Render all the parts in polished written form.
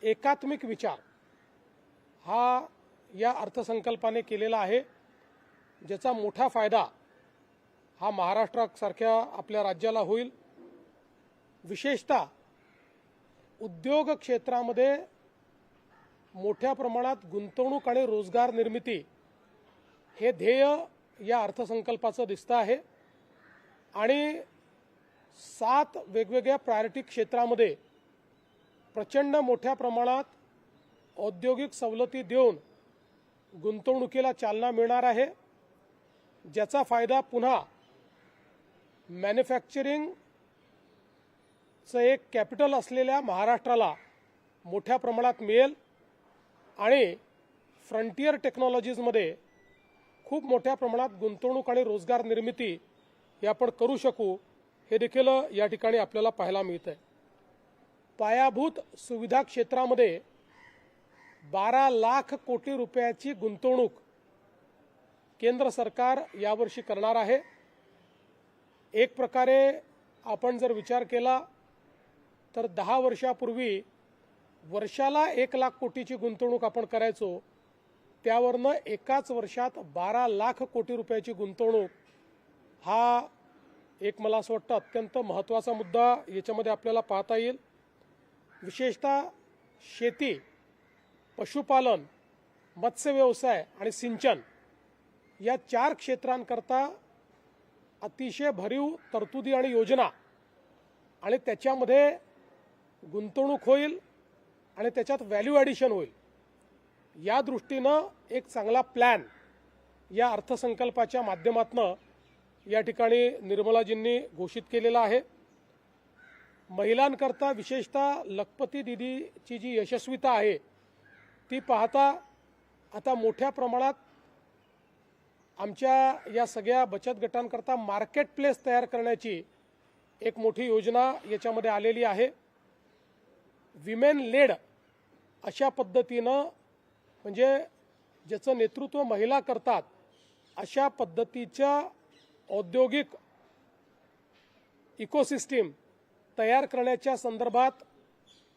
एकात्मिक विचार हा या अर्थसंकल्पाने केलेला आहे, ज्याचा मोठा फायदा हा महाराष्ट्रासारख्या आपल्या राज्याला होईल। विशेषतः उद्योग क्षेत्रामध्ये मोठ्या प्रमाणात गुंतवणूक आणि रोजगार निर्मिती हे ध्येय या अर्थसंकल्पाचं दिसतं आहे आणि 7 वेगवेगळ्या प्रायोरिटी क्षेत्रामध्ये प्रचंड मोठ्या प्रमाणात औद्योगिक सवलती देऊन गुंतवणुकीला चालना मिळणार आहे, ज्याचा फायदा पुन्हा मॅन्युफॅक्चरिंगचं एक कॅपिटल असलेल्या महाराष्ट्राला मोठ्या प्रमाणात मिळेल आणि फ्रंटियर टेक्नॉलॉजीजमध्ये खूप मोठ्या प्रमाणात गुंतवणूक आणि रोजगार निर्मिती हे आपण करू शकू, हे देखील या ठिकाणी आपल्याला पाहायला मिळतंय। पायाभूत सुविधा क्षेत्रामध्ये 12 लाख कोटी रुपयाची गुंतवणूक केंद्र सरकार यावर्षी करणार आहे। एक प्रकारे आपण जर विचार केला तर 10 वर्षापूर्वी वर्षाला 1 लाख कोटीची गुंतवणूक आपण करायचो, त्यावरनं एकाच वर्षात 12 लाख कोटी रुपयाची गुंतवणूक हा एक मला असं वाटतं अत्यंत महत्त्वाचा मुद्दा याच्यामध्ये आपल्याला पाहता येईल। विशेषतः शेती, पशुपालन, मत्स्य व्यवसाय आणि सिंचन या 4 क्षेत्रांकरता अतिशय भरीव तरतुदी आणि योजना आणि त्याच्यामध्ये गुंतवणूक होईल आणि त्याच्यात व्हॅल्यू ॲडिशन होईल, या दृष्टीनं एक चांगला प्लॅन या अर्थसंकल्पाच्या माध्यमातून या ठिकाणी निर्मलाजींनी घोषित केलेला आहे। महिलांकरता विशेषतः लखपती दीदीची जी यशस्वीता आहे ती पाहता आता मोठ्या प्रमाणात आमच्या या सगळ्या बचत गटांकरता मार्केट प्लेस तयार करण्याची एक मोठी योजना याच्यामध्ये आलेली आहे। विमेन लेड अशा पद्धतीनं म्हणजे ज्याचं नेतृत्व महिला करतात अशा पद्धतीच्या औद्योगिक इकोसिस्टीम तयार करण्याच्या संदर्भात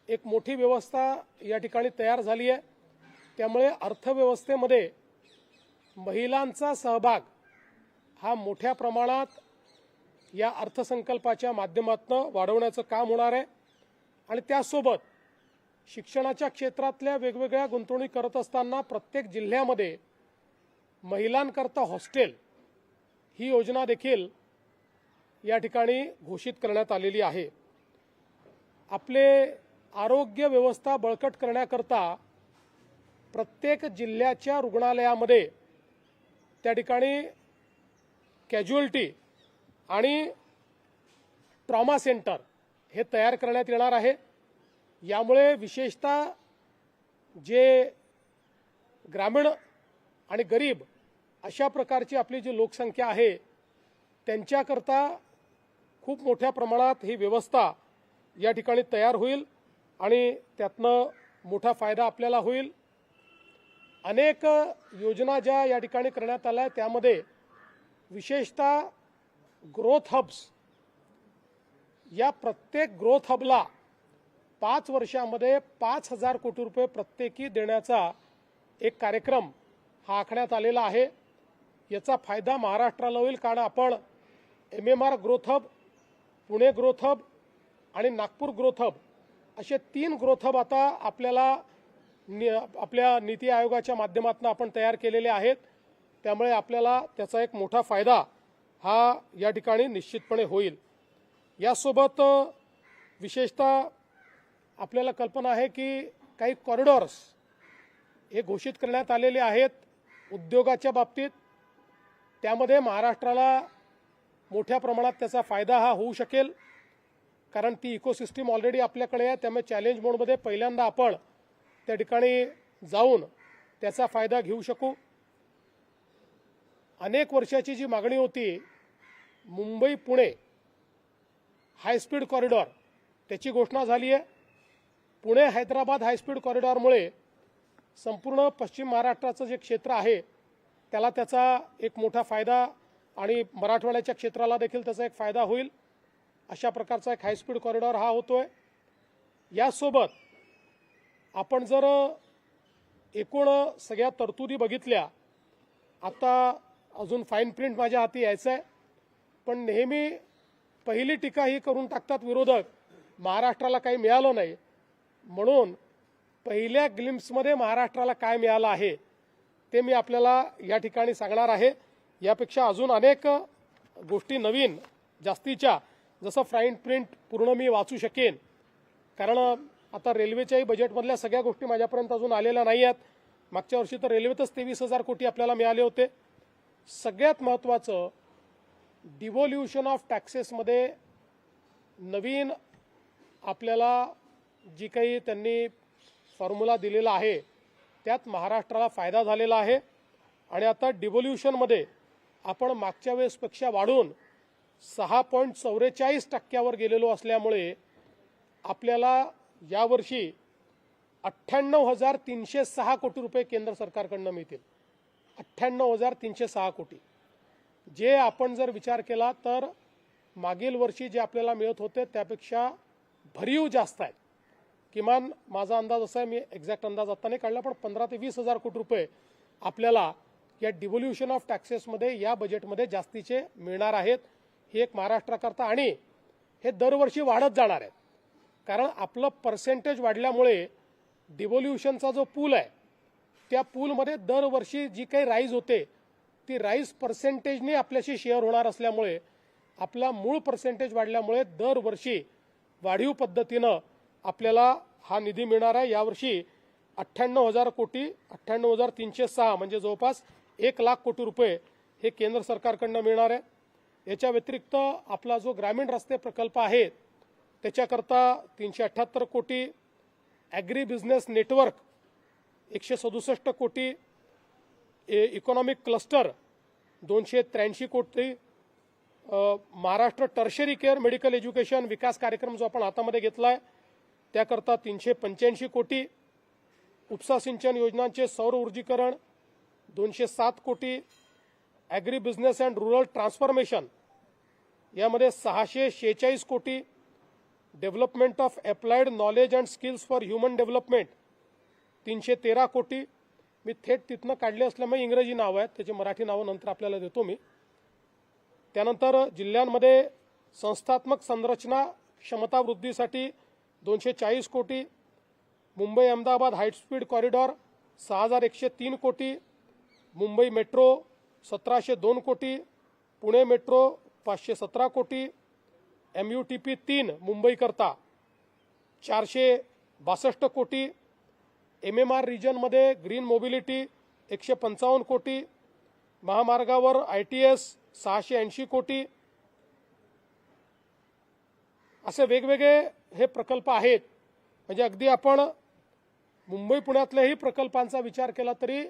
एक मोठी व्यवस्था या ठिकाणी तयार झाली आहे। त्यामुळे अर्थव्यवस्थेमध्ये महिलांचा सहभाग हा मोठ्या प्रमाणात या अर्थसंकल्पाच्या माध्यमातून वाढवण्याचं काम होणार आहे आणि त्यासोबत शिक्षणाच्या क्षेत्रातल्या वेगवेगळ्या गुंतवणूक करत असताना प्रत्येक जिल्ह्यामध्ये महिलांकरता हॉस्टेल ही योजना देखील या ठिकाणी घोषित करण्यात आलेली आहे। आपले आरोग्य व्यवस्था बळकट करण्याकरता प्रत्येक जिल्ह्याच्या रुग्णालयामध्ये त्या ठिकाणी कॅज्युअल्टी आणि ट्रॉमा सेंटर हे तयार करण्यात येणार आहे। यामुळे विशेषतः जे ग्रामीण आणि गरीब अशा प्रकारची आपली जी लोकसंख्या आहे त्यांच्याकरता खूप मोठ्या प्रमाणात ही व्यवस्था या ठिकाणी तयार होईल आणि त्यातनं मोठा फायदा आपल्याला होईल। अनेक योजना ज्या या ठिकाणी करण्यात आल्या त्यामध्ये विशेषतः ग्रोथ हब्स, या प्रत्येक ग्रोथ हबला 5 वर्षामध्ये 5,000 कोटी रुपये प्रत्येकी देण्याचा एक कार्यक्रम हा आखण्यात आलेला आहे। याचा फायदा महाराष्ट्राला होईल कारण आपण MMR growth hub, Pune growth hub आणि नागपूर ग्रोथ हब असे 3 ग्रोथ हब आता आपल्या नीती आयोगाच्या माध्यमातून आपण तयार केलेले आहेत। त्यामुळे आपल्याला त्याचा एक मोठा फायदा हा या ठिकाणी निश्चितपणे होईल। यासोबत विशेषतः आपल्याला कल्पना आहे की काही कॉरिडॉर्स हे घोषित करण्यात आलेले आहेत उद्योगाच्या बाबतीत, त्यामध्ये महाराष्ट्राला मोठ्या प्रमाणात त्याचा फायदा हा होऊ शकेल कारण ती इकोसिस्टीम ऑलरेडी आपल्याकडे आहे। त्यामुळे चॅलेंज मोडमध्ये पहिल्यांदा आपण त्या ठिकाणी जाऊन त्याचा फायदा घेऊ शकू। अनेक वर्षाची जी मागणी होती मुंबई पुणे हायस्पीड कॉरिडॉर त्याची घोषणा झाली आहे। पुणे हैदराबाद हायस्पीड कॉरिडॉरमुळे संपूर्ण पश्चिम महाराष्ट्राचं जे क्षेत्र आहे त्याला त्याचा एक मोठा फायदा आणि मराठवाड्याच्या क्षेत्राला देखील त्याचा एक फायदा होईल। अशा प्रकारचा एक हायस्पीड कॉरिडॉर हा होतोय। यासोबत आपण जर एकूण सगळ्या तरतुदी बघितल्या, आता अजून फाईन प्रिंट माझ्या हाती यायचं आहे, पण नेहमी पहिली टीका ही करून टाकतात विरोधक, महाराष्ट्राला काही मिळालं नाही. म्हणून पहिल्या ग्लिम्प्समध्ये महाराष्ट्राला काय मिळालं आहे ते मी आपल्याला या ठिकाणी सांगणार आहे. यापेक्षा अजून अनेक गोष्टी नवीन जास्तीच्या, जसं फाईन प्रिंट पूर्ण मी वाचू शकेन, कारण आता रेल्वेच्याही बजेटमधल्या सगळ्या गोष्टी माझ्यापर्यंत अजून आलेल्या नाही आहेत. मागच्या वर्षी तर रेल्वेतच 23,000 कोटी आपल्याला मिळाले होते. सगळ्यात महत्त्वाचं, डिव्होल्युशन ऑफ टॅक्सेसमध्ये नवीन आपल्याला जी काही त्यांनी फॉर्म्युला दिलेला आहे त्यात महाराष्ट्राला फायदा झालेला आहे. आणि आता डिव्होल्युशनमध्ये आपण मागच्या वेळेसपेक्षा वाढून 6.44% गेलेलो असल्यामुळे आपल्याला यावर्षी 98,306 कोटी रुपये केंद्र सरकारकडून मिळतील. 98,306 कोटी, जे आपण जर विचार केला तर मागील वर्षी जे आपल्याला मिळत होते त्यापेक्षा भरीव जास्त आहे. किमान माझा अंदाज असा आहे, मी एक्झॅक्ट अंदाज आता नाही काढला, पण 15,000 ते 20,000 कोटी रुपये आपल्याला या डिव्होल्युशन ऑफ टॅक्सेसमध्ये या बजेटमध्ये जास्तीचे मिळणार आहेत. ही एक महाराष्ट्राकरता, आणि हे दरवर्षी वाढत जाणार आहेत, कारण आपलं पर्सेंटेज वाढल्यामुळे डिव्होल्युशनचा जो पूल आहे त्या पूलमध्ये दरवर्षी जी काही राईज होते ती राईज पर्सेंटेजने आपल्याशी शेअर होणार असल्यामुळे आपला मूळ पर्सेंटेज वाढल्यामुळे दरवर्षी वाढीव पद्धतीनं आपल्याला हा निधी मिळणार आहे. यावर्षी 98,000 कोटी, 98,306 म्हणजे जवळपास 1,00,000 कोटी रुपये हे केंद्र सरकारकडून मिळणार आहे. याच्या व्यतिरिक्त आपला जो ग्रामीण रस्ते प्रकल्प आहे त्याच्याकरता 378 कोटी, ॲग्री बिझनेस नेटवर्क 167 कोटी, इकॉनॉमिक क्लस्टर 283 कोटी, Maharashtra tertiary care medical education विकास कार्यक्रम जो आपण हातामध्ये घेतला आहे त्याकरता 385 कोटी, उपसा सिंचन योजनांचे सौर ऊर्जीकरण 207 कोटी, agri business and rural transformation यामध्ये 646 कोटी, development of applied knowledge and skills for human development 313 कोटी. मी थेट तिथनं काढले असल्यामुळे इंग्रजी नाव आहेत, त्याची मराठी नावं नंतर आपल्याला देतो मी. त्यानंतर जिल्ह्यांमध्ये संस्थात्मक संरचना क्षमता वृद्धीसाठी 240 कोटी, मुंबई अहमदाबाद हायस्पीड कॉरिडॉर 6,103 कोटी, मुंबई मेट्रो 1,702 कोटी, पुणे मेट्रो 517 कोटी, MUTP 3 मुंबईकरता 462 कोटी, MMR रिजनमध्ये ग्रीन मोबिलिटी 155 कोटी, महामार्गावर ITS 680 कोटी, असे वेगवेगळे हे प्रकल्प आहेत. म्हणजे अगदी आपण मुंबई पुण्यातल्याही प्रकल्पांचा विचार केला तरी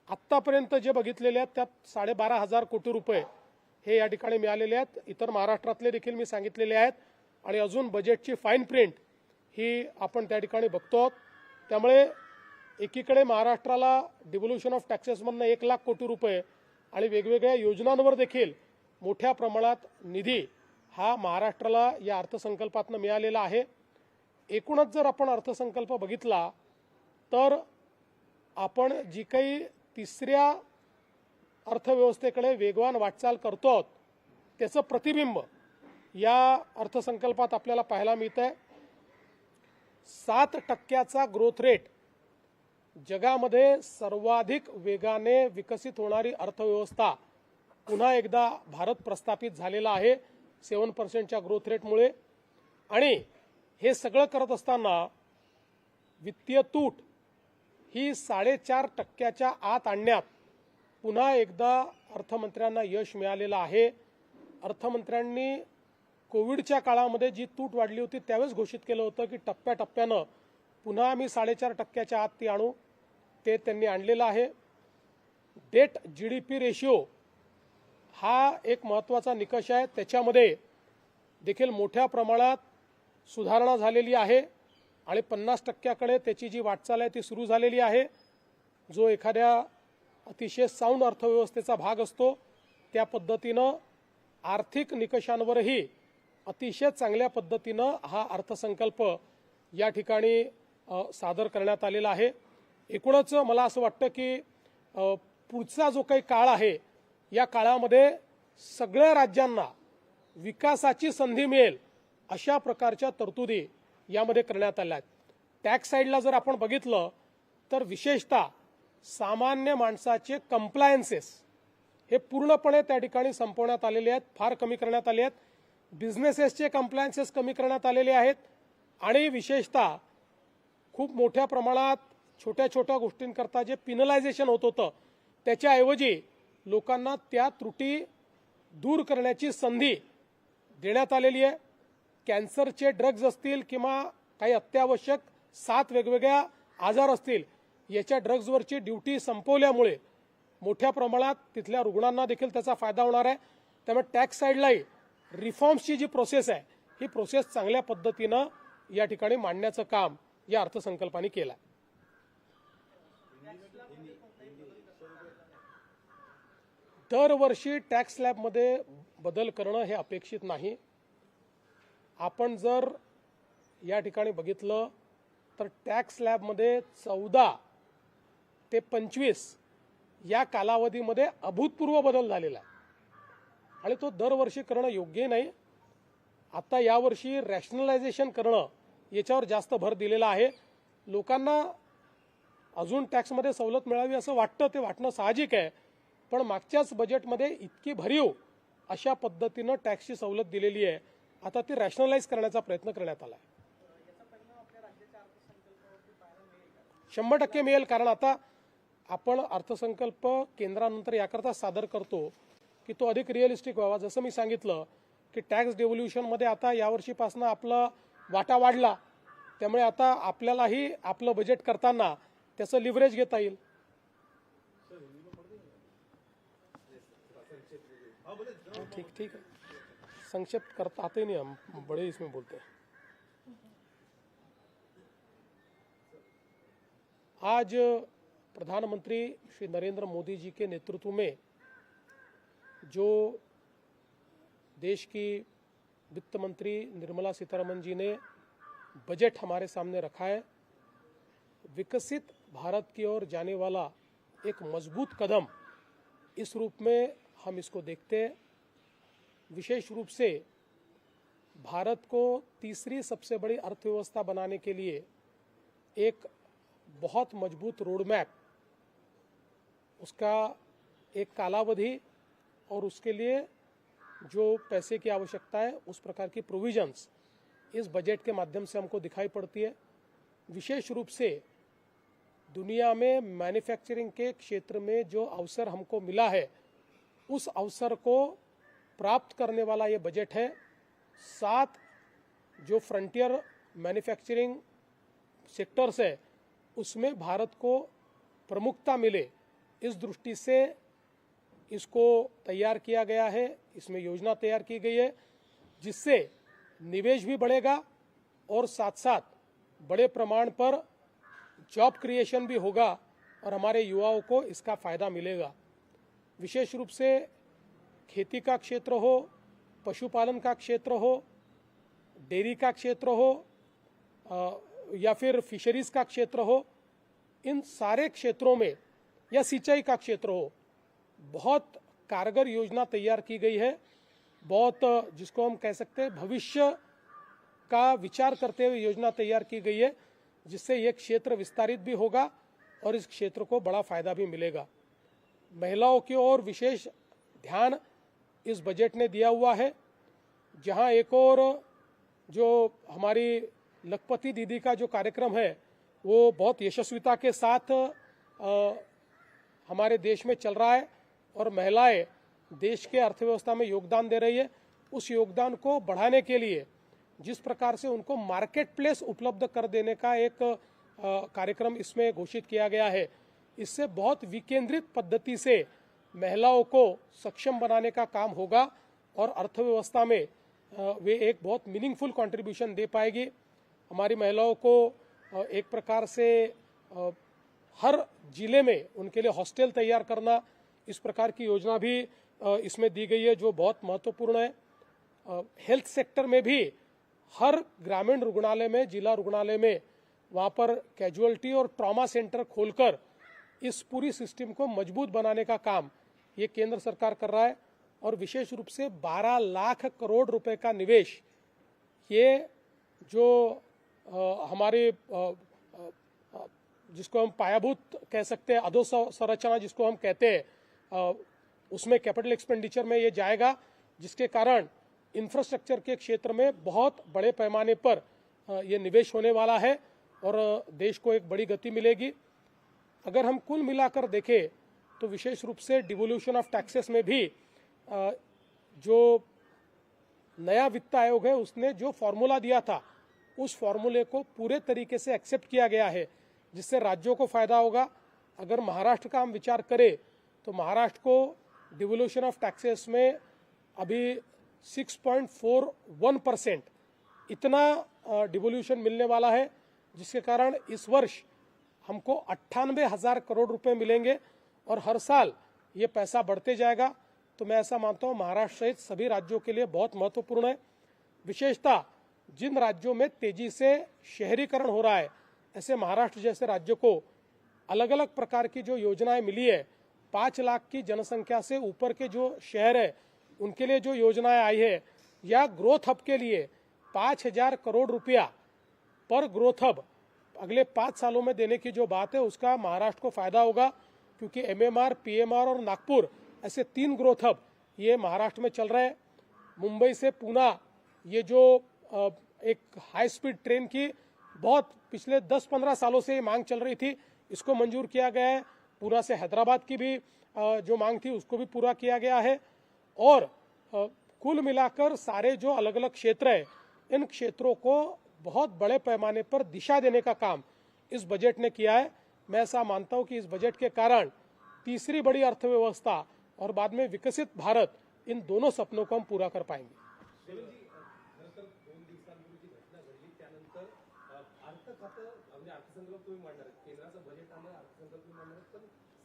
आत्तापर्यंत जे बघितलेले आहेत त्यात 12,500 कोटी रुपये हे या ठिकाणी मिळालेले आहेत. इतर महाराष्ट्रातले देखील मी सांगितलेले आहेत, आणि अजून बजेटची फाईन प्रिंट ही आपण त्या ठिकाणी बघतो. त्यामुळे एकीकडे महाराष्ट्राला डिव्होल्युशन ऑफ टॅक्सेसमधनं 1,00,000 कोटी रुपये आणि वेगवेगळ्या योजनांवर देखील मोठ्या प्रमाणात निधी हा महाराष्ट्राला या अर्थसंकल्पातनं मिळालेला आहे. एकूणच जर आपण अर्थसंकल्प बघितला तर आपण जी काही तिसऱ्या अर्थव्यवस्थेकडे वेगवान वाटचाल करतो त्याचं प्रतिबिंब या अर्थसंकल्पात आपल्याला पाहायला मिळतंय. 7% ग्रोथ रेट, जगामध्ये सर्वाधिक वेगाने विकसित होणारी अर्थव्यवस्था पुन्हा एकदा भारत प्रस्थापित झालेला आहे 7% ग्रोथ रेटमुळे. आणि हे सगळं करत असताना वित्तीय तूट ही 4.5% आत आणण्यात पुन्हा एकदा अर्थमंत्र्यांना यश मिळालेलं आहे. अर्थमंत्र्यांनी कोविडच्या काळामध्ये जी तूट वाढली होती त्यावेळेस घोषित केलं होतं की टप्प्याटप्प्यानं पुन्हा आम्ही 4.5% आत ती आणू, ते त्यांनी आणलेलं आहे. डेट GDP रेशिओ हा एक महत्त्वाचा निकष आहे, त्याच्यामध्ये देखील मोठ्या प्रमाणात सुधारणा झालेली आहे आणि 50%कडे त्याची जी वाटचाल आहे ती सुरू झालेली आहे. जो एखाद्या अतिशय साऊंड अर्थव्यवस्थेचा भाग असतो त्या पद्धतीनं आर्थिक निकषांवरही अतिशय चांगल्या पद्धतीनं हा अर्थसंकल्प या ठिकाणी सादर करण्यात आलेला आहे। एकूणच मला असं वाटतं की पुढचा जो काही काळ आहे या काळामध्ये सगळ्या राज्यांना विकासाची संधी मिळेल अशा प्रकारच्या तरतुदी यामध्ये करण्यात आल्या आहेत। टॅक्स साईडला जर आपण बघितलं तर विशेषतः सामान्य माणसाचे कंप्लायन्सेस हे पूर्णपणे त्या ठिकाणी संपवण्यात आलेले आहेत, फार कमी करण्यात आले आहेत। बिझनेसेसचे कंप्लायन्सेस कमी करण्यात आलेले आहेत आणि विशेषतः खूप मोठ्या प्रमाणात छोट्या छोट्या गोष्टींकरता जे पिनलायझेशन होत होतं त्याच्याऐवजी लोकांना त्या त्रुटी दूर करण्याची संधी देण्यात आलेली आहे। कॅन्सरचे ड्रग्ज असतील किंवा काही अत्यावश्यक 7 वेगवेगळ्या आजार असतील याच्या ड्रग्जवरची ड्युटी संपवल्यामुळे मोठ्या प्रमाणात तिथल्या रुग्णांना देखील त्याचा फायदा होणार आहे। त्यामुळे टॅक्स साईडलाही रिफॉर्म्सची जी प्रोसेस आहे ही प्रोसेस चांगल्या पद्धतीनं या ठिकाणी मांडण्याचं काम या अर्थसंकल्पाने केलं आहे। दरवर्षी टॅक्स स्लॅबमध्ये बदल करणं हे अपेक्षित नाही। आपण जर या ठिकाणी बघितलं तर टॅक्स स्लॅबमध्ये 14 ते 25 या कालावधीमध्ये अभूतपूर्व बदल झालेला आहे आणि तो दरवर्षी करणं योग्य नाही। आता यावर्षी रॅशनलायझेशन करणं याच्यावर जास्त भर दिलेला आहे। लोकांना अजून टॅक्समध्ये सवलत मिळावी असं वाटतं, ते वाटणं साहजिक आहे, पण मागच्याच बजेटमध्ये इतकी भरीव अशा पद्धतीनं टॅक्सची सवलत दिलेली आहे, आता ती रॅशनलाइज करण्याचा प्रयत्न करण्यात आला आहे। 100% मिळेल, कारण आता आपण अर्थसंकल्प केंद्रानंतर याकरता सादर करतो की तो अधिक रिअलिस्टिक व्हावा। जसं मी सांगितलं की टॅक्स डेव्होल्युशनमध्ये आता यावर्षीपासून आपला वाटा वाढला, त्यामुळे आता आपल्यालाही आपलं बजेट करताना त्याचं लिव्हरेज घेता येईल। ठीक है, संक्षिप्त करता आते नहीं हम, बड़े इसमें बोलते हैं। आज प्रधानमंत्री श्री नरेंद्र मोदी जी के नेतृत्व में जो देश की वित्त मंत्री निर्मला सीतारमण जी ने बजट हमारे सामने रखा है, विकसित भारत की ओर जाने वाला एक मजबूत कदम इस रूप में हम इसको देखते हैं। विशेष रूप से भारत को तीसरी सबसे बड़ी अर्थव्यवस्था बनाने के लिए एक बहुत मजबूत रोड मैप, उसका एक कालावधि और उसके लिए जो पैसे की आवश्यकता है उस प्रकार की प्रोविजंस इस बजट के माध्यम से हमको दिखाई पड़ती है। विशेष रूप से दुनिया में मैन्युफैक्चरिंग के क्षेत्र में जो अवसर हमको मिला है उस अवसर को प्राप्त करने वाला ये बजट है। 7 जो फ्रंटियर मैन्युफैक्चरिंग सेक्टर्स है उसमें भारत को प्रमुखता मिले इस दृष्टि से इसको तैयार किया गया है, इसमें योजना तैयार की गई है जिससे निवेश भी बढ़ेगा और साथ साथ बड़े प्रमाण पर जॉब क्रिएशन भी होगा और हमारे युवाओं को इसका फायदा मिलेगा। विशेष रूप से खेती का क्षेत्र हो, पशुपालन का क्षेत्र हो, डेयरी का क्षेत्र हो या फिर फिशरीज का क्षेत्र हो, इन सारे क्षेत्रों में या सिंचाई का क्षेत्र हो, बहुत कारगर योजना तैयार की गई है। बहुत जिसको हम कह सकते हैं भविष्य का विचार करते हुए योजना तैयार की गई है जिससे ये क्षेत्र विस्तारित भी होगा और इस क्षेत्र को बड़ा फायदा भी मिलेगा। महिलाओं की ओर विशेष ध्यान इस बजट ने दिया हुआ है, जहां एक और जो हमारी लखपति दीदी का जो कार्यक्रम है वो बहुत यशस्विता के साथ हमारे देश में चल रहा है और महिलाएं देश के अर्थव्यवस्था में योगदान दे रही है। उस योगदान को बढ़ाने के लिए जिस प्रकार से उनको मार्केट प्लेस उपलब्ध कर देने का एक कार्यक्रम इसमें घोषित किया गया है, इससे बहुत विकेंद्रित पद्धति से महिलाओं को सक्षम बनाने का काम होगा और अर्थव्यवस्था में वे एक बहुत मीनिंगफुल कंट्रीब्यूशन दे पाएगी। हमारी महिलाओं को एक प्रकार से हर जिले में उनके लिए हॉस्टल तैयार करना, इस प्रकार की योजना भी इसमें दी गई है जो बहुत महत्वपूर्ण है। हेल्थ सेक्टर में भी हर ग्रामीण रुग्णालय में, जिला रुग्णालय में वहाँ पर कैजुअलिटी और ट्रॉमा सेंटर खोलकर इस पूरी सिस्टम को मजबूत बनाने का काम ये केंद्र सरकार कर रहा है। और विशेष रूप से 12 लाख करोड़ रुपए का निवेश, ये जो हमारे जिसको हम पायाभूत कह सकते हैं, अधोसंरचना जिसको हम कहते हैं, उसमें कैपिटल एक्सपेंडिचर में ये जाएगा, जिसके कारण इंफ्रास्ट्रक्चर के क्षेत्र में बहुत बड़े पैमाने पर ये निवेश होने वाला है और देश को एक बड़ी गति मिलेगी। अगर हम कुल मिलाकर देखें तो विशेष रूप से डिवोल्यूशन ऑफ टैक्सेस में भी जो नया वित्त आयोग है उसने जो फॉर्मूला दिया था उस फॉर्मूले को पूरे तरीके से एक्सेप्ट किया गया है, जिससे राज्यों को फायदा होगा। अगर महाराष्ट्र का हम विचार करें तो महाराष्ट्र को डिवोल्यूशन ऑफ टैक्सेस में अभी 6.41% इतना डिवोल्यूशन मिलने वाला है, जिसके कारण इस वर्ष हमको 98,000 करोड़ रुपए मिलेंगे और हर साल ये पैसा बढ़ते जाएगा। तो मैं ऐसा मानता हूँ महाराष्ट्र सहित सभी राज्यों के लिए बहुत महत्वपूर्ण है। विशेषतः जिन राज्यों में तेजी से शहरीकरण हो रहा है, ऐसे महाराष्ट्र जैसे राज्यों को अलग अलग प्रकार की जो योजनाएं मिली है, 5 लाख की जनसंख्या से ऊपर के जो शहर है उनके लिए जो योजनाएं आई है, या ग्रोथ हब के लिए 5,000 करोड़ रुपया पर ग्रोथ हब अगले 5 सालों में देने की जो बात है, उसका महाराष्ट्र को फायदा होगा, क्योंकि एमएमआर, पीएमआर और नागपुर ऐसे 3 ग्रोथ हब ये महाराष्ट्र में चल रहे हैं। मुंबई से पूना ये जो एक हाई स्पीड ट्रेन की बहुत पिछले 10-15 सालों से मांग चल रही थी, इसको मंजूर किया गया है। पूना से हैदराबाद की भी जो मांग थी उसको भी पूरा किया गया है। और कुल मिलाकर सारे जो अलग अलग क्षेत्र है, इन क्षेत्रों को बहुत बड़े पैमाने पर दिशा देने का काम इस बजट ने किया है। मैं ऐसा मानता हूं कि इस बजट के कारण तीसरी बड़ी अर्थव्यवस्था और बाद में विकसित भारत, इन दोनों सपनों को हम पूरा कर पाएंगे।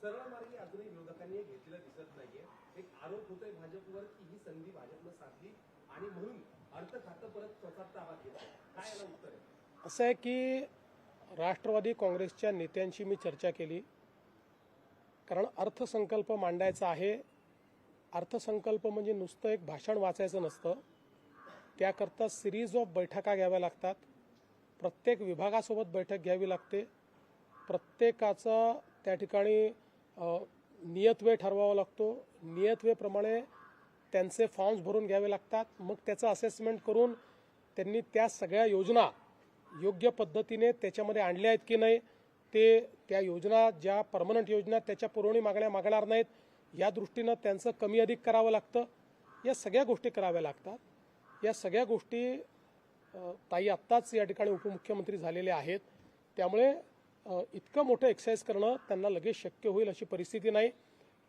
सरळ मार्गी अजूनही विरोधकांनी घेतलेला दिसत नाहीये। एक आरोप होतोय भाजपवर की ही संधी भाजपनं साधली आणि म्हणून अर्थ खातं परत स्वतः ताब्यात घेतलं। काय याला उत्तर आहे? असं आहे की राष्ट्रवादी काँग्रेसच्या नेत्यांशी मी चर्चा केली, कारण अर्थसंकल्प मांडायचा आहे। अर्थसंकल्प म्हणजे नुसतं एक भाषण वाचायचं नसतं, त्याकरता सिरीज ऑफ बैठका घ्याव्या लागतात। प्रत्येक विभागासोबत बैठक घ्यावी लागते, प्रत्येकाचा त्या ठिकाणी नियत वेळ ठरवावा लागतो, नियत वेळेप्रमाणे त्यांचे फॉर्म्स भरून घ्यावे लागतात। मग त्याचं असेसमेंट करून त्यांनी त्या सगळ्या योजना योग्य पद्धतीने त्याच्यामध्ये आणल्या आहेत की नाही, ते त्या योजना ज्या परमनंट योजना त्याच्या पुरवणी मागण्या मागणार नाहीत या दृष्टीनं त्यांचं कमी अधिक करावं लागतं। या सगळ्या गोष्टी कराव्या लागतात। या सगळ्या गोष्टी ताई आत्ताच या ठिकाणी उपमुख्यमंत्री झालेले आहेत, त्यामुळे इतकं मोठं एक्सरसाइज करणं त्यांना लगेच शक्य होईल अशी परिस्थिती नाही।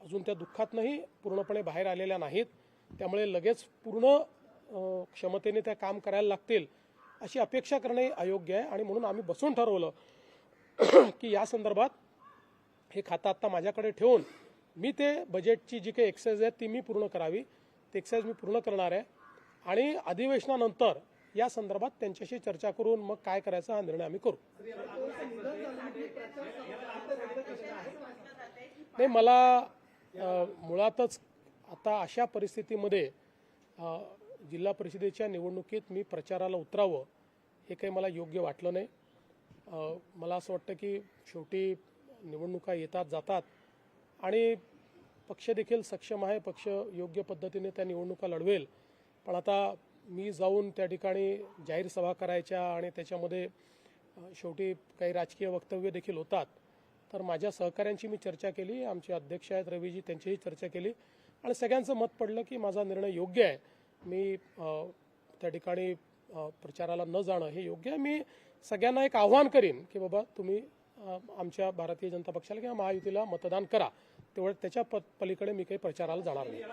अजून त्या दुःखातनंही पूर्णपणे बाहेर आलेल्या नाहीत, त्यामुळे लगेच पूर्ण क्षमतेने त्या काम करायला लागतील अशी अपेक्षा करणे अयोग्य आहे। आणि म्हणून आम्ही बसून ठरवलं की या संदर्भात हे खातं आता माझ्याकडे ठेवून मी ते बजेटची जी काही एक्सरसाइज आहे ती मी पूर्ण करावी, ते एक्सरसाइज मी पूर्ण करणार आहे। आणि अधिवेशनानंतर या संदर्भात त्यांच्याशी चर्चा करून मग काय करायचा हा निर्णय आम्ही करू। नाही, मला मुळातच आता अशा परिस्थितीमध्ये जिल्हा परिषदेच्या निवडणुकीत मी प्रचाराला उतरावं हे काही मला योग्य वाटलं नाही। मला असं वाटतं की शेवटी निवडणुका येतात जातात आणि पक्ष देखील सक्षम आहे, पक्ष योग्य पद्धतीने त्या निवडणुका लढवेल। पण आता मी जाऊन त्या ठिकाणी जाहीर सभा करायच्या आणि त्याच्यामध्ये शेवटी काही राजकीय वक्तव्य देखील होतात, तर माझ्या सहकाऱ्यांची मी चर्चा केली, आमचे अध्यक्ष आहेत रवीजी, त्यांचीही चर्चा केली आणि सगळ्यांचं मत पडलं की माझा निर्णय योग्य आहे। मी त्या ठिकाणी प्रचाराला न जाणं हे योग्य आहे। मी सगळ्यांना एक आव्हान करीन की बाबा तुम्ही आमच्या भारतीय जनता पक्षाला किंवा महायुतीला मतदान करा, तेवढं त्याच्या पलीकडे मी काही प्रचाराला जाणार नाही।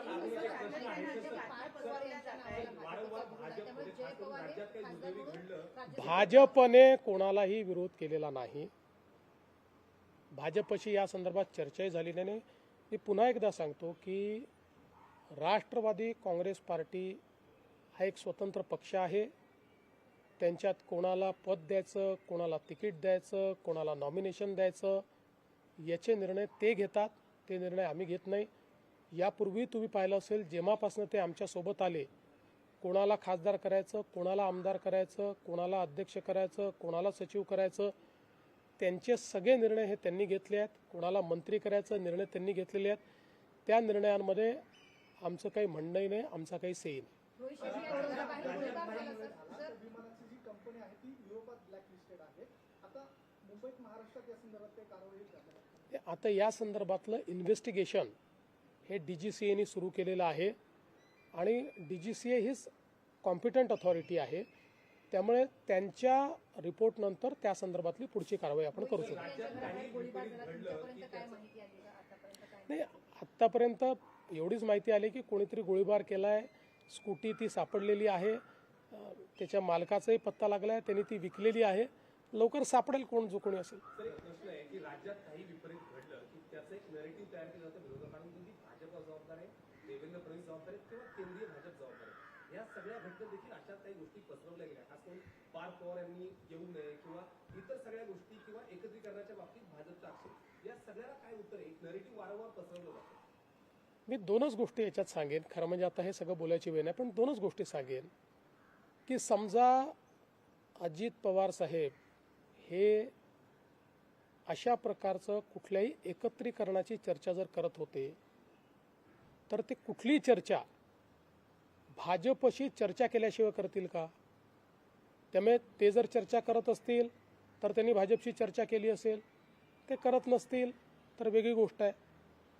भाजपने कोणालाही विरोध केलेला नाही, भाजपशी या संदर्भात चर्चाही झाली नाही। मी पुन्हा एकदा सांगतो की राष्ट्रवादी काँग्रेस पार्टी हा एक स्वतंत्र पक्ष आहे, त्यांच्यात कोणाला पद द्यायचं, कोणाला तिकीट द्यायचं, कोणाला नॉमिनेशन द्यायचं, याचे निर्णय ते घेतात. ते निर्णय आम्ही घेत नाही. यापूर्वी तुम्ही पाहिलं असेल, जेव्हापासून ते आमच्यासोबत आले, कोणाला खासदार करायचं, कोणाला आमदार करायचं, कोणाला अध्यक्ष करायचं, कोणाला सचिव करायचं, त्यांचे सगळे निर्णय हे त्यांनी घेतले आहेत. कोणाला मंत्री करायचं निर्णय त्यांनी घेतलेले आहेत. त्या निर्णयांमध्ये आमचं काही म्हणणंही नाही, आमचा काही सेही नाही. विमानाची जी कंपनी आहे ती युरोपात ब्लॅकलिस्टेड आहे. आता मुंबईत महाराष्ट्रात या संदर्भात काही कारवाई झाली? आता या संदर्भातलं इन्व्हेस्टिगेशन हे DGCAने सुरू केलेलं आहे आणि DGCA हीच कॉम्पिटंट अथॉरिटी आहे. त्यामुळे त्यांच्या रिपोर्टनंतर त्या संदर्भातली पुढची कारवाई आपण करू शकतो. नाही, आत्तापर्यंत एवढीच माहिती आली की कोणीतरी गोळीबार केला आहे. स्कूटी ती सापडलेली आहे, त्याच्या मालकाचाही पत्ता लागला आहे, त्यांनी ती विकलेली आहे. लवकर सापडेल कोण जो कोणी असेल. तर एक प्रश्न आहे की राज्यात काही विपरीत घडलं की त्याचं एक नॅरेटिव्ह तयार केलं जातं विरोधकांकडून की भाजप जबाबदार आहे, देवेंद्र फडणवीस जबाबदार आहेत किंवा केंद्रीय भाजप जबाबदार आहे. या सगळ्या घटनेत देखील अशा काही गोष्टी पसरवल्या गेल्या, खास करून पवार यांनी येऊ नये किंवा इतर सगळ्या गोष्टी किंवा एकत्रीकरणाच्या बाबतीत भाजपचा आक्षेप, या सगळ्याला काय उत्तर आहे? एक नॅरेटिव्ह वारंवार पसरवलं जातं. मी दोनच गोष्टी याच्यात सांगेन. खरं म्हणजे आता हे सगळं बोलायची वेळ नाही, पण दोनच गोष्टी सांगेन की समजा अजित पवार साहेब हे अशा प्रकारचं कुठल्याही एकत्रीकरणाची चर्चा जर करत होते तर ते कुठलीही चर्चा भाजपशी चर्चा केल्याशिवाय करतील का? त्यामुळे ते जर चर्चा करत असतील तर त्यांनी भाजपशी चर्चा केली असेल. ते करत नसतील तर वेगळी गोष्ट आहे.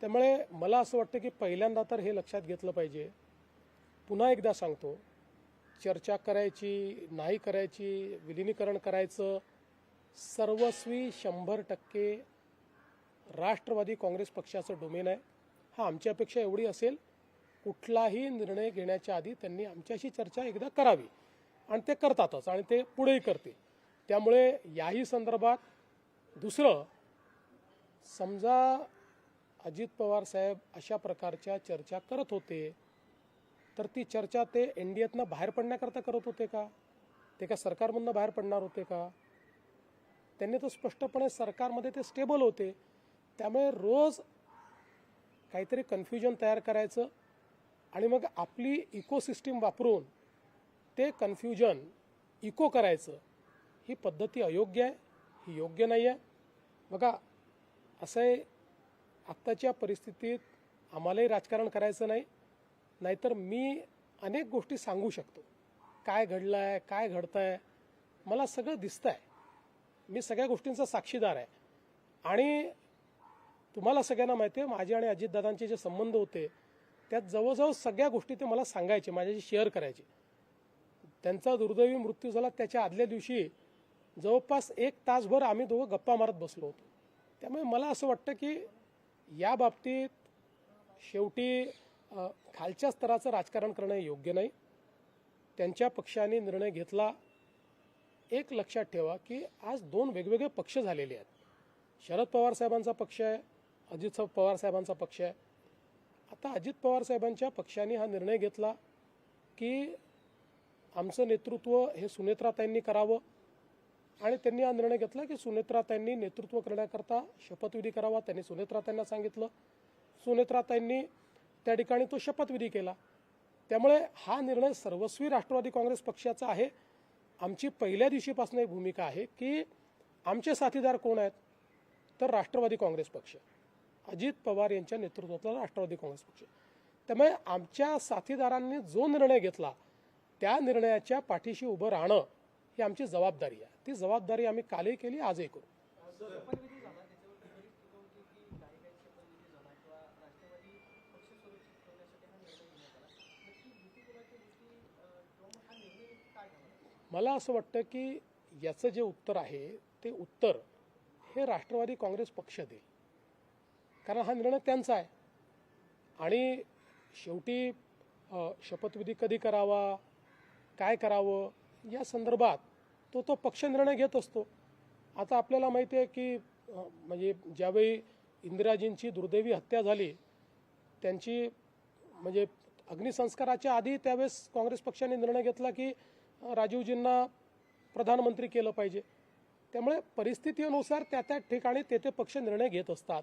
त्यामुळे मला असं वाटतं की पहिल्यांदा तर हे लक्षात घेतलं पाहिजे. पुन्हा एकदा सांगतो, चर्चा करायची नाही करायची, विलिनीकरण करायचं, सर्वस्वी 100% राष्ट्रवादी काँग्रेस पक्षाचं डोमेन आहे. हा आमची अपेक्षा एवढी असेल, कुठलाही निर्णय घेण्याच्या आधी त्यांनी आमच्याशी चर्चा एकदा करावी आणि ते करतातच आणि ते पुढेही करते. त्यामुळे याही संदर्भात दुसरं, समजा अजित पवार साहेब अशा प्रकारच्या चर्चा करत होते तर ती चर्चा ते NDAतनं बाहेर पडण्याकरता करत होते का? ते का सरकारमधनं बाहेर पडणार होते का? त्यांनी तर स्पष्टपणे सरकारमध्ये ते स्टेबल होते. त्यामुळे रोज काहीतरी कन्फ्युजन तयार करायचं आणि मग आपली इकोसिस्टीम वापरून ते कन्फ्युजन इको करायचं, ही पद्धती अयोग्य आहे, ही योग्य नाही आहे. बघा, असं आहे, आत्ताच्या परिस्थितीत आम्हालाही राजकारण करायचं नाही. नाहीतर मी अनेक गोष्टी सांगू शकतो, काय घडलं आहे, काय घडतं आहे, मला सगळं दिसतं आहे, मी सगळ्या गोष्टींचा साक्षीदार आहे. आणि तुम्हाला सगळ्यांना माहिती आहे, माझे आणि अजितदादांचे जे संबंध होते त्यात जवळजवळ सगळ्या गोष्टी ते मला सांगायचे, माझ्याशी शेअर करायचे. त्यांचा दुर्दैवी मृत्यू झाला त्याच्या आदल्या दिवशी जवळपास 1 तासभर आम्ही दोघं गप्पा मारत बसलो होतो. त्यामुळे मला असं वाटतं की या बाबतीत शेवटी खालच्या स्तराचं राजकारण करणं योग्य नाही. त्यांच्या पक्षाने निर्णय घेतला. एक लक्षात ठेवा की आज 2 वेगवेगळे पक्ष झालेले आहेत. शरद पवार साहेबांचा पक्ष आहे, अजित पवार साहेबांचा पक्ष आहे. आता अजित पवार साहेबांच्या पक्षाने हा निर्णय घेतला की आमचं नेतृत्व हे सुनेत्राताईंनी करावं आणि त्यांनी हा निर्णय घेतला की सुनेत्राताईंनी नेतृत्व करण्याकरता शपथविधी करावा. त्यांनी सुनेत्राताईंना सांगितलं, सुनेत्राताईंनी त्या ठिकाणी तो शपथविधी केला. त्यामुळे हा निर्णय सर्वस्वी राष्ट्रवादी काँग्रेस पक्षाचा आहे. आमची पहिल्या दिवशीपासून एक भूमिका आहे की आमचे साथीदार कोण आहेत तर राष्ट्रवादी काँग्रेस पक्ष, अजित पवार यांच्या नेतृत्वातला राष्ट्रवादी काँग्रेस पक्ष. त्यामुळे आमच्या साथीदारांनी जो निर्णय घेतला त्या निर्णयाच्या पाठीशी उभं राहणं ही आमची जबाबदारी आहे. ती जबाबदारी आम्ही कालही केली, आजही करू. मला असं वाटतं की याचं जे उत्तर आहे ते उत्तर हे राष्ट्रवादी काँग्रेस पक्ष देईल, कारण हा निर्णय त्यांचा आहे. आणि शेवटी शपथविधी कधी करावा, काय करावं या संदर्भात तो पक्ष निर्णय घेत असतो. आता आपल्याला माहिती आहे की म्हणजे ज्यावेळी इंदिराजींची दुर्दैवी हत्या झाली, त्यांची म्हणजे अग्निसंस्काराच्या आधी त्यावेळेस काँग्रेस पक्षाने निर्णय घेतला की राजीवजींना प्रधानमंत्री केलं पाहिजे. त्यामुळे परिस्थितीनुसार त्या त्या ठिकाणी ते पक्ष निर्णय घेत असतात.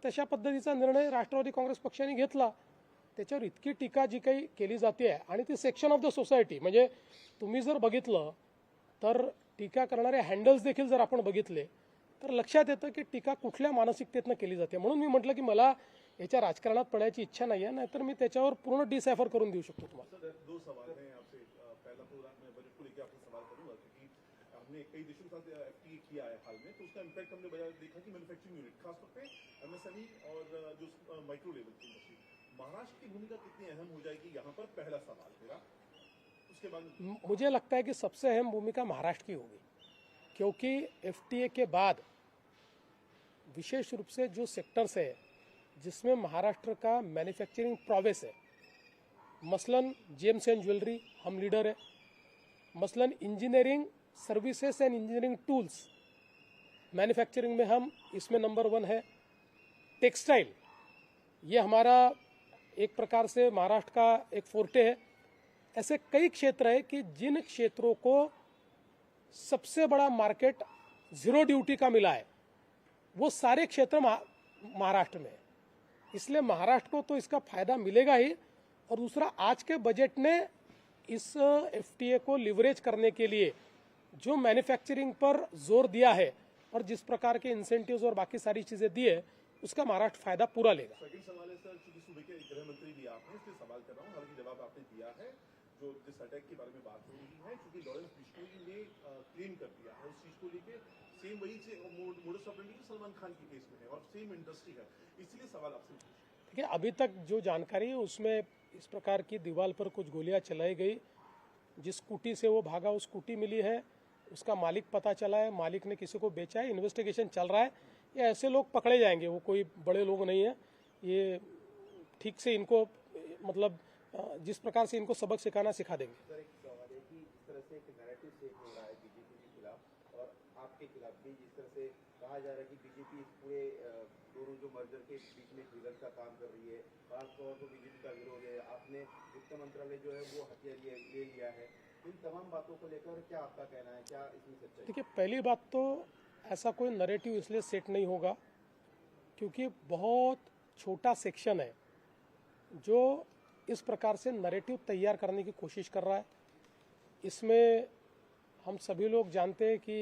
तशा पद्धतीचा निर्णय राष्ट्रवादी काँग्रेस पक्षाने घेतला. त्याच्यावर इतकी टीका जी काही केली जाते आणि ती सेक्शन ऑफ द सोसायटी, म्हणजे तुम्ही जर बघितलं तर टीका करणारे हँडल्स देखील जर आपण बघितले तर लक्षात येतं की टीका कुठल्या मानसिकतेतनं केली जाते. म्हणून मी म्हटलं की मला याच्या राजकारणात पडायची इच्छा नाही आहे, नाहीतर मी त्याच्यावर पूर्ण डिसायफर करून देऊ शकतो तुम्हाला. सर, दो सवाल हैं आपसे. पहला प्रोग्राम में बजट को लेकर आपसे सवाल करूंगा क्योंकि हमने कई देशों के साथ एफटीए किया है हाल में, तो उसका इम्पैक्ट हमने देखा कि मैन्युफैक्चरिंग यूनिट खासतौर पे एमएसएमई और जो माइक्रो लेवल की इंडस्ट्री, महाराष्ट्र की भूमिका कितनी अहम हो जाएगी यहाँ पर, पहला सवाल मेरा. उसके बाद मुझे लगता है कि सबसे अहम भूमिका महाराष्ट्र की होगी, क्योंकि एफटीए के बाद विशेष रूप से जो सेक्टर्स है जिसमें महाराष्ट्र का मैन्युफैक्चरिंग प्रोवेस है, मसलन जेम्स एंड ज्वेलरी हम लीडर है, मसलन engineering services and engineering tools manufacturing में हम इसमें नंबर 1 है, टेक्सटाइल ये हमारा एक प्रकार से महाराष्ट्र का एक फोर्टे है. ऐसे कई क्षेत्र है कि जिन क्षेत्रों को सबसे बड़ा मार्केट जीरो ड्यूटी का मिला है वो सारे क्षेत्र महाराष्ट्र में है. इसलिए महाराष्ट्र को तो इसका फायदा मिलेगा ही. और दूसरा, आज के बजट ने इस एफटीए को लिवरेज करने के लिए जो मैन्युफैक्चरिंग पर जोर दिया है और जिस प्रकार के इंसेंटिव्स और बाकी सारी चीजें दी है उसका महाराष्ट्र फायदा पूरा लेगा. सेकंड सवाल है सर, चूंकि सूबे के गृह मंत्री भी आप हैं इसलिए सवाल कर रहा हूँ, हालांकि जवाब आपने दिया है. जो जिस अटैक के बारे में बात हो रही है, क्योंकि लॉरेंस बिश्नोई ने क्लेम कर दिया है उस चीज को लेकर, सेम वही से मोडस ऑपरेंडी सलमान खान के केस में है और सेम इंडस्ट्री है, इसलिए सवाल आपसे. देखिए, अभी तक जो जानकारी है उसमें इस प्रकार की दीवार पर कुछ गोलियां चलाई गई. जिस स्कूटी से वो भागा उस स्कूटी मिली है, उसका मालिक पता चला है, मालिक ने किसी को बेचा है, इन्वेस्टिगेशन चल रहा है. ये ऐसे लोग पकड़े जाएंगे, वो कोई बड़े लोग नहीं है. ये ठीक से इनको मतलब जिस प्रकार से इनको सबक सिखाना सिखा देंगे. सर, एक सवाल है कि जिस तरह से एक नैरेटिव सेट हो रहा है बीजेपी के खिलाफ और आपके खिलाफ भी, जिस तरह से कहा जा रहा है कि बीजेपी इस पूरे दोनों जो मर्जर के बीच में ट्रिगर का काम कर रही है, खासतौर पर बीजेपी का विरोध है, आपने वित्त मंत्रालय जो है वो हथियार ले लिया है, इन तमाम बातों को लेकर क्या आपका कहना है, क्या इसमें सच्चाई? देखिए, पहली बात तो ऐसा कोई नैरेटिव इसलिए सेट नहीं होगा क्योंकि बहुत छोटा सेक्शन है जो इस प्रकार से नैरेटिव तैयार करने की कोशिश कर रहा है. इसमें हम सभी लोग जानते हैं कि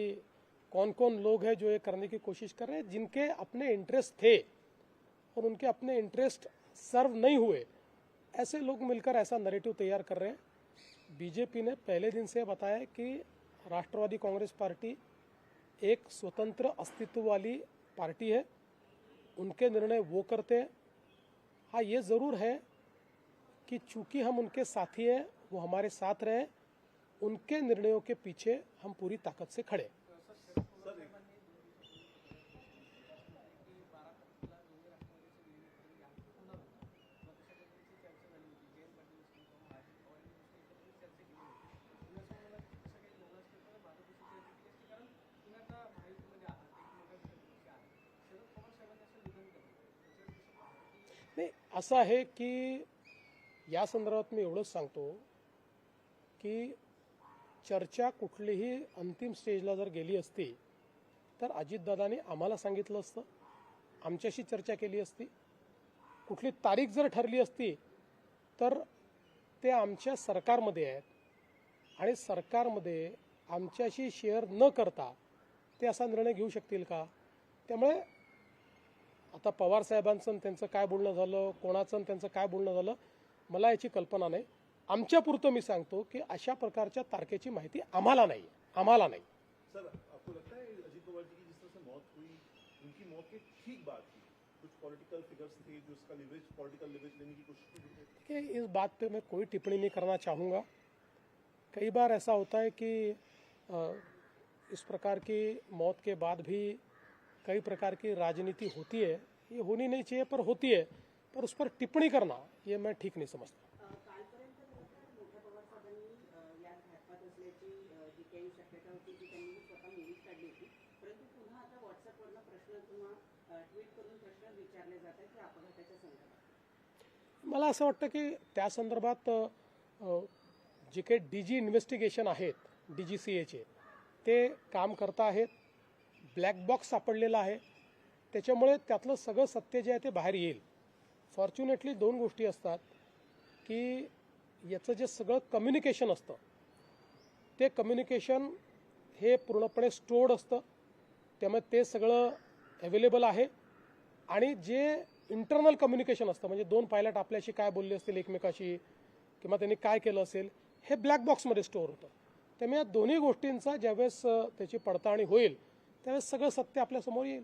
कौन कौन लोग हैं जो ये करने की कोशिश कर रहे हैं, जिनके अपने इंटरेस्ट थे और उनके अपने इंटरेस्ट सर्व नहीं हुए, ऐसे लोग मिलकर ऐसा नैरेटिव तैयार कर रहे हैं. बीजेपी ने पहले दिन से बताया है कि राष्ट्रवादी कांग्रेस पार्टी एक स्वतंत्र अस्तित्व वाली पार्टी है, उनके निर्णय वो करते हैं. हाँ, ये ज़रूर है कि चूंकि हम उनके साथी हैं, वो हमारे साथ रहे, उनके निर्णयों के पीछे हम पूरी ताकत से खड़े. नाही, असं आहे की या संदर्भात मी एवढंच सांगतो की चर्चा कुठलीही अंतिम स्टेजला जर गेली असती तर अजितदादांनी आम्हाला सांगितलं असतं, आमच्याशी चर्चा केली असती. कुठली तारीख जर ठरली असती तर ते आमच्या सरकारमध्ये आहेत आणि सरकारमध्ये आमच्याशी शेअर न करता ते असा निर्णय घेऊ शकतील का? त्यामुळे आता पवार साहेबांचं त्यांचं काय बोलणं झालं, कोणाचं त्यांचं काय बोलणं झालं, मला याची कल्पना नाही. आमच्यापुरतं मी सांगतो की अशा प्रकारच्या तारखेची माहिती आम्हाला नाही. सर, आपको लगता है अजीत पवार जी की जिस तरह से मौत हुई, उनकी मौत के ठीक बाद की कुछ पॉलिटिकल फिगर्स थे जो इसका पॉलिटिकल लिवरेज लेने की कोशिश की? देखिए, इस बात पे मैं कोई टिप्पणी नहीं करना चाहूँगा. कई बार ऐसा होता है कि इस प्रकार की मौत के बाद भी कई प्रकार की राजनीति होती है, ये होनी नहीं चाहिए पर होती है, पर उस पर टिप्पणी करना ये मैं ठीक नहीं समझता. कालपर्यंत मोठ्या पवार साहेबांनी या घातपात असल्याची जी काही शक्यता होती ती त्यांनी स्वतः मोडीत काढली होती, परंतु पुन्हा आता व्हॉट्सअपवरनं प्रश्न किंवा ट्विट करून प्रश्न विचारले जातात की अपघाताच्या संदर्भात. मला असं वाटतं की त्या संदर्भात जे काही डीजी इन्व्हेस्टिगेशन आहेत DGCAचे ते काम करत आहेत. ब्लॅक बॉक्स सापडलेला आहे, त्याच्यामुळे त्यातलं सगळं सत्य जे आहे ते बाहेर येईल. फॉर्च्युनेटली 2 गोष्टी असतात की याचं जे सगळं कम्युनिकेशन असतं ते कम्युनिकेशन हे पूर्णपणे स्टोर्ड असतं, त्यामुळे ते सगळं अवेलेबल आहे. आणि जे इंटरनल कम्युनिकेशन असतं म्हणजे 2 पायलट आपल्याशी काय बोलले असतील एकमेकाशी किंवा त्यांनी काय केलं असेल हे ब्लॅक बॉक्समध्ये स्टोअर होतं. त्यामुळे या दोन्ही गोष्टींचा ज्यावेळेस त्याची पडताळणी होईल त्यावेळेस सगळं सत्य आपल्यासमोर येईल.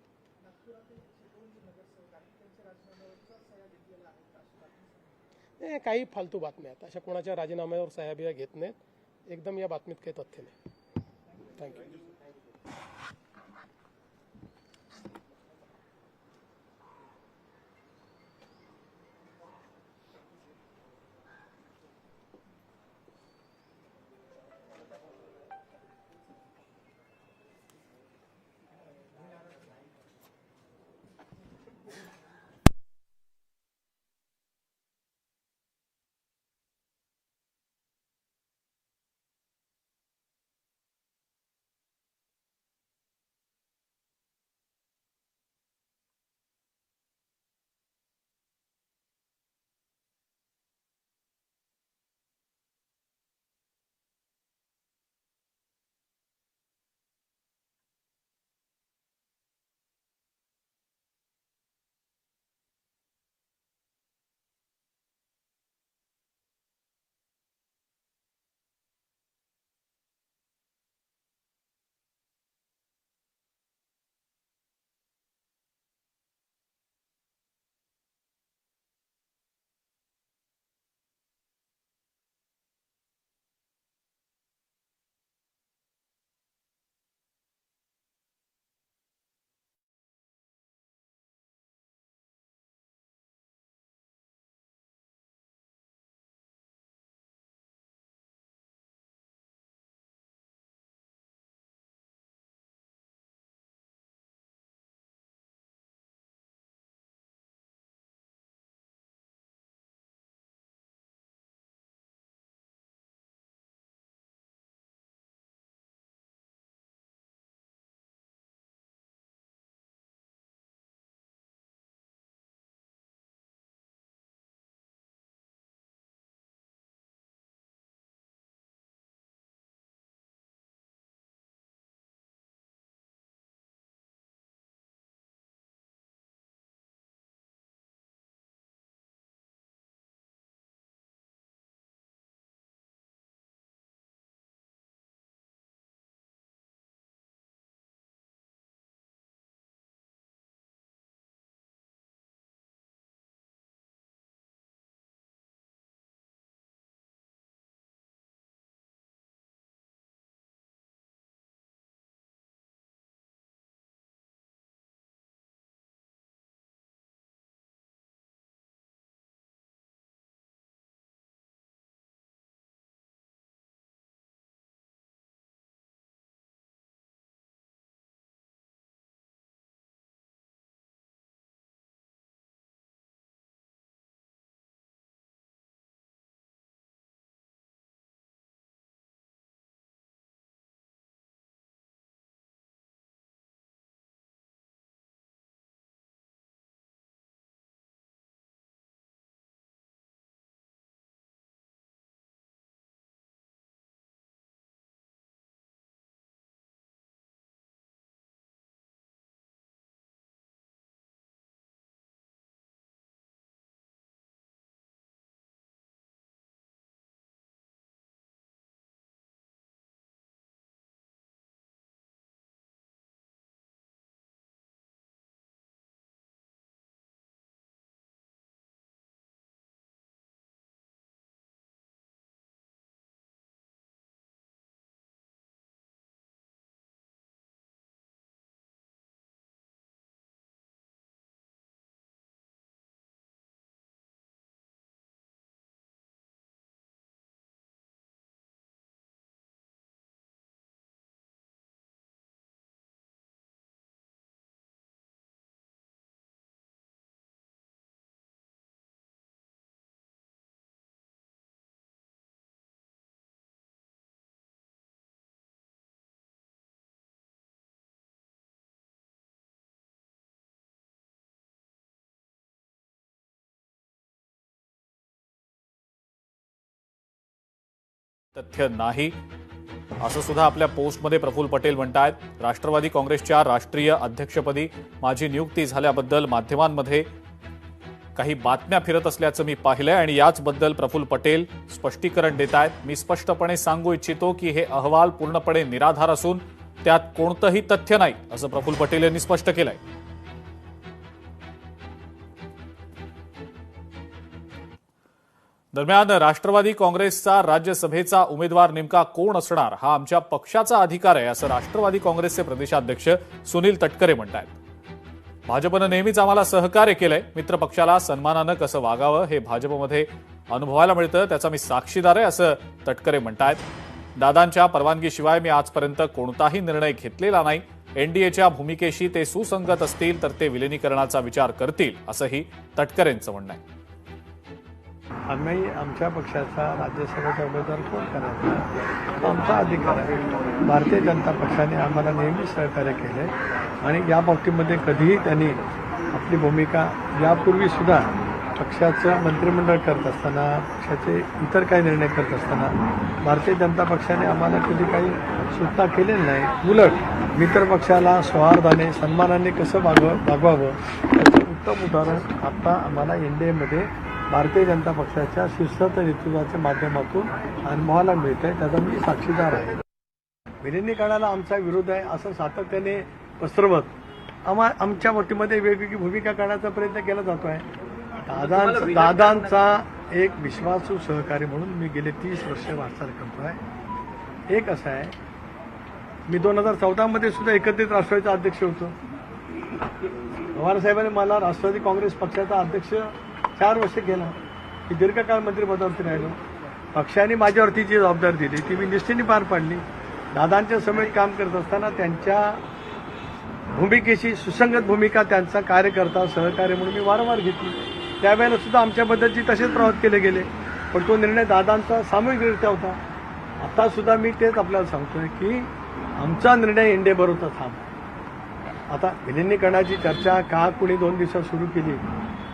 हे काही फालतू बातम्या आहेत, अशा कोणाच्या राजीनाम्यावर सह्या बिया घेत नाहीत. एकदम या बातमीत काही तथ्य नाही. थँक्यू. तथ्य नाही असं सुद्धा आपल्या पोस्टमध्ये प्रफुल्ल पटेल म्हणतायत. राष्ट्रवादी काँग्रेसच्या राष्ट्रीय अध्यक्षपदी माझी नियुक्ती झाल्याबद्दल माध्यमांमध्ये काही बातम्या फिरत असल्याचं मी पाहिलंय आणि याचबद्दल प्रफुल्ल पटेल स्पष्टीकरण देत आहेत. मी स्पष्टपणे सांगू इच्छितो की हे अहवाल पूर्णपणे निराधार असून त्यात कोणतंही तथ्य नाही असं प्रफुल्ल पटेल यांनी स्पष्ट केलंय. दरम्यान राष्ट्रवादी काँग्रेसचा राज्यसभेचा उमेदवार नेमका कोण असणार हा आमच्या पक्षाचा अधिकार आहे असं राष्ट्रवादी काँग्रेसचे प्रदेशाध्यक्ष सुनील तटकरे म्हणतात. भाजपनं नेहमीच आम्हाला सहकार्य केलंय. मित्रपक्षाला सन्मानानं कसं वागावं हे भाजपमध्ये अनुभवायला मिळतं, त्याचा मी साक्षीदार आहे असं तटकरे म्हणतायत. दादांच्या परवानगीशिवाय मी आजपर्यंत कोणताही निर्णय घेतलेला नाही. एनडीएच्या भूमिकेशी ते सुसंगत असतील तर ते विलिनीकरणाचा विचार करतील असंही तटकरेंचं म्हणणं आहे. आम्ही आमच्या पक्षाचा राज्यसभेचा उमेदवार कोण करायचा आमचा अधिकार आहे. भारतीय जनता पक्षाने आम्हाला नेहमी सहकार्य केले आणि या बाबतीमध्ये कधीही त्यांनी आपली भूमिका यापूर्वीसुद्धा पक्षाचं मंत्रिमंडळ करत असताना पक्षाचे इतर काही निर्णय करत असताना भारतीय जनता पक्षाने आम्हाला कधी काही सूचना केलेली नाही. उलट मित्र पक्षाला सौहार्दाने सन्मानाने कसं वागवावं याचं उत्तम उदाहरण आता आम्हाला एनडीएमध्ये भारतीय जनता पक्षाच्या शिस्त नेतृत्वाच्या माध्यमातून अनुभवाला मिळत आहे. त्याचा मी साक्षीदार आहे. विलिनीकरणाला आमचा विरोध आहे असं सातत्याने पसरवत आमच्या वतीमध्ये वेगवेगळी भूमिका करण्याचा प्रयत्न केला जातो आहे. दादांचा एक विश्वासू सहकारी म्हणून मी गेले 30 वर्ष वाटचाल करतो आहे. एक असं आहे, मी 2014 मध्ये सुद्धा एकत्रित राष्ट्रवादीचा अध्यक्ष होतो. पवार साहेबांनी मला राष्ट्रवादी काँग्रेस पक्षाचा अध्यक्ष 4 वर्ष केला. मी दीर्घकाळ मंत्रिपदावरती राहिलो. पक्षाने माझ्यावरती जी जबाबदारी दिली ती मी निष्ठेने पार पाडली. दादांच्या समवेत काम करत असताना त्यांच्या भूमिकेशी सुसंगत भूमिका त्यांचा कार्यकर्ता सहकार्य म्हणून मी वारंवार घेतली. त्यावेळेला सुद्धा आमच्याबद्दलची तसेच प्रवास केले गेले, पण तो निर्णय दादांचा सामूहिकरित्या होता. आता सुद्धा मी तेच आपल्याला सांगतोय की आमचा निर्णय एनडीएबरोबरचा थांब. आता विलिनीकरणाची चर्चा का कुणी 2 दिवसात सुरू केली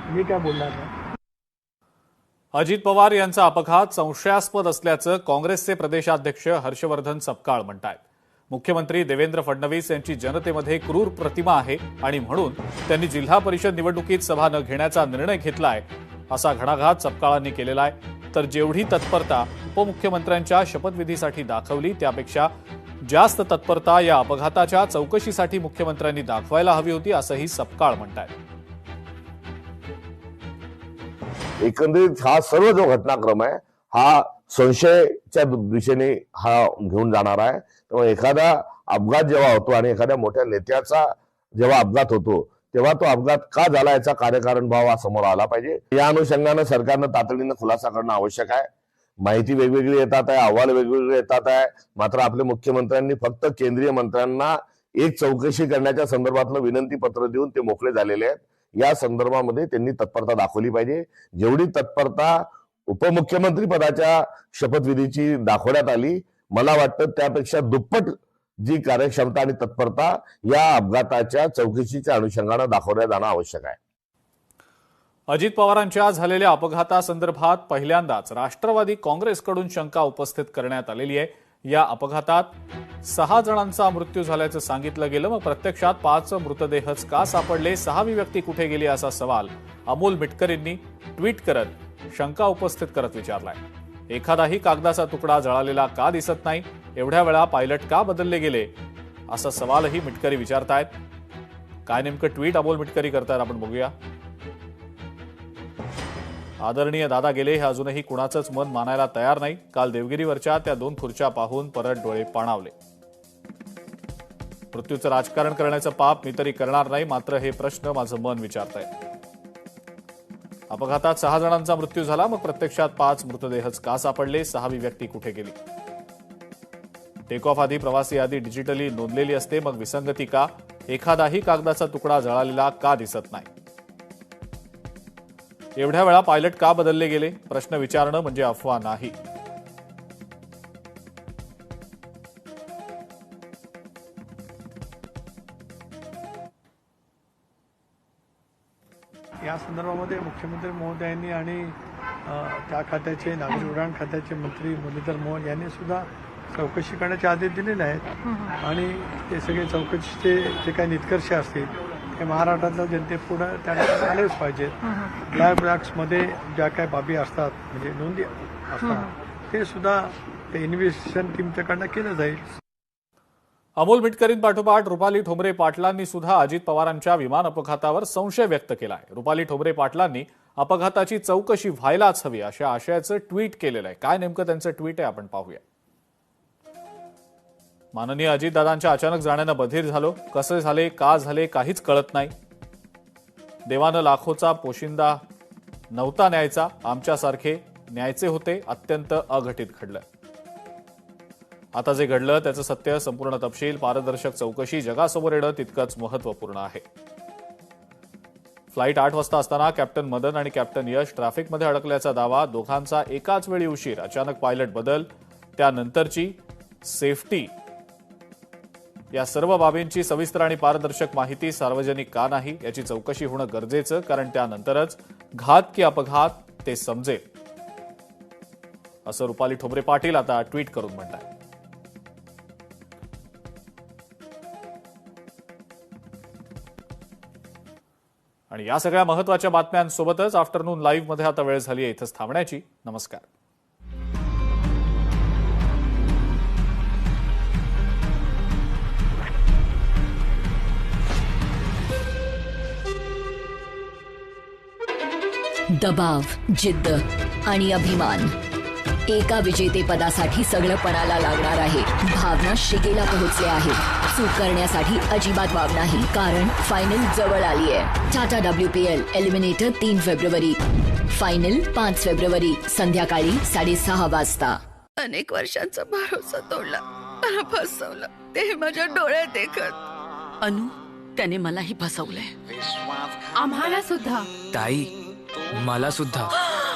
मी काय बोलणार नाही. अजित पवार यांचा अपघात संशयास्पद असल्याचं काँग्रेसचे प्रदेशाध्यक्ष हर्षवर्धन सपकाळ म्हणतायत. मुख्यमंत्री देवेंद्र फडणवीस यांची जनतेमध्ये क्रूर प्रतिमा आहे आणि म्हणून त्यांनी जिल्हा परिषद निवडणुकीत सभा न घेण्याचा निर्णय घेतलाय असा घणाघात सपकाळांनी केलेला आहे. तर जेवढी तत्परता उपमुख्यमंत्र्यांच्या शपथविधीसाठी दाखवली त्यापेक्षा जास्त तत्परता या अपघाताच्या चौकशीसाठी मुख्यमंत्र्यांनी दाखवायला हवी होती असंही सपकाळ म्हणतायत. एकंदरीत हा सर्व जो घटनाक्रम आहे हा संशयाच्या दिशेने हा घेऊन जाणार आहे. त्यामुळे एखादा अपघात जेव्हा होतो आणि एखाद्या मोठ्या नेत्याचा जेव्हा अपघात होतो तेव्हा तो अपघात का झाला याचा कार्यकारण भाव हा समोर आला पाहिजे. या अनुषंगानं सरकारनं तातडीनं खुलासा करणं आवश्यक आहे. माहिती वेगवेगळी येतात आहे, अहवाल वेगवेगळे येतात आहे, मात्र आपल्या मुख्यमंत्र्यांनी फक्त केंद्रीय मंत्र्यांना एक चौकशी करण्याच्या संदर्भातलं विनंती पत्र देऊन ते मोकळे झालेले आहेत. या संदर्भामध्ये त्यांनी तत्परता दाखवली पाहिजे. जेवढी तत्परता उपमुख्यमंत्री पदाच्या शपथविधीची दाखवण्यात आली, मला वाटतं त्यापेक्षा दुप्पट जी कार्यक्षमता आणि तत्परता या अपघाताच्या चौकशीच्या अनुषंगानं दाखवण्यात जाणं आवश्यक आहे. अजित पवारांच्या झालेल्या अपघातासंदर्भात पहिल्यांदाच राष्ट्रवादी काँग्रेसकडून शंका उपस्थित करण्यात आलेली आहे. या अपघातात 6 जणांचा मृत्यू झाल्याचं सांगितलं गेलं. मग प्रत्यक्षात 5 मृतदेहच का सापडले, 6वी व्यक्ती कुठे गेली असा सवाल अमोल मिटकरींनी ट्विट करत शंका उपस्थित करत विचारलाय. एखादाही कागदाचा तुकडा जळालेला का दिसत नाही, एवढ्या वेळा पायलट का बदलले गेले असा सवालही मिटकरी विचारतायत. काय नेमकं ट्विट अमोल मिटकरी करतायत आपण बघूया. आदरणीय दादा गेले हे अजूनही कुणाचंच मन मानायला तयार नाही. काल देवगिरीवरच्या त्या 2 खुर्च्या पाहून परत डोळे पाणावले. मृत्यूचं राजकारण करण्याचं पाप मी तरी करणार नाही, मात्र हे प्रश्न माझं मन विचारतंय. अपघातात 6 जणांचा मृत्यू झाला, मग प्रत्यक्षात 5 मृतदेहच का सापडले, 6वी व्यक्ती कुठे गेली. टेक ऑफ आधी प्रवासी यादी डिजिटली नोंदलेली असते, मग विसंगती का, एखादाही कागदाचा तुकडा जळालेला का दिसत नाही, एवढ्या वेळा पायलट का बदलले गेले, प्रश्न विचारणं म्हणजे अफवा नाही. या संदर्भामध्ये मुख्यमंत्री महोदयांनी आणि त्या खात्याचे नागरी उड्डाण खात्याचे मंत्री मुरलीधर मोहोळ यांनी सुद्धा चौकशी करण्याचे आदेश दिलेले आहेत आणि ते सगळे चौकशीचे जे काही निष्कर्ष असतील ते महाराष्ट्रातल्या जनतेपुढं त्याला आलेच पाहिजेत. ब्लॅक बॉक्समध्ये ज्या काही बाबी असतात म्हणजे नोंदी असतात ते सुद्धा ते इन्व्हेस्टिगेशन टीमच्याकडनं केलं जाईल. अमोल मिटकरींपाठोपाठ रुपाली ठोंबरे पाटलांनी सुद्धा अजित पवारांच्या विमान अपघातावर संशय व्यक्त केला आहे. रुपाली ठोंबरे पाटलांनी अपघाताची चौकशी व्हायलाच हवी अशा आशयाचं ट्विट केलेलं आहे. काय नेमकं त्यांचं ट्विट आहे आपण पाहूया. माननीय अजितदादांच्या अचानक जाण्यानं बधीर झालो. कसे झाले, का झाले काहीच कळत नाही. देवानं लाखोचा पोशिंदा नव्हता न्यायचा, आमच्यासारखे न्यायचे होते. अत्यंत अघटित घडलं. आता जे घडलं त्याचं सत्य, संपूर्ण तपशील, पारदर्शक चौकशी जगासमोर येणं तितकंच महत्वपूर्ण आहे. फ्लाईट 8 वाजता असताना कॅप्टन मदन आणि कॅप्टन यश ट्रॅफिकमध्ये अडकल्याचा दावा. दोघांचा एकाच वेळी उशीर, अचानक पायलट बदल, त्यानंतरची सेफ्टी, या सर्व बाबींची सविस्तर आणि पारदर्शक माहिती सार्वजनिक का नाही याची चौकशी होणं गरजेचं, कारण त्यानंतरच घात की अपघात ते समजेल, असं रुपाली ठोंबरे पाटील आता ट्विट करून म्हणतात. आणि या सगळ्या महत्वाच्या बातम्यांसोबतच आफ्टरनून लाईव्ह मध्ये आता वेळ झाली आहे इथंच थांबण्याची. नमस्कार. दबाव, जिद्द आणि अभिमान, एका विजेतेपदासाठी सगळं पणाला लागणार आहे. भावना शिगेला पोहोचले आहेत. चूक करण्यासाठी अजिबात वाव नाही, कारण फायनल जवळ आली आहे. Tata WPL eliminator 3 February, final 5 February संध्याकाळी 6:30 वाजता. अनेक वर्षांचा भरोसा तोडला, मला फसवलं, ते माझ्या डोळ्यात देखत. अनु, त्याने मलाही फसवलंय. आम्हाला सुद्धा. ताई, मला सुद्धा.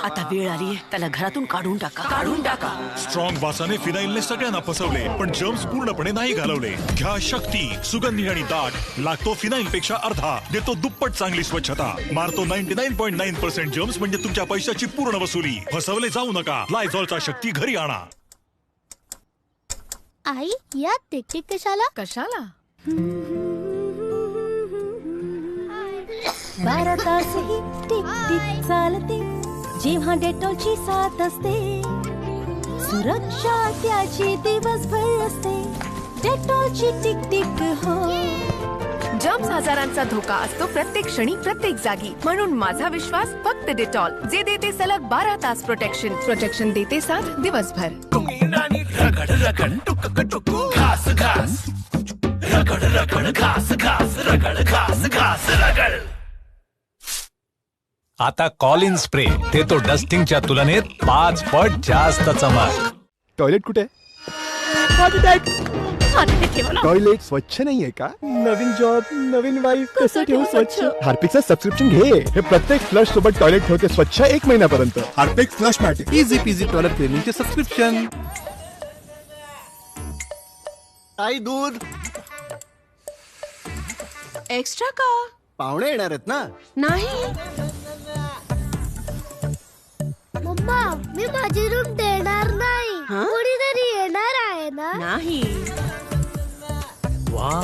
आता वेळ आलीये, त्याला घरातून काढून टाका. स्ट्रॉंग वासाने फिनाईलने सगळ्यांना फसवले, पण जर्म्स पूर्णपणे नाही घालवले. घ्या शक्ती, सुगंधी आणि दाट, लागतो फिनाईल पेक्षा अर्धा, देतो दुप्पट चांगली स्वच्छता, मारतो 99.9% जर्म्स, म्हणजे तुमच्या पैशाची पूर्ण वसुली. फसवले जाऊ नका. लायझॉलचा शक्ती घरी आणा. आई, या टिक कशाला? 12 तासही टिक टिक चालते, जेव्हा डेटॉलची साथ असते. सुरक्षा त्याची दिवसभर असते, डेटॉलची टिक टिक हो. जर्म्स आजारांचा धोका असतो प्रत्येक क्षणी, प्रत्येक जागी. म्हणून माझा विश्वास फक्त डेटॉल, जे देते सलग 12 तास प्रोटेक्शन देते साथ दिवसभर. रगड रगड टुक टुक, घास घास, रगड रगड घास घास, रगड घास घास रगड. आता कॉलिन स्प्रे देतो डस्टिंगच्या तुलनेत 5 पट जास्त चमक. टॉयलेट कुठे? टॉयलेट स्वच्छ नाहीये का? नवीन जॉब, नवीन वाईफ, कसं ठेवू स्वच्छ? हार्पिकचं सबस्क्रिप्शन घे. हे प्रत्येक फ्लश सोबत टॉयलेट ठेवते स्वच्छ 1 महिन्यापर्यंत. Harpic Flushmatic, easy peasy toilet क्लिनिंगचे सबस्क्रिप्शन. आई, दूध एक्स्ट्रा का? पाहुणे येणार आहेत ना? नाही. मम्मा, मी माझी रूम देणार नाही. कोणीतरी येणार आहे ना? नाही. वा,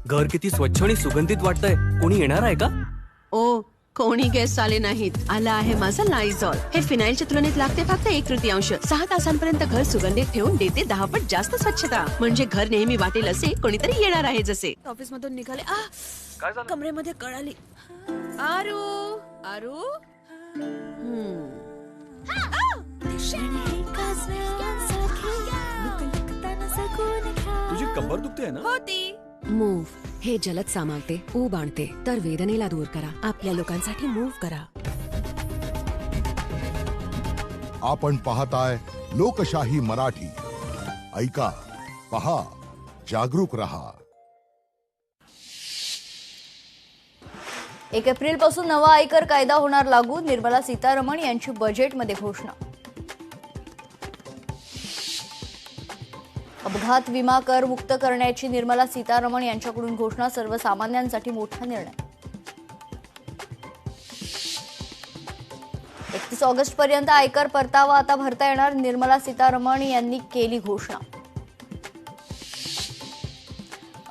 घर किती स्वच्छ आणि सुगंधित वाटतंय. कोणी येणार आहे का? ओ, कोणी गेस्ट आले नाहीत. आला आहे माझा लायझॉल. हे फिनाईलच्या तुलनेत लागते फक्त 1/3. 6 तासांपर्यंत घर सुगंधित ठेवून देते 10 पट जास्त स्वच्छता. म्हणजे घर नेहमी वाटेल असे कोणीतरी येणार आहे जसे. ऑफिस मधून निघाले, कमरेमध्ये कळाली. आरू. तुझी कंबर दुखते ना? होती. मूव्ह हे जलद सामावते, ऊब आणते, तर वेदनेला दूर करा. आपल्या लोकांसाठी मूव्ह करा. आपण पाहताय लोकशाही मराठी. ऐका, पहा, जागरूक रहा. 1 एप्रिलपासून नवा आयकर कायदा होणार लागू. निर्मला सीतारमण यांची बजेटमध्ये घोषणा. अपघात विमा कर मुक्त करण्याची निर्मला सीतारमण यांच्याकडून घोषणा. सर्वसामान्यांसाठी मोठा निर्णय. 31 ऑगस्टपर्यंत आयकर परतावा आता भरता येणार, निर्मला सीतारमण यांनी केली घोषणा.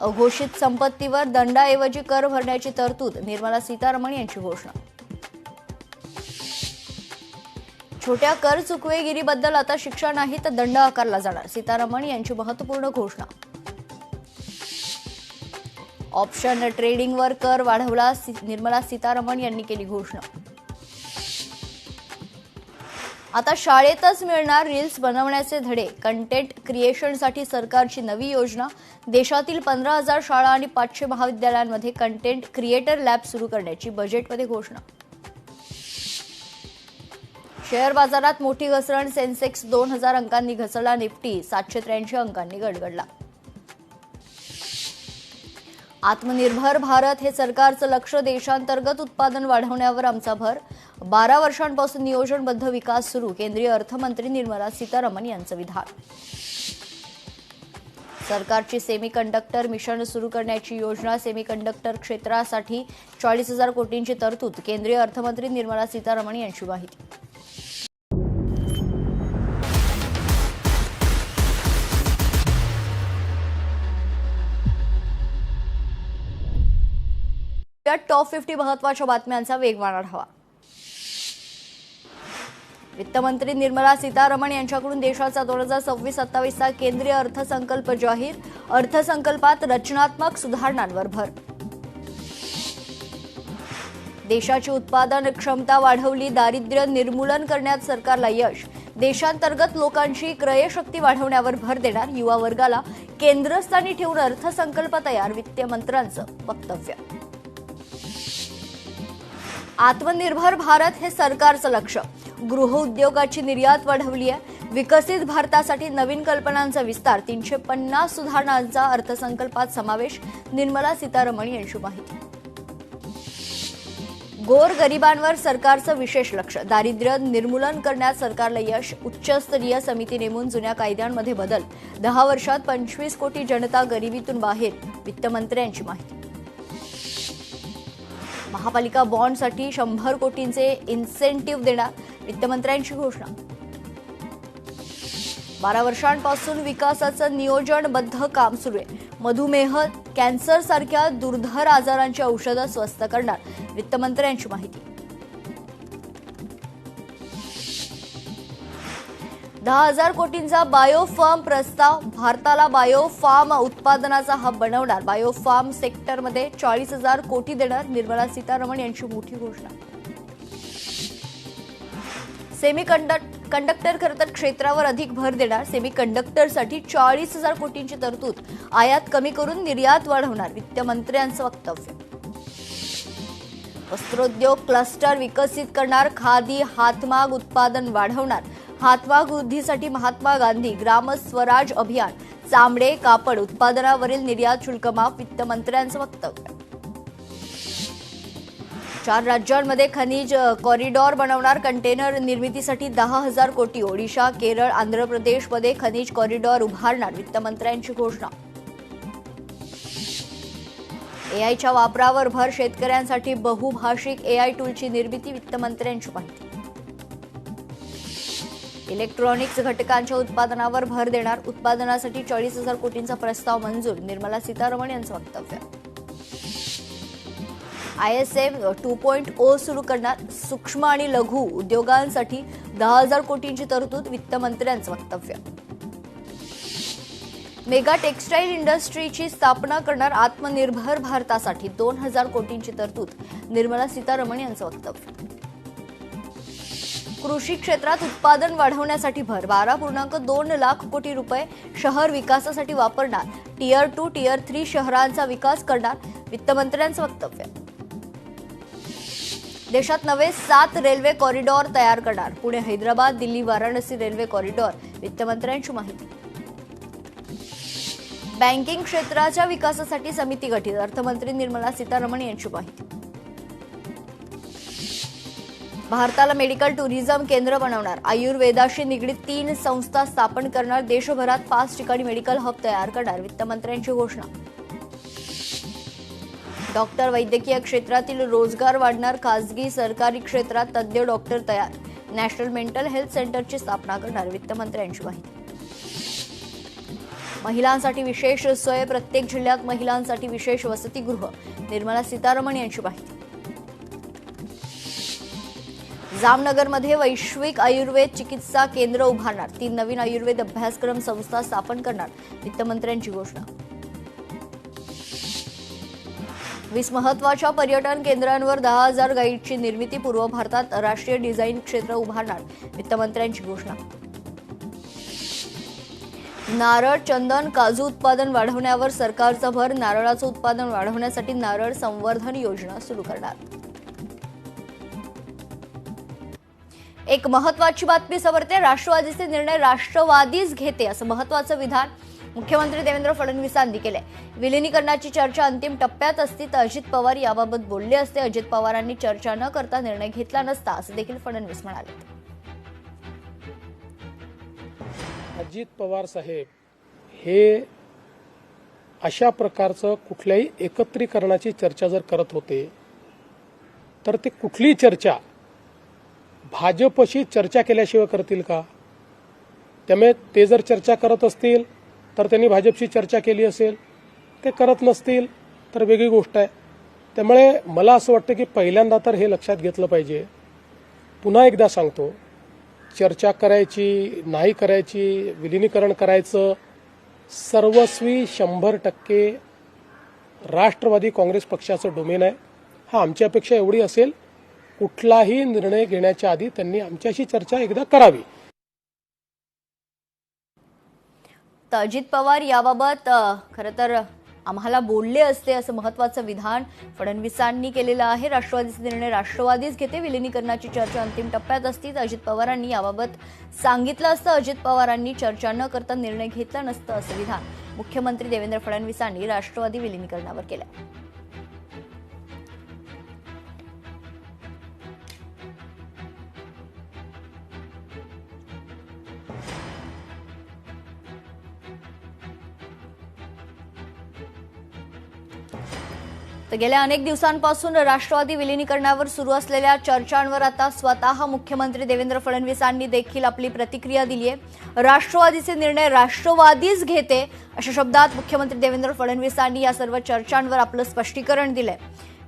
अघोषित संपत्तीवर दंडाऐवजी कर भरण्याची तरतूद, निर्मला सीतारमण यांची घोषणा. छोट्या कर चुकवेगिरीबद्दल आता शिक्षा नाही तर दंड आकारला जाणार, सीतारमण यांची महत्त्वपूर्ण घोषणा. ऑप्शन ट्रेडिंगवर कर वाढवला, निर्मला सीतारमण यांनी केली घोषणा. आता शाळेतच मिळणार रील्स बनवण्याचे धडे, कंटेंट क्रिएशनसाठी सरकारची नवी योजना. देशातील 15,000 शाळा आणि 500 महाविद्यालयांमध्ये कंटेंट क्रिएटर लॅब सुरू करण्याची बजेटमध्ये घोषणा. शेअर बाजारात मोठी घसरण, सेन्सेक्स 2,000 अंकांनी घसरला, निफ्टी 783 अंकांनी गडगडला. आत्मनिर्भर भारत हे सरकारचं लक्ष, देशांतर्गत उत्पादन वाढवण्यावर आमचा भर. 12 वर्षांपासून नियोजनबद्ध विकास सुरू, केंद्रीय अर्थमंत्री निर्मला सीतारमण यांचं विधान. सरकारची सेमीकंडक्टर मिशन सुरू करण्याची योजना, सेमीकंडक्टर क्षेत्रासाठी 40,000 कोटींची तरतूद, केंद्रीय अर्थमंत्री निर्मला सीतारमण यांची माहिती. टॉप 50 महत्त्वाच्या बातम्यांचा वेगवान आढावा. वित्तमंत्री निर्मला सीतारमण यांच्याकडून देशाचा 2026-27 केंद्रीय अर्थसंकल्प जाहीर, अर्थसंकल्पात रचनात्मक सुधारणांवर भर. देशाची उत्पादन क्षमता वाढवली, दारिद्र्य निर्मूलन करण्यात सरकारला यश, देशांतर्गत लोकांची क्रयशक्ती वाढवण्यावर भर देणार, युवा वर्गाला केंद्रस्थानी ठेवून अर्थसंकल्प तयार, वित्तमंत्र्यांचं वक्तव्य. आत्मनिर्भर भारत हे सरकारचं लक्ष, गृहउद्योगाची निर्यात वाढवली आहे, विकसित भारतासाठी नवीन कल्पनांचा विस्तार, 350 सुधारणांचा अर्थसंकल्पात समावेश, निर्मला सीतारमण यांची माहिती. गोर गरिबांवर सरकारचं विशेष लक्ष, दारिद्र्य निर्मूलन करण्यात सरकारला यश, उच्चस्तरीय समिती नेमून जुन्या कायद्यांमध्ये बदल, 10 वर्षात 25 कोटी जनता गरिबीतून बाहेर, वित्तमंत्र्यांची माहिती. महापालिका बॉन्डसाठी 100 कोटींचे इन्सेंटिव्ह देणार, वित्तमंत्र्यांची घोषणा. 12 वर्षांपासून विकासाचं नियोजनबद्ध काम सुरू आहे, मधुमेह, कॅन्सर सारख्या दुर्धर आजारांची औषधं स्वस्त करणार, वित्तमंत्र्यांची माहिती. 10,000 कोटींचा बायोफार्म प्रस्ताव, भारताला बायोफार्म उत्पादनाचा हब बनवणार, बायोफार्म सेक्टरमध्ये 40,000 कोटी देणार, निर्मला सीतारमण यांची मोठी घोषणा. सेमीकंडक्टर क्षेत्रावर अधिक भर देणार, सेमीकंडक्टरसाठी 40,000 कोटींची तरतूद, आयात कमी करून निर्यात वाढवणार, वित्तमंत्र्यांचं वक्तव्य. वस्त्रोद्योग क्लस्टर विकसित करणार, खादी हातमाग उत्पादन वाढवणार, हातमाग वृद्धीसाठी महात्मा गांधी ग्रामस्वराज अभियान, चामडे कापड उत्पादनावरील निर्यात शुल्क माफ, वित्तमंत्र्यांचं वक्तव्य. 4 राज्यांमध्ये खनिज कॉरिडॉर बनवणार, कंटेनर निर्मितीसाठी 10,000 कोटी, ओडिशा, केरळ, आंध्र प्रदेशमध्ये खनिज कॉरिडॉर उभारणार, वित्तमंत्र्यांची घोषणा. एआयच्या वापरावर भर, शेतकऱ्यांसाठी बहुभाषिक एआय टूलची निर्मिती, वित्तमंत्र्यांची माहिती. इलेक्ट्रॉनिक्स घटकांच्या उत्पादनावर भर देणार, उत्पादनासाठी 40,000 कोटींचा प्रस्ताव मंजूर, निर्मला सीतारमण यांचं वक्तव्य. ISM 2.0 सुरू करणार, सूक्ष्म आणि लघु उद्योगांसाठी 10,000 कोटींची तरतूद, वित्तमंत्र्यांचं वक्तव्य. मेगा टेक्स्टाईल इंडस्ट्रीची स्थापना करणार, आत्मनिर्भर भारतासाठी 2,000 कोटींची तरतूद, निर्मला सीतारमण यांचं वक्तव्य. कृषी क्षेत्रात उत्पादन वाढवण्यासाठी भर, 12.2 लाख कोटी रुपये शहर विकासासाठी वापरणार, टियर 2, टियर 3 शहरांचा विकास करणार, वित्तमंत्र्यांचं वक्तव्य. देशात नवे 7 रेल्वे कॉरिडॉर तयार करणार, पुणे हैदराबाद, दिल्ली वाराणसी रेल्वे कॉरिडॉर, वित्तमंत्र्यांची माहिती. बँकिंग क्षेत्राच्या विकासासाठी समिती गठीत, अर्थमंत्री निर्मला सीतारमण यांची माहिती. भारताला मेडिकल टुरिझम केंद्र बनवणार, आयुर्वेदाशी निगडीत 3 संस्था स्थापन करणार, देशभरात 5 ठिकाणी मेडिकल हब तयार करणार, वित्तमंत्र्यांची घोषणा. डॉक्टर वैद्यकीय क्षेत्रातील रोजगार वाढणार, खासगी सरकारी क्षेत्रात तज्ज्ञ डॉक्टर तयार, नॅशनल मेंटल हेल्थ सेंटरची स्थापना करणार वित्तमंत्र्यांची माहिती. महिलांसाठी विशेष सोय, प्रत्येक जिल्ह्यात महिलांसाठी विशेष वसतिगृह, निर्मला सीतारामन यांची माहिती. जामनगरमध्ये वैश्विक आयुर्वेद चिकित्सा केंद्र उभारणार, 3 नवीन आयुर्वेद अभ्यासक्रम संस्था स्थापन करणार वित्तमंत्र्यांची घोषणा. 20 महत्वाच्या पर्यटन केंद्रांवर 10,000 गाईडची निर्मिती, पूर्व भारतात राष्ट्रीय डिझाईन क्षेत्र उभारणार वित्तमंत्र्यांची घोषणा. नारळ, चंदन, काजू उत्पादन वाढवण्यावर सरकारचा भर, नारळाचं उत्पादन वाढवण्यासाठी नारळ संवर्धन योजना सुरू करणार. एक महत्वाची बातमी समोरते, राष्ट्रवादीचे निर्णय राष्ट्रवादीच घेते असं महत्वाचं विधान मुख्यमंत्री देवेंद्र फडणवीसांनी केलंय. विलिनीकरणाची चर्चा अंतिम टप्प्यात असती तर अजित पवार याबाबत बोलले असते. अजित पवारांनी चर्चा न करता निर्णय घेतला नसता असं देखील फडणवीस म्हणाले. अजित पवार साहेब हे अशा प्रकारचं कुठल्याही एकत्रीकरणाची चर्चा जर करत होते तर ते कुठली चर्चा भाजपशी चर्चा केल्याशिवाय करतील का? त्यामुळे ते जर चर्चा करत असतील तर त्यांनी भाजपशी चर्चा केली असेल, ते करत नसतील तर वेगळी गोष्ट आहे. त्यामुळे मला असं वाटतं की पहिल्यांदा तर हे लक्षात घेतलं पाहिजे. पुन्हा एकदा सांगतो, चर्चा करायची नाही करायची, विलिनीकरण करायचं, सर्वस्वी 100% राष्ट्रवादी काँग्रेस पक्षाचं डोमेन आहे. आमची अपेक्षा एवढी असेल, कुठलाही निर्णय घेण्याच्या आधी त्यांनी आमच्याशी चर्चा एकदा करावी. तर अजित पवार याबाबत खरं तर आम्हाला बोलले असते असं महत्वाचं विधान फडणवीसांनी केलेलं आहे. राष्ट्रवादीचे निर्णय राष्ट्रवादीच घेते, विलिनीकरणाची चर्चा अंतिम टप्प्यात असती तर अजित पवारांनी याबाबत सांगितलं असतं. अजित पवारांनी चर्चा न करता निर्णय घेतला नसतं असं विधान मुख्यमंत्री देवेंद्र फडणवीसांनी राष्ट्रवादी विलिनीकरणावर केलं. तर गेल्या अनेक दिवसांपासून राष्ट्रवादी विलिनीकरणावर सुरू असलेल्या चर्चांवर आता स्वतः मुख्यमंत्री देवेंद्र फडणवीसांनी देखील आपली प्रतिक्रिया दिली आहे. राष्ट्रवादीचे निर्णय राष्ट्रवादीच घेते अशा शब्दात मुख्यमंत्री देवेंद्र फडणवीसांनी या सर्व चर्चांवर आपलं स्पष्टीकरण दिलंय.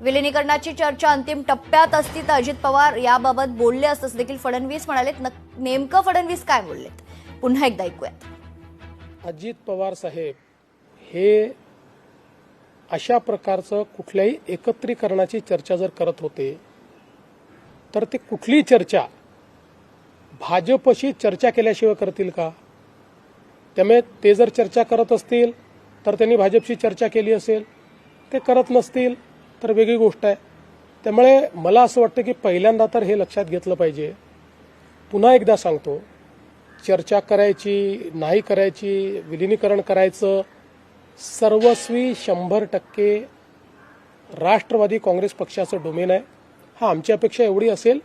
विलिनीकरणाची चर्चा अंतिम टप्प्यात असती तर अजित पवार याबाबत बोलले असं देखील फडणवीस म्हणाले. नेमकं फडणवीस काय बोललेत पुन्हा एकदा ऐकूयात. अजित पवार साहेब हे अशा प्रकारचं कुठल्याही एकत्रीकरणाची चर्चा जर करत होते तर ते कुठली चर्चा भाजपशी चर्चा केल्याशिवाय करतील का? त्यामुळे ते जर चर्चा करत असतील तर त्यांनी भाजपशी चर्चा केली असेल, ते करत नसतील तर वेगळी गोष्ट आहे. त्यामुळे मला असं वाटतं की पहिल्यांदा तर हे लक्षात घेतलं पाहिजे. पुन्हा एकदा सांगतो, चर्चा करायची नाही करायची, विलिनीकरण करायचं, सर्वस्वी 100% राष्ट्रवादी काँग्रेस पक्षाचं डोमेन आहे. आमची अपेक्षा एवढी असेल,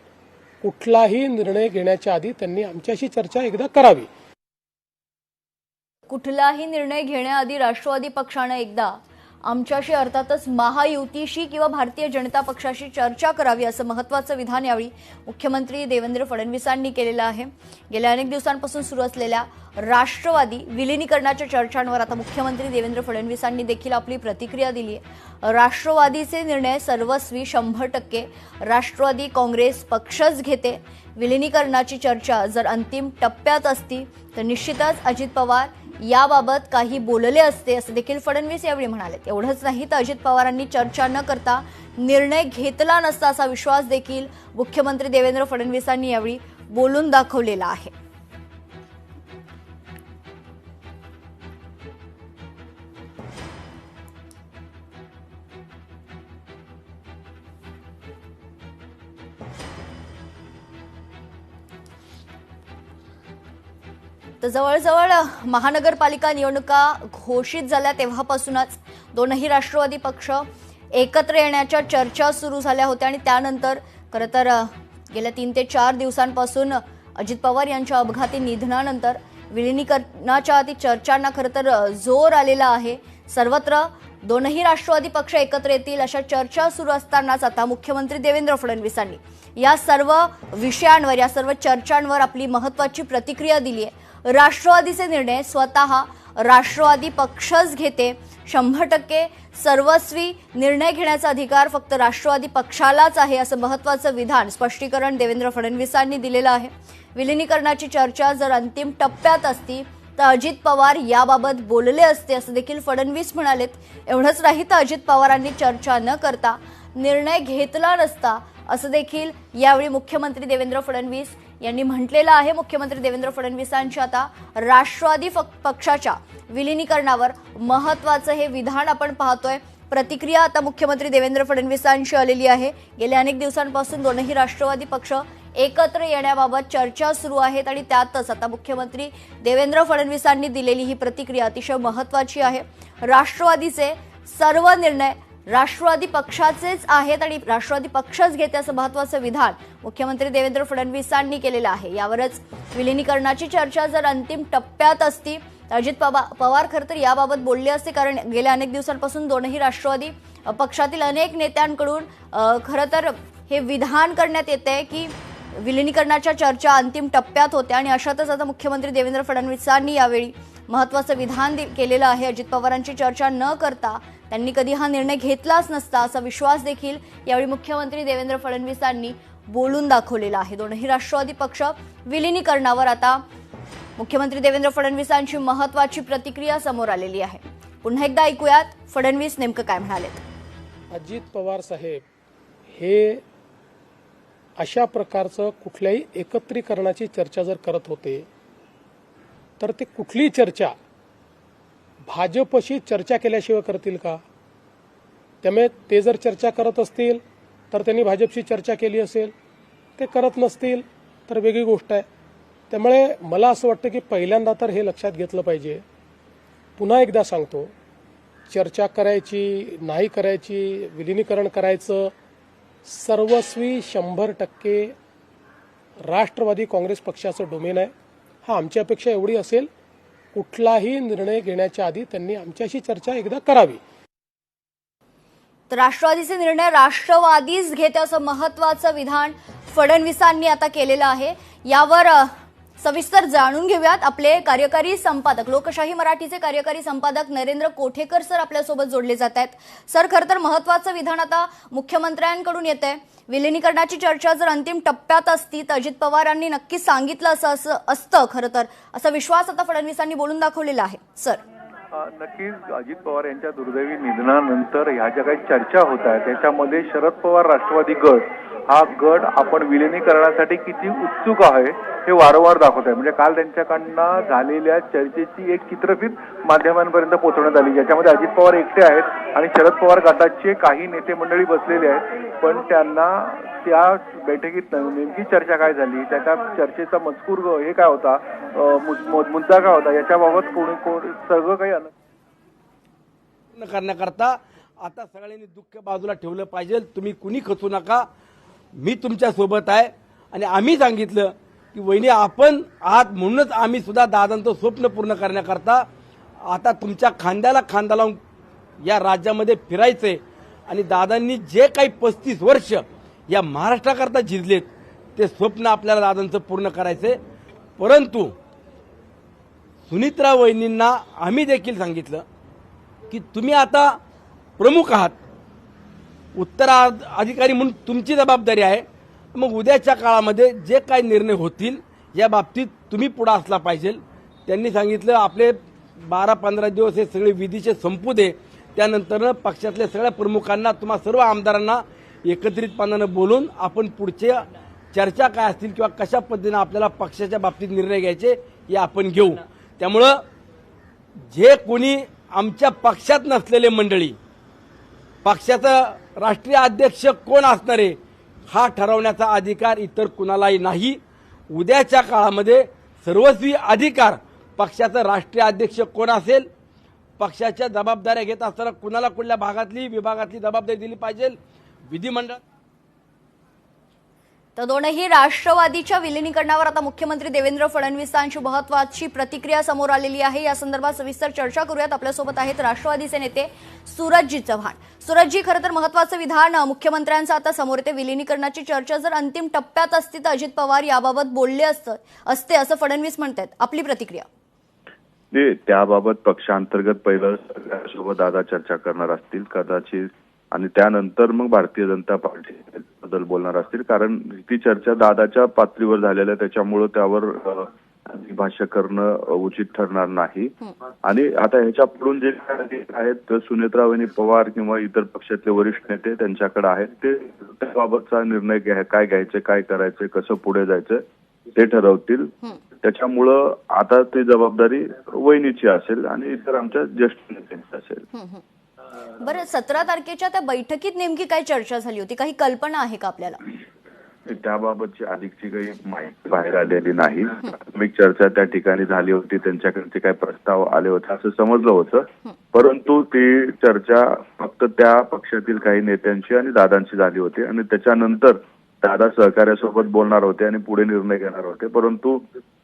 कुठलाही निर्णय घेण्याच्या आधी त्यांनी आमच्याशी चर्चा एकदा करावी. कुठलाही निर्णय घेण्याआधी राष्ट्रवादी पक्षानं एकदा आमच्याशी अर्थातच महायुतीशी किंवा भारतीय जनता पक्षाशी चर्चा करावी असं महत्वाचं विधान यावेळी मुख्यमंत्री देवेंद्र फडणवीसांनी केलेलं आहे. गेल्या अनेक दिवसांपासून सुरू असलेल्या राष्ट्रवादी विलिनीकरणाच्या चर्चांवर आता मुख्यमंत्री देवेंद्र फडणवीसांनी देखील आपली प्रतिक्रिया दिली आहे. राष्ट्रवादीचे निर्णय सर्वस्वी 100% राष्ट्रवादी काँग्रेस पक्षच घेते. विलिनीकरणाची चर्चा जर अंतिम टप्प्यात असती तर निश्चितच अजित पवार याबाबत काही बोलले असते असं देखील फडणवीस यावेळी म्हणाले. एवढंच नाही तर अजित पवारांनी चर्चा न करता निर्णय घेतला नसता असा विश्वास देखील मुख्यमंत्री देवेंद्र फडणवीसांनी यावेळी बोलून दाखवलेला आहे. तर जवळजवळ महानगरपालिका निवडणुका घोषित झाल्या तेव्हापासूनच दोनही राष्ट्रवादी पक्ष एकत्र येण्याच्या चर्चा सुरू झाल्या होत्या आणि त्यानंतर खरं तर गेल्या 3 ते 4 दिवसांपासून अजित पवार यांच्या अपघाती निधनानंतर विलिनीकरणाच्या आधी चर्चांना खरं तर जोर आलेला आहे. सर्वत्र दोनही राष्ट्रवादी पक्ष एकत्र येतील अशा चर्चा सुरू असतानाच आता मुख्यमंत्री देवेंद्र फडणवीसांनी या सर्व विषयांवर, या सर्व चर्चांवर आपली महत्त्वाची प्रतिक्रिया दिली आहे। राष्ट्रवादीचे निर्णय स्वतः राष्ट्रवादी पक्षच घेते, 100% सर्वस्वी निर्णय घेण्याचा अधिकार फक्त राष्ट्रवादी पक्षालाच आहे, असं महत्त्वाचं विधान, स्पष्टीकरण देवेंद्र फडणवीसांनी दिलेलं आहे। विलिनीकरणाची चर्चा जर अंतिम टप्प्यात असती तर अजित पवार याबाबत बोलले असते, असं देखील फडणवीस म्हणालेत। एवढंच नाही तर अजित पवारांनी चर्चा न करता निर्णय घेतला नसता, असं देखील यावेळी मुख्यमंत्री देवेंद्र फडणवीस यांनी म्हटलेलं आहे। मुख्यमंत्री देवेंद्र फडणवीसांच्या आता राष्ट्रवादी पक्षाच्या विलिनीकरणावर महत्त्वाचं हे विधान आपण पाहतोय। प्रतिक्रिया आता मुख्यमंत्री देवेंद्र फडणवीसांची आलेली आहे। गेल्या अनेक दिवसांपासून दोनही राष्ट्रवादी पक्ष एकत्र येण्याबाबत चर्चा सुरू आहेत आणि त्यातच आता मुख्यमंत्री देवेंद्र फडणवीसांनी दिलेली ही प्रतिक्रिया अतिशय महत्त्वाची आहे। राष्ट्रवादीचे सर्व निर्णय राष्ट्रवादी पक्षाचेच आहेत आणि राष्ट्रवादी पक्षच घेते, असं महत्त्वाचं विधान मुख्यमंत्री देवेंद्र फडणवीसांनी केलेलं आहे। यावरच विलिनीकरणाची चर्चा जर अंतिम टप्प्यात असती अजित पवार खरं तर याबाबत बोलले असते, कारण गेल्या अनेक दिवसांपासून दोनही राष्ट्रवादी पक्षातील अनेक नेत्यांकडून खरं तर हे विधान करण्यात येते की विलिनीकरणाच्या चर्चा अंतिम टप्प्यात होत्या आणि अशातच आता मुख्यमंत्री देवेंद्र फडणवीसांनी यावेळी महत्त्वाचं विधान केलेलं आहे। अजित पवारांची चर्चा न करता त्यांनी कधी हा निर्णय घेतलाच नसता, असा विश्वास देखील यावेळी मुख्यमंत्री देवेंद्र फडणवीसांनी बोलून दाखवलेला आहे। दोनही राष्ट्रवादी पक्ष विलिनीकरणावर आता मुख्यमंत्री देवेंद्र फडणवीसांची महत्त्वाची प्रतिक्रिया समोर आलेली आहे। पुन्हा एकदा ऐकूयात फडणवीस नेमकं काय म्हणालेत। अजित पवार साहेब हे अशा प्रकारचं कुठल्याही एकत्रीकरणाची चर्चा जर करत होते तर ते कुठली चर्चा भाजपशी चर्चा केल्याशिवाय करतील का? त्यामुळे ते जर चर्चा करत असतील तर त्यांनी भाजपशी चर्चा केली असेल, ते करत नसतील तर वेगळी गोष्ट आहे। त्यामुळे मला असं वाटतं की पहिल्यांदा तर हे लक्षात घेतलं पाहिजे। पुन्हा एकदा सांगतो, चर्चा करायची नाही करायची, विलिनीकरण करायचं, सर्वस्वी 100% राष्ट्रवादी काँग्रेस पक्षाचं डोमेन आहे। हा आमची अपेक्षा एवढी असेल, कुठलाही निर्णय घेण्याच्या आधी त्यांनी आमच्याशी चर्चा एकदा करावी। तर राष्ट्रवादीचे निर्णय राष्ट्रवादीच घेते असं महत्त्वाचं विधान फडणवीसांनी आता केलेलं आहे। यावर सविस्तर जाणून घेऊयात। आपले कार्यकारी संपादक, लोकशाही मराठीचे कार्यकारी संपादक नरेंद्र कोठेकर सर आपल्यासोबत जोडले जात आहेत। सर, खरं तर महत्त्वाचं विधान आता मुख्यमंत्र्यांकडून येतंय। विलिनीकरणाची चर्चा जर अंतिम टप्प्यात असती तर अजित पवारांनी नक्की सांगितलं असतं खरं तर, असा विश्वास आता फडणवीसांनी बोलून दाखवलेला आहे। सर, नक्कीच अजित पवार यांच्या दुर्दैवी निधनानंतर ह्या ज्या काही चर्चा होत आहेत त्याच्यामध्ये शरद पवार राष्ट्रवादी गट हा गट आपण विलिनीकरणासाठी किती उत्सुक आहे हे वारंवार दाखवत आहे। म्हणजे काल त्यांच्याकडनं झालेल्या चर्चेची एक चित्रफित माध्यमांपर्यंत पोहोचवण्यात आली, ज्याच्यामध्ये अजित पवार एकटे आहेत आणि शरद पवार गटाचे काही नेते मंडळी बसलेले आहेत, पण त्यांना त्या बैठकीत नेमकी चर्चा काय झाली, त्याच्या चर्चेचा मजकूर हे काय होता, मुद्दा काय होता, याच्याबाबत कोणी सगळं काही करण्याकरता आता सगळ्यांनी दुःख बाजूला ठेवलं पाहिजे। तुम्ही कुणी खचू नका, मी तुमच्या सोबत आहे आणि आम्ही सांगितलं की वहिनी आपण आहात म्हणूनच आम्ही सुद्धा दादांचं स्वप्न पूर्ण करण्याकरता आता तुमच्या खांद्याला खांदा लावून या राज्यामध्ये फिरायचंय आणि दादांनी जे काही 35 वर्ष या महाराष्ट्राकरता झिजलेत ते स्वप्न आपल्याला दादांचं पूर्ण करायचंय। परंतु सुनित्रा वहिनींना आम्ही देखील सांगितलं की तुम्ही आता प्रमुख आहात, उत्तराधिकारी म्हणून तुमची जबाबदारी आहे, मग उद्याच्या काळामध्ये जे काही निर्णय होतील या बाबतीत तुम्ही पुढे असला पाहिजे। त्यांनी सांगितलं आपले 12-15 दिवस हे सगळे विधीचे संपू दे, त्यानंतर पक्षातल्या सगळ्या प्रमुखांना तुम्हा सर्व आमदारांना एकत्रितपणाने बोलून आपण पुढच्या चर्चा काय असतील किंवा कशा पद्धतीने आपल्याला पक्षाच्या बाबतीत निर्णय घ्यायचे हे आपण घेऊ। त्यामुळं जे कोणी आमच्या पक्षात नसलेले मंडळी, पक्षाचा राष्ट्रीय अध्यक्ष कोण असणार आहे हा ठरवण्याचा अधिकार इतर कुणालाही नाही। उद्याच्या काळामध्ये सर्वस्वी अधिकार पक्षाचा राष्ट्रीय अध्यक्ष कोण असेल, पक्षाच्या जबाबदाऱ्या घेत असताना कुणाला कुठल्या भागातली विभागातली जबाबदारी दिली पाहिजे विधिमंडळ। तर दोनही राष्ट्रवादीच्या विलिनीकरणावर आता मुख्यमंत्री देवेंद्र फडणवीसांची महत्त्वाची प्रतिक्रिया समोर आलेली आहे. या संदर्भात सविस्तर चर्चा करूयात. आपल्यासोबत आहेत राष्ट्रवादीचे नेते सूरजजी चव्हाण. सूरजजी, खरं तर महत्त्वाचं विधान मुख्यमंत्र्यांचं आता समोर येते. विलिनीकरणाची चर्चा जर अंतिम टप्प्यात असती तर अजित पवार याबाबत बोलले असते असं फडणवीस म्हणतात. आपली प्रतिक्रिया? त्याबाबत पक्षांतर्गत पहिलं सोबत दादा चर्चा करणार असतील कदाचित, आणि त्यानंतर मग भारतीय जनता पार्टी बद्दल बोलणार असतील, कारण ती चर्चा दादाच्या पातळीवर झालेल्या त्याच्यामुळे त्यावर भाष्य करणं उचित ठरणार नाही. आणि आता ह्याच्या पुढून जे आहेत सुनेत्रावहिनी पवार किंवा इतर पक्षातले वरिष्ठ नेते त्यांच्याकडे आहेत, ते त्याबाबतचा निर्णय काय घ्यायचे, काय करायचे, कसं पुढे जायचं ते ठरवतील. त्याच्यामुळं आता ती जबाबदारी वहिनीची असेल आणि इतर आमच्या ज्येष्ठ नेत्यांची असेल. बरं, 17 तारखेच्या त्या बैठकीत नेमकी काय चर्चा झाली होती? काही कल्पना आहे का आपल्याला? त्याबाबतची अधिकची काही माहिती बाहेर आलेली नाही. प्राथमिक चर्चा त्या ठिकाणी झाली होती, त्यांच्याकडचे काही प्रस्ताव आले होते असं समजलं होतं, परंतु ती चर्चा फक्त त्या पक्षातील काही नेत्यांची आणि दादांची झाली होती आणि त्याच्यानंतर दादा सहकार्यासोबत बोलणार होते आणि पुढे निर्णय घेणार होते. परंतु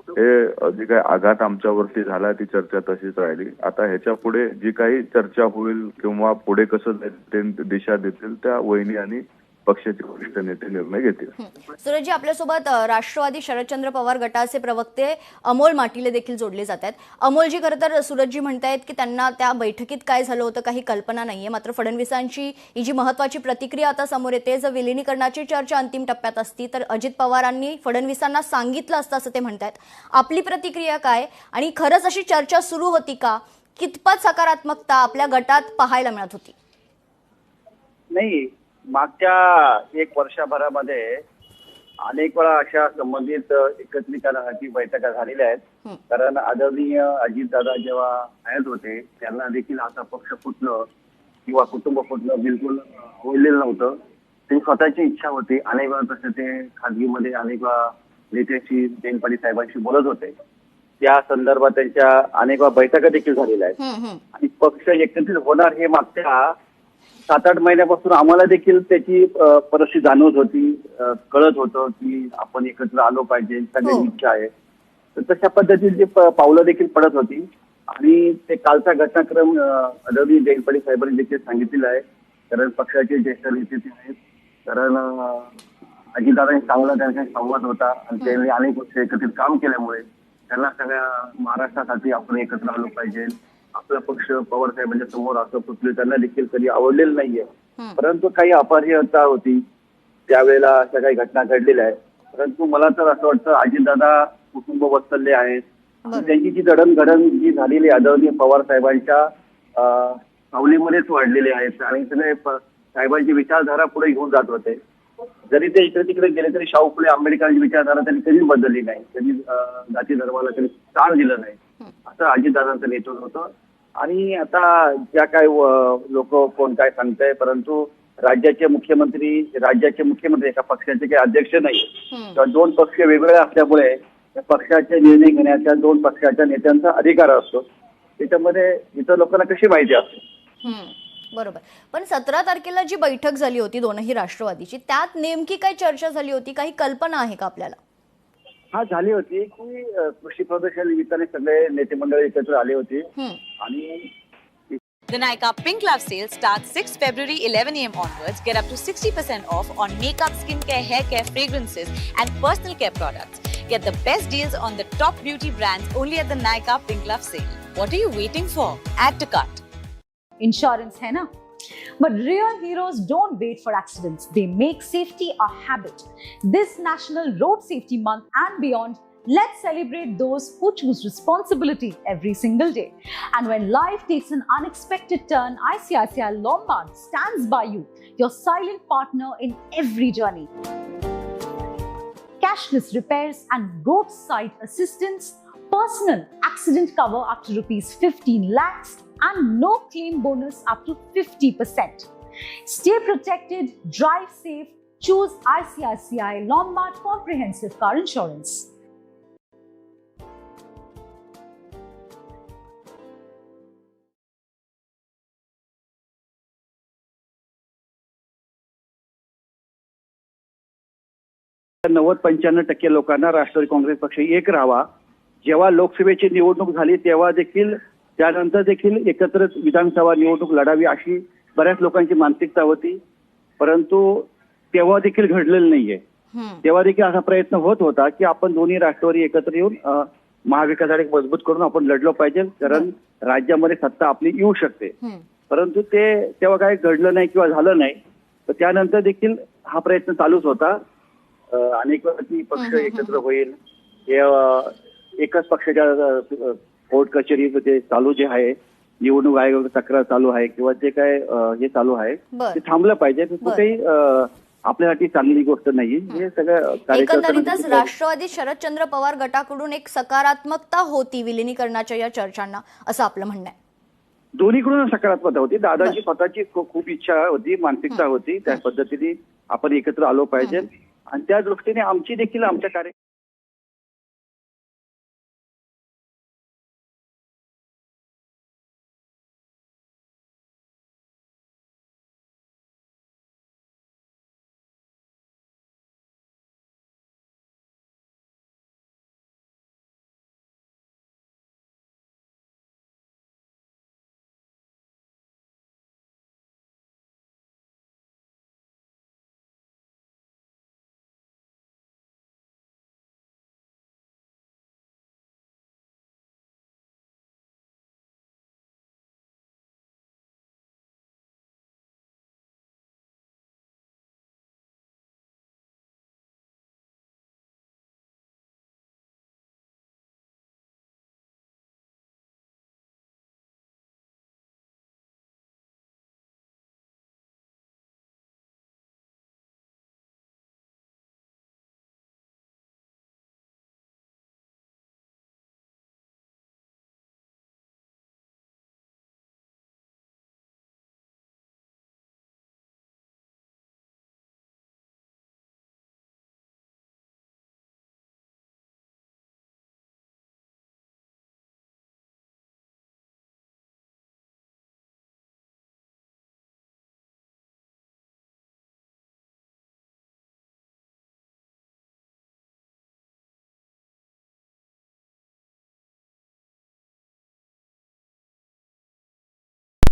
हे जी काही आघात आमच्यावरती झाला ती चर्चा तशीच राहिली. आता ह्याच्या पुढे जी काही चर्चा होईल किंवा पुढे कसं दिशा देतील त्या वहिनी आणि पक्षाचे वरिष्ठ नेते निर्णय घेतील. सूरजजी, आपल्यासोबत राष्ट्रवादी शरदचंद्र पवार गटाचे प्रवक्ते अमोल माटिले देखील जोडले जात आहेत. अमोलजी, खरं तर सूरजजी म्हणतायत की त्यांना त्या बैठकीत काय झालं होतं काही कल्पना नाहीये, मात्र फडणवीसांची ही जी महत्त्वाची प्रतिक्रिया आता समोर येते, जर विलिनीकरणाची चर्चा अंतिम टप्प्यात असती तर अजित पवारांनी फडणवीसांना सांगितलं असतं असं ते म्हणतायत. आपली प्रतिक्रिया काय? आणि खरंच अशी चर्चा सुरू होती का? कितपत सकारात्मकता आपल्या गटात पाहायला मिळत होती? नाही, मागच्या 1 वर्षभरामध्ये अनेक वेळा अशा संबंधित एकत्रीकरणाची बैठका झालेल्या आहेत. कारण आदरणीय अजितदादा जेव्हा आहेत होते त्यांना देखील आता पक्ष फुटणं किंवा कुटुंब फुटणं बिलकुल आवडलेलं नव्हतं. ते स्वतःची इच्छा होती. अनेक वेळा तसं ते खाजगीमध्ये अनेक वेळा नेत्याशी देनपाडी साहेबांशी बोलत होते. त्या संदर्भात त्यांच्या अनेक वेळा बैठका देखील झालेल्या आहेत आणि पक्ष एकत्रित होणार हे मागच्या 7-8 महिन्यापासून आम्हाला देखील त्याची परिस्थिती जाणवत होती, कळत होतं की आपण एकत्र आलो पाहिजे, सगळ्यांची इच्छा आहे. तर तशा पद्धतीची पावलं देखील पडत होती आणि ते कालचा घटनाक्रम आदरणीय देनपाडी साहेबांनी देखील सांगितलेला आहे. कारण पक्षाचे ज्येष्ठ नेते ते आहेत. कारण अजितदादांनी चांगला त्यांचा संवाद होता आणि त्यांनी अनेक वर्ष एकत्रित काम केल्यामुळे त्यांना सगळ्या महाराष्ट्रासाठी आपण एकत्र आलो पाहिजे. आपला पक्ष पवार साहेबांच्या समोर असं फुटले त्यांना देखील कधी आवडलेलं नाहीये. परंतु काही अपरिहार्यता होती, त्यावेळेला अशा काही घटना घडलेल्या आहेत. परंतु मला तर असं वाटतं अजितदादा कुटुंब वत्सल्य आहेत. त्यांची जी जडणघडण जी झालेली आदरणीय पवार साहेबांच्या सावलीमध्येच वाढलेले आहेत आणि सगळे साहेबांची विचारधारा पुढे घेऊन जात होते. जरी ते इकडे तिकडे गेले तरी शाहू फुले आंबेडकरांची विचारधारा त्यांनी कधीच बदलली नाही, कधी जाती धर्माला त्यांनी स्थान दिलं नाही. असं अजितदादांचं नेतृत्व होतं. आणि आता ज्या काय लोक कोण काय सांगताय, परंतु राज्याचे मुख्यमंत्री एका पक्षाचे काही अध्यक्ष नाही किंवा 2 पक्ष वेगवेगळे असल्यामुळे पक्षाचे निर्णय घेण्याच्या 2 पक्षाच्या नेत्यांचा अधिकार असतो. त्याच्यामध्ये इतर लोकांना कशी माहिती असते? बरोबर. पण 17 तारखेला जी बैठक झाली होती दोनही राष्ट्रवादीची, त्यात नेमकी काय चर्चा झाली होती? काही कल्पना आहे का आपल्याला? हा, झाली होती की कृषी प्रदर्शन निमित्ताने सगळे नेते मंडळी एकत्र आले होते आणि The Nykaa Pink Love sale starts 6 February 11 a.m. onwards. Get up to 60% off on makeup, skincare, hair care, fragrances and personal care products. Get the best deals on the top beauty brands only at the Nykaa Pink Love sale. What are you waiting for? Add to cart. Insurance है ना? But real heroes don't wait for accidents. They make safety a habit. This National Road Safety Month and beyond, let's celebrate those who choose responsibility every single day. And when life takes an unexpected turn, ICICI Lombard stands by you, your silent partner in every journey. Cashless repairs and roadside assistance, personal accident cover up to ₹15 lakhs, and no claim bonus up to 50%. Stay protected, drive safe, choose ICICI Lombard Comprehensive Car Insurance. 90-95% लोकांना राष्ट्रवादी काँग्रेस पक्ष एक राहावा. जेव्हा लोकसभेची निवडणूक झाली तेव्हा देखील त्यानंतर देखील एकत्र विधानसभा निवडणूक लढावी अशी बऱ्याच लोकांची मानसिकता होती, परंतु तेव्हा देखील घडलेलं नाहीये. तेव्हा देखील असा प्रयत्न होत होता की आपण दोन्ही राष्ट्रवादी एकत्र येऊन महाविकास आघाडी मजबूत करून आपण लढलो पाहिजे, कारण राज्यामध्ये सत्ता आपली येऊ शकते. परंतु ते तेव्हा काही घडलं नाही किंवा झालं नाही. तर त्यानंतर देखील हा प्रयत्न चालूच होता. अनेक वेळा पक्ष एकत्र होईल, एकच पक्षाच्या कोर्ट कचेरी ते चालू जे आहे, निवडणूक आयोग तक्रार चालू आहे किंवा जे काय हे चालू आहे ते थांबलं पाहिजे. कुठेही आपल्यासाठी चांगली गोष्ट नाही. हे सगळं एकंदरीतच राष्ट्रवादी शरदचंद्र पवार गटाकडून एक सकारात्मकता होती विलिनीकरणाच्या या चर्चांना, असं आपलं म्हणणं आहे. दोन्हीकडून सकारात्मकता होती. दादाची स्वतःची खूप इच्छा होती, मानसिकता होती, त्या पद्धतीने आपण एकत्र आलो पाहिजे आणि त्या दृष्टीने आमची देखील आमच्या कार्य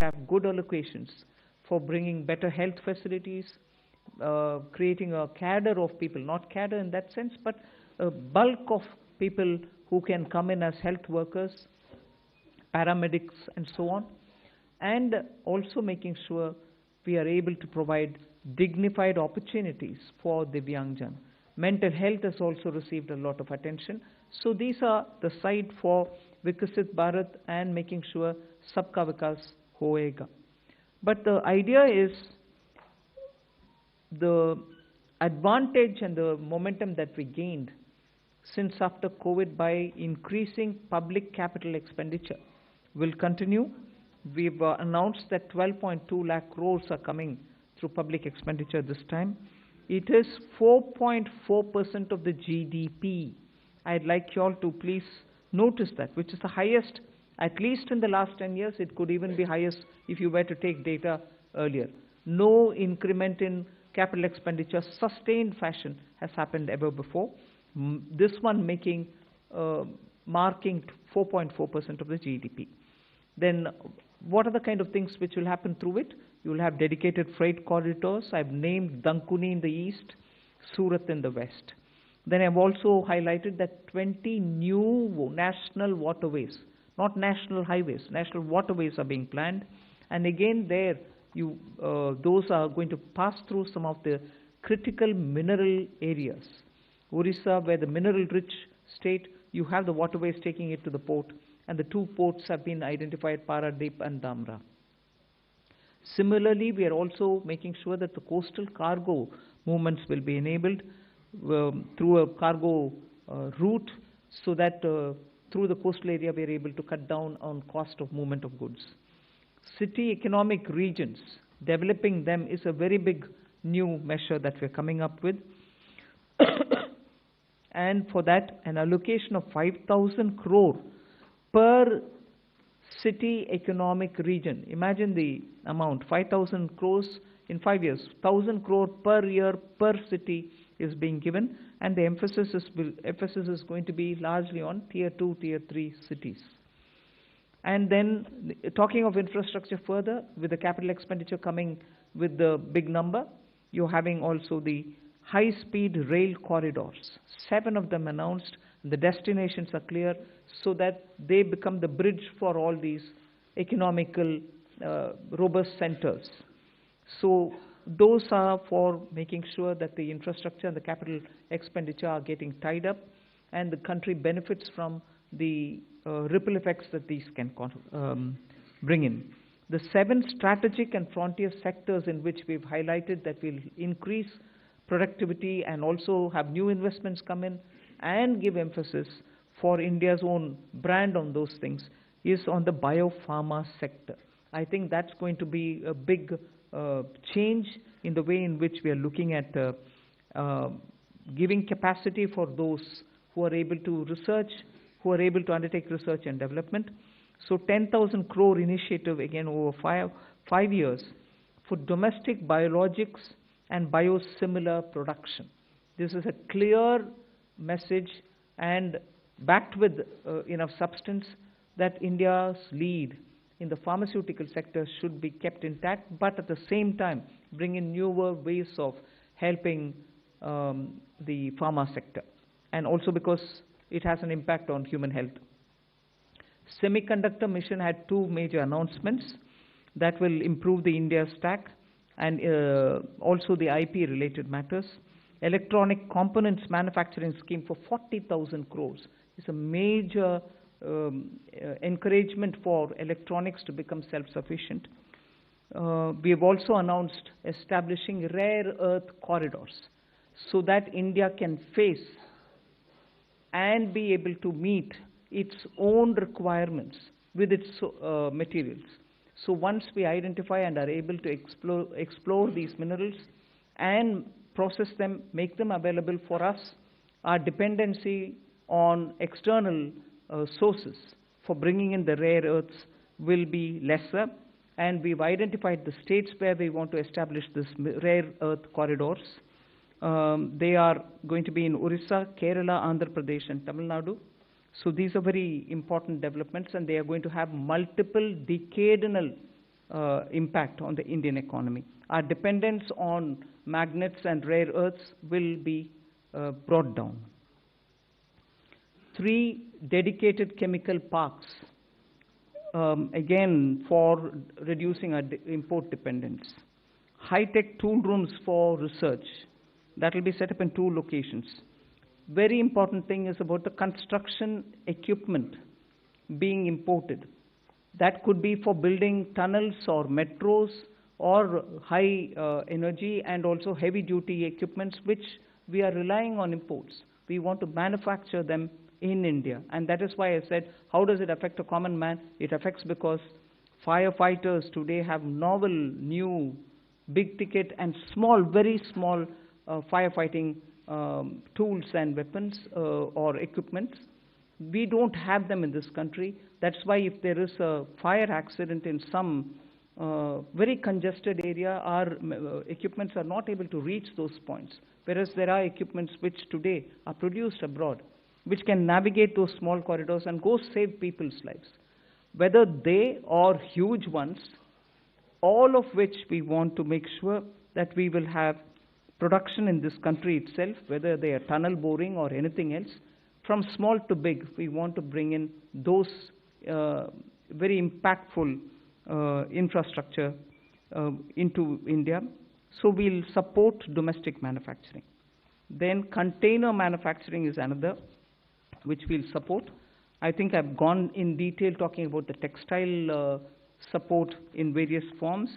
have good allocations for bringing better health facilities, creating a cadre of people, not cadre in that sense, but a bulk of people who can come in as health workers, paramedics and so on, and also making sure we are able to provide dignified opportunities for Divyangjan. Mental health has also received a lot of attention. So these are the side for Vikasit Bharat and making sure Sabka Vikas hoega. But the idea is the advantage and the momentum that we gained since after COVID by increasing public capital expenditure will continue. We've announced that 12.2 lakh crores are coming through public expenditure this time. It is 4.4% of the GDP. I'd like you all to please notice that, which is the highest, at least in the last 10 years. It could even be highest if you were to take data earlier. No increment in capital expenditure, sustained fashion, has happened ever before. This one marking 4.4% of the GDP. Then what are the kind of things which will happen through it? You will have dedicated freight corridors. I've named Dankuni in the east, Surat in the west. Then I've also highlighted that 20 new national waterways, not national highways, national waterways are being planned. And again there, those are going to pass through some of the critical mineral areas. Orissa, where the mineral-rich state, you have the waterways taking it to the port, and the two ports have been identified, Paradip and Dhamra. Similarly, we are also making sure that the coastal cargo movements will be enabled through a cargo route, so that through the coastal area we are able to cut down on cost of movement of goods. City economic regions, developing them is a very big new measure that we are coming up with. And for that, an allocation of 5,000 crore per city economic region. Imagine the amount, 5,000 crores in 5 years, 1,000 crore per year per city is being given, and the emphasis is going to be largely on tier 2, tier 3 cities. And then talking of infrastructure further, with the capital expenditure coming with the big number, you're having also the high-speed rail corridors. 7 of them announced, the destinations are clear, so that they become the bridge for all these economical robust centers. So those are for making sure that the infrastructure and the capital expenditure are getting tied up, and the country benefits from the ripple effects that these can bring in. The 7 strategic and frontier sectors in which we've highlighted that will increase productivity and also have new investments come in and give emphasis for India's own brand on those things is on the biopharma sector. I think that's going to be a big change in the way in which we are looking at giving capacity for those who are able to research, who are able to undertake research and development. So 10,000 crore initiative again over 5 years for domestic biologics and biosimilar production. This is a clear message and backed with enough substance that India's lead in the pharmaceutical sector should be kept intact, but at the same time bring in newer ways of helping the pharma sector, and also because it has an impact on human health. Semiconductor mission had 2 major announcements that will improve the India stack and also the IP related matters. Electronic components manufacturing scheme for 40,000 crores is a major encouragement for electronics to become self-sufficient. We have also announced establishing rare earth corridors so that India can face and be able to meet its own requirements with its materials. So once we identify and are able to explore these minerals and process them, make them available for us, our dependency on external sources for bringing in the rare earths will be lesser, and we've identified the states where we want to establish this rare earth corridors. They are going to be in Orissa, Kerala, Andhra Pradesh and Tamil Nadu. So these are very important developments, and they are going to have multiple decadal impact on the Indian economy. Our dependence on magnets and rare earths will be brought down. 3 dedicated chemical parks, again for reducing our import dependence. High-tech tool rooms for research, that will be set up in 2 locations. Very important thing is about the construction equipment being imported. That could be for building tunnels or metros or high energy and also heavy duty equipments which we are relying on imports. We want to manufacture them in India, and that is why I said, how does it affect a common man? It affects because firefighters today have novel, new, big ticket and small, very small firefighting tools and weapons or equipments. We don't have them in this country. That's why if there is a fire accident in some very congested area, our equipments are not able to reach those points, whereas there are equipments which today are produced abroad, which can navigate those small corridors and go save people's lives. Whether they or huge ones, all of which we want to make sure that we will have production in this country itself, whether they are tunnel boring or anything else, from small to big, we want to bring in those very impactful infrastructure into India. So we'll support domestic manufacturing. Then container manufacturing is another which we'll support. I think I've gone in detail talking about the textile support in various forms.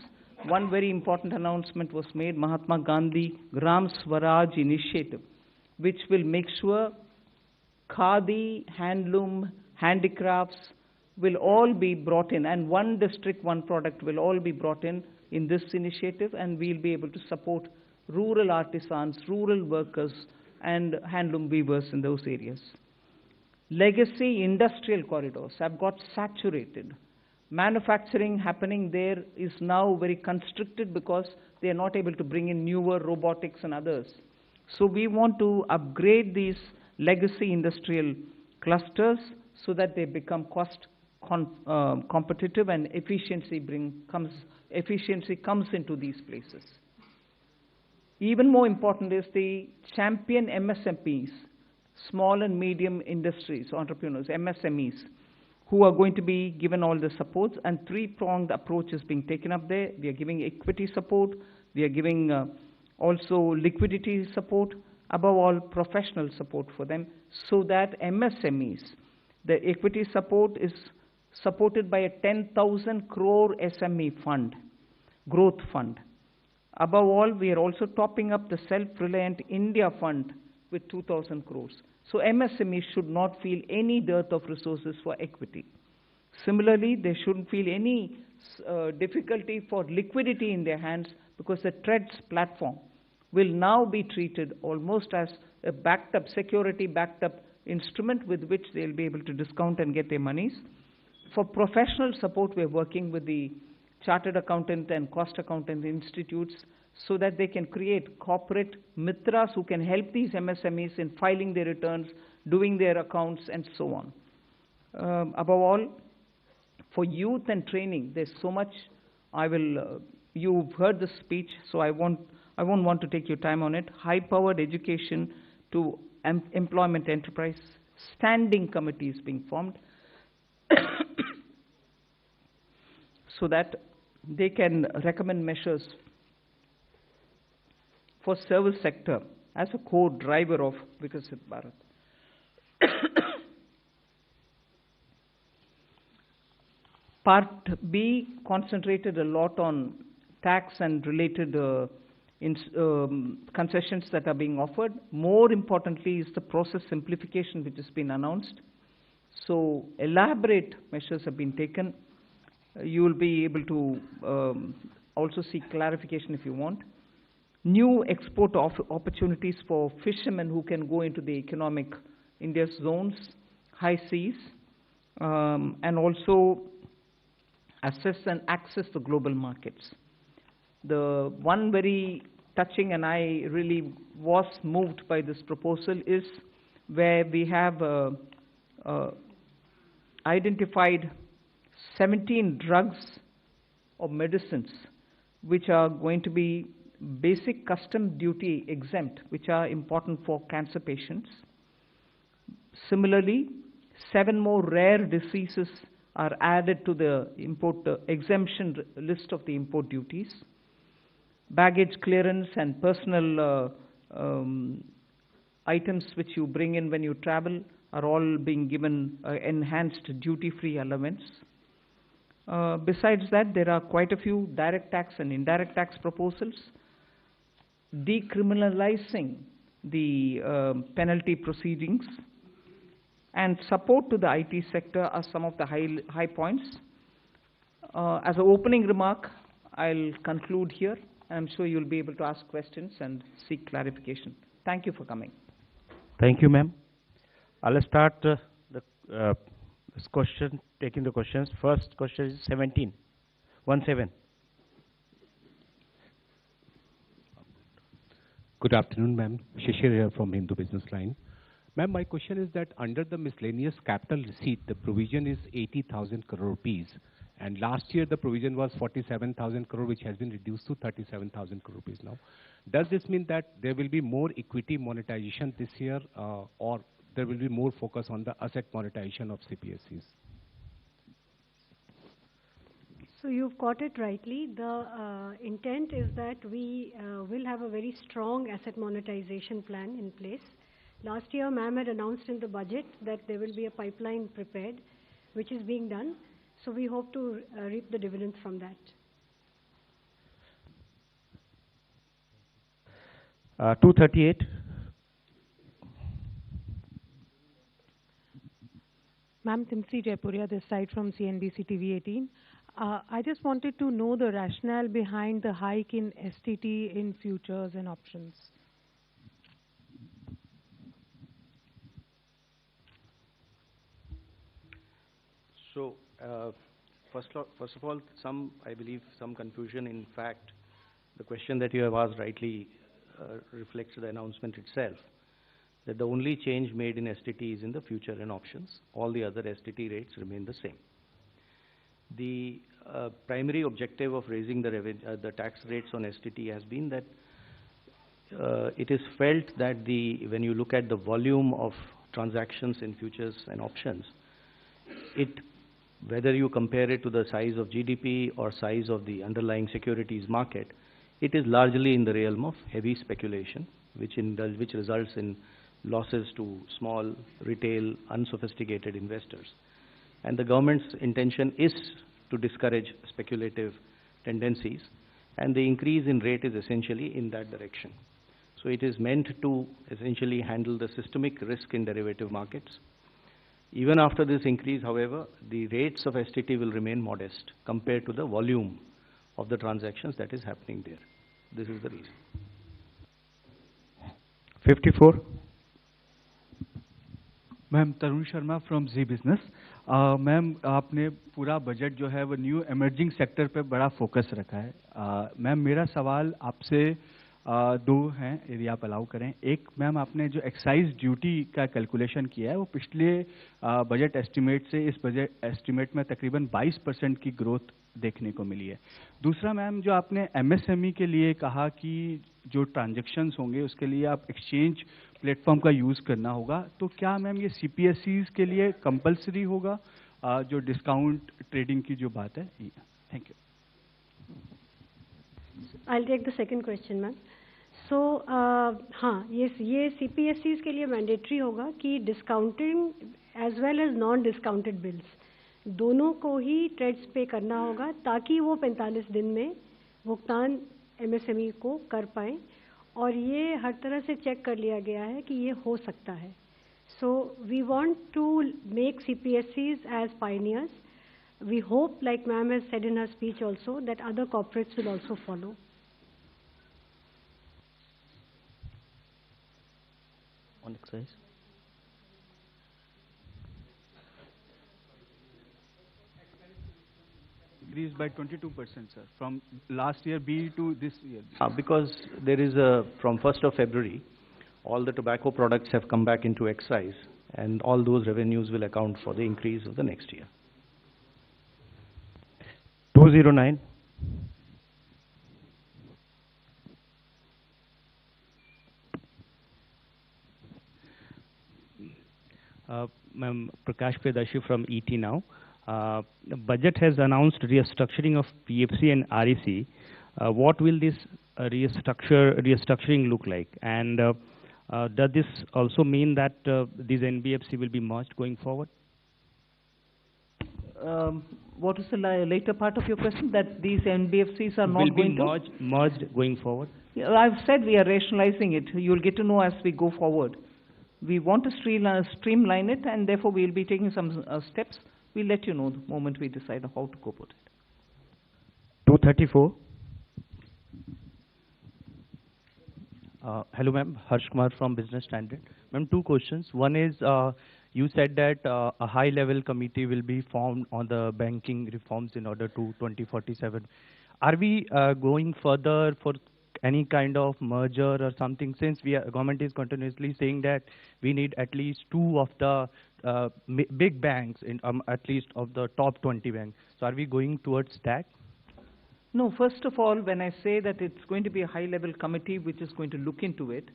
One very important announcement was made, Mahatma Gandhi Gram Swaraj initiative, which will make sure khadi, handloom, handicrafts will all be brought in, and one district, one product will all be brought in this initiative, and we'll be able to support rural artisans, rural workers, and handloom weavers in those areas. Legacy industrial corridors have got saturated. Manufacturing happening there is now very constricted because they are not able to bring in newer robotics and others. So we want to upgrade these legacy industrial clusters so that they become competitive and efficiency comes into these places. Even more important is the champion MSMEs, small and medium industries, entrepreneurs, MSMEs, who are going to be given all the supports, and three-pronged approach is being taken up there. We are giving equity support, we are giving also liquidity support, above all professional support for them, so that MSMEs, the equity support is supported by a 10,000 crore SME fund, growth fund. Above all, we are also topping up the Self-Reliant India Fund with 2,000 crores. So MSMEs should not feel any dearth of resources for equity. Similarly, they shouldn't feel any difficulty for liquidity in their hands, because the TREDS platform will now be treated almost as a security backed up instrument with which they'll be able to discount and get their monies. For professional support, we're working with the chartered accountant and cost accountant institutes so that they can create corporate mitras who can help these MSMEs in filing their returns, doing their accounts, and so on. Above all, for youth and training, there's so much. You've heard the speech, so I won't want to take your time on it. High-powered education to employment enterprise, standing committees being formed so that they can recommend measures for service sector as a core driver of Vikasit Bharat. Part B concentrated a lot on tax and related concessions that are being offered. More importantly is the process simplification which has been announced. So elaborate measures have been taken. You will be able to also seek clarification if you want. New export opportunities for fishermen who can go into the economic India's zones, high seas, and also assess and access the global markets. The one very touching, and I really was moved by this proposal, is where we have identified 17 drugs or medicines which are going to be basic custom duty exempt, which are important for cancer patients. Similarly, 7 more rare diseases are added to the import exemption list of the import duties. Baggage clearance and personal items which you bring in when you travel are all being given enhanced duty-free allowance. Besides that, there are quite a few direct tax and indirect tax proposals. Decriminalizing the penalty proceedings and support to the IT sector are some of the high points. As an opening remark, I'll conclude here. I'm sure you'll be able to ask questions and seek clarification. Thank you for coming. Thank you, ma'am. I'll start this question, taking the questions. First question is 17. Good afternoon, ma'am. Shishir here from Hindu Business Line. Ma'am, my question is that under the miscellaneous capital receipt, the provision is 80,000 crore rupees. And last year, the provision was 47,000 crore, which has been reduced to 37,000 crore rupees now. Does this mean that there will be more equity monetization this year, or there will be more focus on the asset monetization of CPSEs? So you've got it rightly. The intent is that we will have a very strong asset monetization plan in place. Last year, ma'am had announced in the budget that there will be a pipeline prepared, which is being done. So we hope to reap the dividends from that. 238. Ma'am, Timsi Jaipuria, this side from CNBC TV 18. I just wanted to know the rationale behind the hike in STT in futures and options. So, first of all, I believe some confusion. In fact, the question that you have asked rightly reflects the announcement itself, that the only change made in STT is in the future and options. All the other STT rates remain the same. The primary objective of raising the tax rates on STT has been that it is felt that when you look at the volume of transactions in futures and options, whether you compare it to the size of GDP or size of the underlying securities market, it is largely in the realm of heavy speculation, which results in losses to small, retail, unsophisticated investors. And the government's intention is to discourage speculative tendencies, and the increase in rate is essentially in that direction. So it is meant to essentially handle the systemic risk in derivative markets. Even after this increase, however, the rates of STT will remain modest compared to the volume of the transactions that is happening there. This is the reason. 54. Ma'am Tarun Sharma from Zee business. Ma'am आपने पूरा budget जो है वो new emerging sector पे बड़ा focus रखा है। Ma'am मेरा सवाल आपसे दो हैं यदि आप अलाउ करें। एक मैम आपने जो एक्साइज ड्यूटी का कैलकुलेशन किया है वो पिछले बजट एस्टिमेट से इस बजट एस्टिमेट में तकरीबन 22% की ग्रोथ देखने को मिली है। दूसरा मैम जो आपने एमएसएमई के लिए कहा कि जो ट्रांजैक्शंस होंगे उसके लिए आप एक्सचेंज प्लेटफॉर्म का यूज़ करना होगा, तो क्या मैम ये सीपीएससीज के लिए कंपलसरी होगा जो डिस्काउंट ट्रेडिंग की जो बात है? Thank you. I'll take the second question, ma'am. So, हाँ, ये CPSCs के लिए मैंडेटरी होगा कि discounting as well as non discounted bills दोनों को ही ट्रेड्स पे करना होगा ताकि वो 45 दिन में भुगतान MSME को कर पाएँ, और ये हर तरह से चेक कर लिया गया है कि ये हो सकता है। So, we want to make CPSCs as pioneers. We hope, like ma'am has said in her speech also, that other corporates will also follow. On excise? Increased by 22%, sir, from last year B to this year. Because there is from 1st of February, all the tobacco products have come back into excise, and all those revenues will account for the increase of the next year. 209. Ma'am, Prakash Predashi from ET now. The budget has announced restructuring of PFC and REC. What will this restructuring look like? And does this also mean that these NBFC will be merged going forward? What is the later part of your question? That these NBFCs are not going to? Merged going forward? Yeah, I've said we are rationalizing it. You'll get to know as we go forward. We want to streamline it, and therefore we'll be taking some steps. We'll let you know the moment we decide how to cope with it. 234. Hello, ma'am. Harsh Kumar from Business Standard. Ma'am, two questions. One is, you said that a high-level committee will be formed on the banking reforms in order to 2047. Are we going further for any kind of merger or something, since government is continuously saying that we need at least 2 of the big banks, in at least of the top 20 banks. So are we going towards that? No, first of all, when I say that it's going to be a high-level committee which is going to look into it,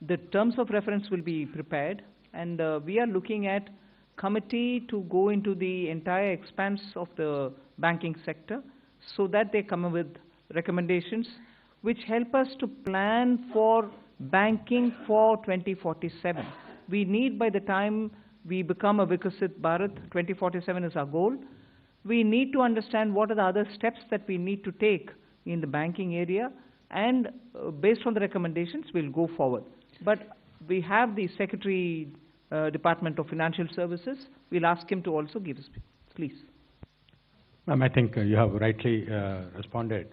the terms of reference will be prepared, and we are looking at committee to go into the entire expanse of the banking sector so that they come up with recommendations which help us to plan for banking for 2047. We need, by the time we become a Vikasit Bharat, 2047 is our goal. We need to understand what are the other steps that we need to take in the banking area, and based on the recommendations, we'll go forward. But we have the Secretary, Department of Financial Services. We'll ask him to also give us, please. Ma'am, I think you have rightly responded.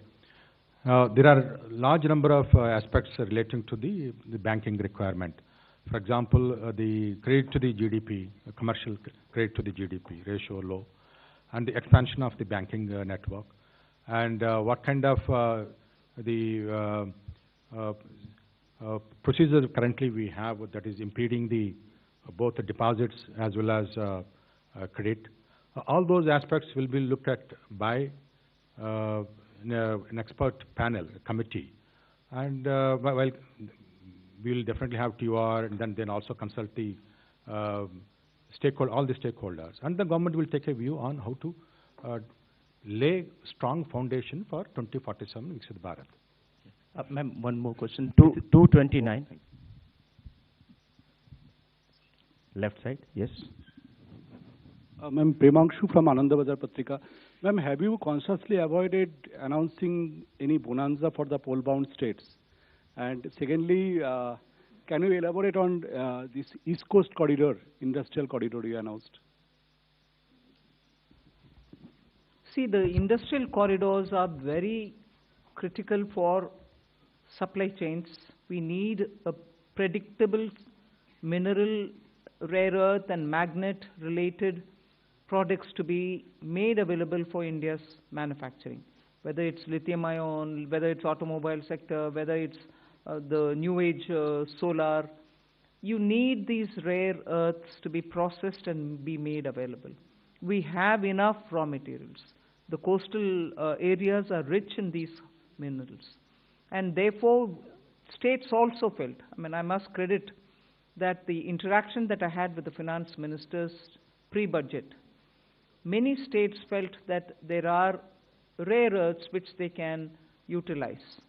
There are large number of aspects relating to the banking requirement. For example, the credit to the GDP, commercial credit to the GDP ratio low, and the expansion of the banking network, and what kind of procedure currently we have that is impeding both the deposits as well as credit. All those aspects will be looked at by an expert panel, a committee. And well, we will definitely have TOR and then also consult the all the stakeholders. And the government will take a view on how to lay strong foundation for 2047 Viksit Bharat. Ma'am, one more question. 229. Left side, yes. Ma'am, Premanshu from Anandabazar Patrika. Ma'am, have you consciously avoided announcing any bonanza for the poll-bound states? And secondly, can you elaborate on this East Coast corridor, industrial corridor you announced? See, the industrial corridors are very critical for supply chains. We need a predictable mineral, rare earth and magnet related products to be made available for India's manufacturing, whether it's lithium ion, whether it's automobile sector, whether it's the new age solar. You need these rare earths to be processed and be made available. We have enough raw materials. The coastal areas are rich in these minerals. And therefore, states also felt, I mean, I must credit that the interaction that I had with the finance ministers pre-budget, many states felt that there are rare earths which they can utilize.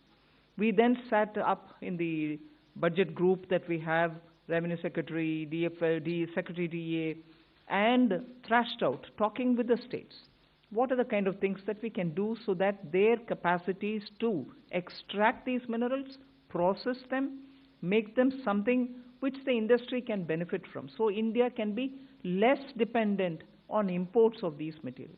We then sat up in the budget group that we have, Revenue Secretary, DFL, Secretary DA, and thrashed out, talking with the states. What are the kind of things that we can do so that their capacities to extract these minerals, process them, make them something which the industry can benefit from. So India can be less dependent on imports of these materials.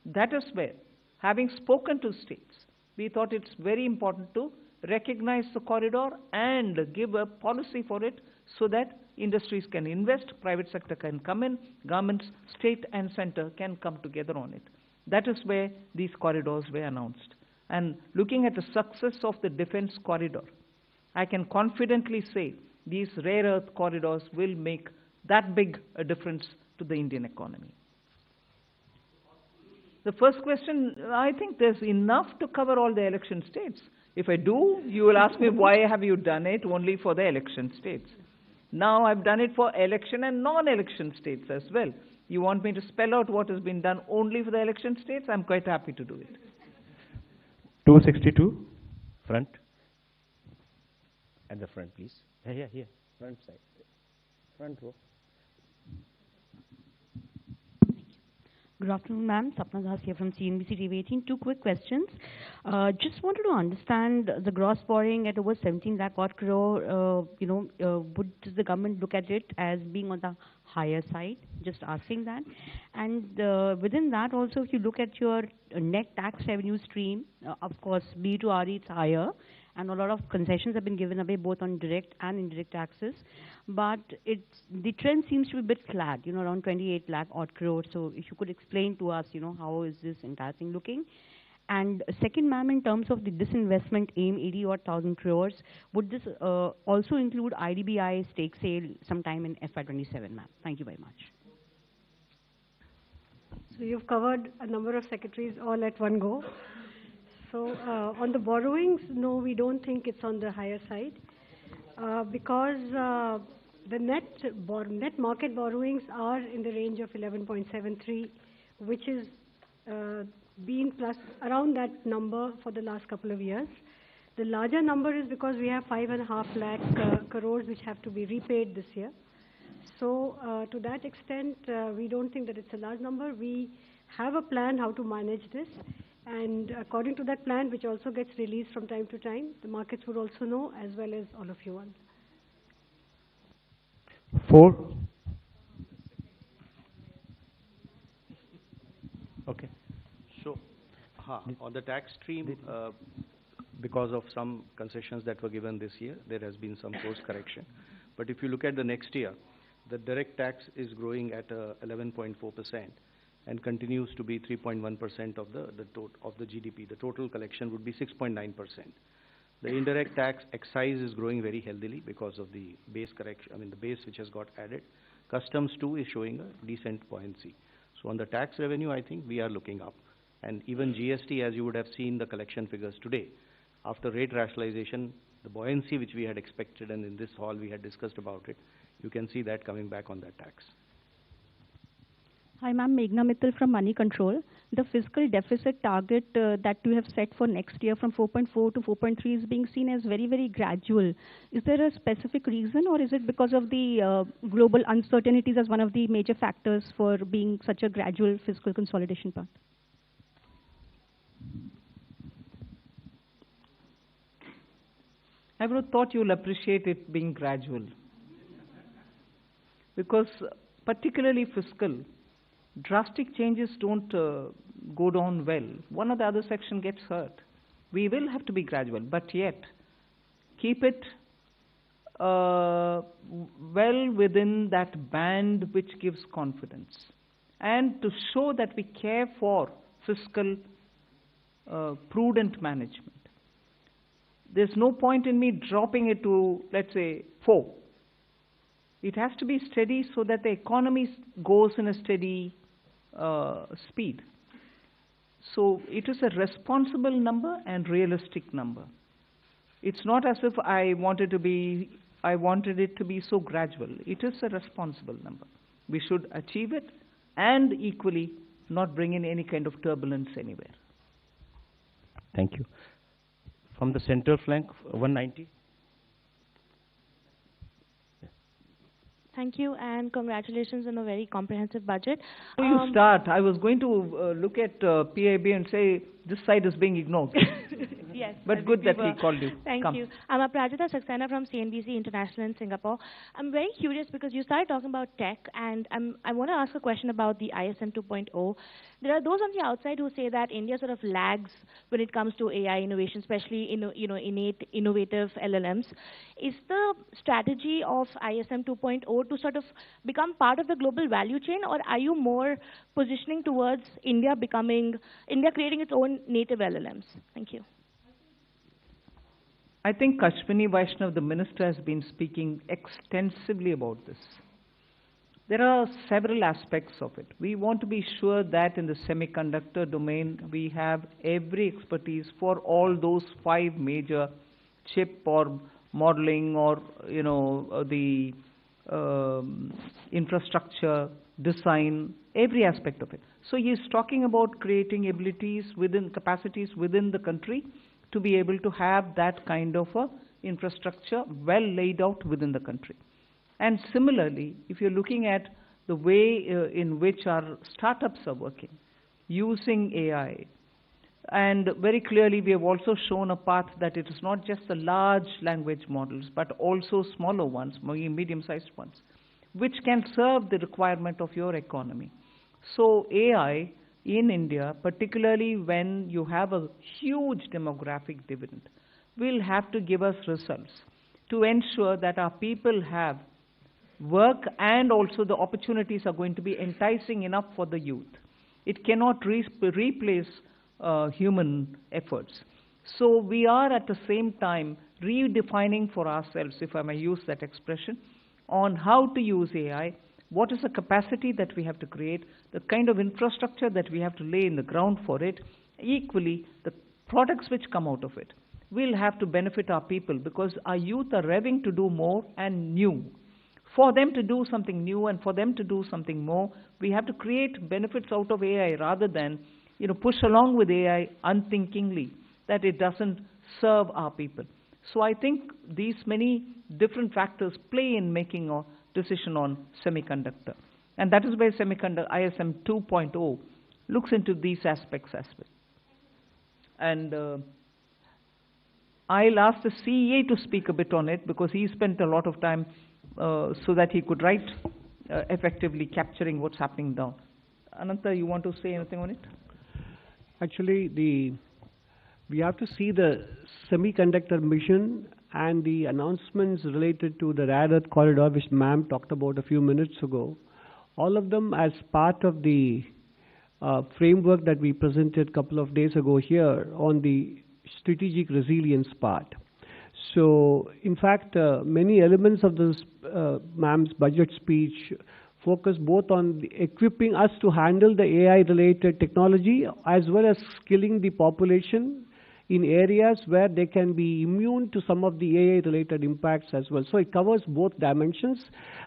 That is where, having spoken to states, we thought it's very important to recognize the corridor and give a policy for it so that industries can invest, private sector can come in, governments, state and center can come together on it. That is where these corridors were announced. And looking at the success of the defense corridor, I can confidently say these rare earth corridors will make that big a difference to the Indian economy. The first question, I think there's enough to cover all the election states. If I do, you will ask me, why have you done it only for the election states? Now I've done it for election and non-election states as well. You want me to spell out what has been done only for the election states? I'm quite happy to do it. 262, front. At the front, please. Here, front side. Front row. Good afternoon, ma'am. Sapna Das here from CNBC TV 18. Two quick questions. Just wanted to understand the gross borrowing at over 17 lakh odd crore. Would the government look at it as being on the higher side? Just asking that. And within that also, if you look at your net tax revenue stream, of course, B to RE it's higher, and a lot of concessions have been given away both on direct and indirect taxes. But the trend seems to be a bit flat, around 28 lakh odd crore. So if you could explain to us, how is this entire thing looking? And second, ma'am, in terms of the disinvestment aim, 80,000 crores, would this also include IDBI stake sale sometime in FY27, ma'am? Thank you very much. So you've covered a number of secretaries all at one go. So on the borrowings, no, we don't think it's on the higher side because the net market borrowings are in the range of 11.73, which is been plus around that number for the last couple of years. The larger number is because we have 5.5 lakh crores which have to be repaid this year. So to that extent, we don't think that it's a large number. We have a plan how to manage this. And according to that plan, which also gets released from time to time, the markets would also know, as well as all of you want. 4. Okay. So, on the tax stream, because of some concessions that were given this year, there has been some course correction. But if you look at the next year, the direct tax is growing at 11.4%. and continues to be 3.1% of the GDP. The total collection would be 6.9%. The indirect tax excise is growing very healthily because of the base correction, I mean the base which has got added. Customs too is showing a decent buoyancy. So on the tax revenue, I think we are looking up. And even GST, as you would have seen the collection figures today, after rate rationalization, the buoyancy which we had expected, and in this hall we had discussed about it, you can see that coming back on that tax. Hi, ma'am. Meghna Mittal from Money Control. The fiscal deficit target that you have set for next year from 4.4 to 4.3 is being seen as very, very gradual. Is there a specific reason, or is it because of the global uncertainties as one of the major factors for being such a gradual fiscal consolidation path? I would have thought you'll appreciate it being gradual. Because particularly fiscal, drastic changes don't go down well. One or the other section gets hurt. We will have to be gradual, but yet keep it well within that band which gives confidence. And to show that we care for fiscal prudent management. There's no point in me dropping it to, let's say, 4. It has to be steady so that the economy goes in a steady speed. So it is a responsible number and realistic number. It's not as if I wanted it to be so gradual. It is a responsible number. We should achieve it and equally not bring in any kind of turbulence anywhere. Thank you. From the center flank, 190. Thank you, and congratulations on a very comprehensive budget. Before you start, I was going to look at PIB and say, this side is being ignored. Yes. But good that he called you. Thank you. I'm Aprajita Saxena from CNBC International in Singapore. I'm very curious because you started talking about tech, and I want to ask a question about the ISM 2.0. There are those on the outside who say that India sort of lags when it comes to AI innovation, especially innate innovative LLMs. Is the strategy of ISM 2.0 to sort of become part of the global value chain, or are you more positioning towards India creating its own native LLMs? Thank you. I think Kashmini Vaishnav, the minister, has been speaking extensively about this. There are several aspects of it. We want to be sure that in the semiconductor domain, we have every expertise for all those 5 major chip or modeling or, the infrastructure, design, every aspect of it. So he is talking about creating capacities within the country to be able to have that kind of a infrastructure well laid out within the country. And similarly, if you're looking at the way in which our startups are working, using AI, and very clearly we have also shown a path that it is not just the large language models, but also smaller ones, medium-sized ones, which can serve the requirement of your economy. So AI in India, particularly when you have a huge demographic dividend, will have to give us results to ensure that our people have work and also the opportunities are going to be enticing enough for the youth. It cannot replace human efforts. So we are at the same time redefining for ourselves, if I may use that expression, on how to use AI, what is the capacity that we have to create, the kind of infrastructure that we have to lay in the ground for it. Equally, the products which come out of it will have to benefit our people because our youth are revving to do more and new. For them to do something new and for them to do something more, we have to create benefits out of AI rather than push along with AI unthinkingly that it doesn't serve our people. So I think these many different factors play in making a decision on semiconductor. And that is where semiconductor ISM 2.0 looks into these aspects as well. And I'll ask the CEA to speak a bit on it because he spent a lot of time so that he could write effectively capturing what's happening down. Ananta, you want to say anything on it? Actually, we have to see the semiconductor mission and the announcements related to the rare earth corridor, which ma'am talked about a few minutes ago. All of them as part of the framework that we presented a couple of days ago here on the strategic resilience part. So, in fact, many elements of this ma'am's budget speech focus both on equipping us to handle the AI-related technology as well as skilling the population in areas where they can be immune to some of the AI-related impacts as well. So it covers both dimensions,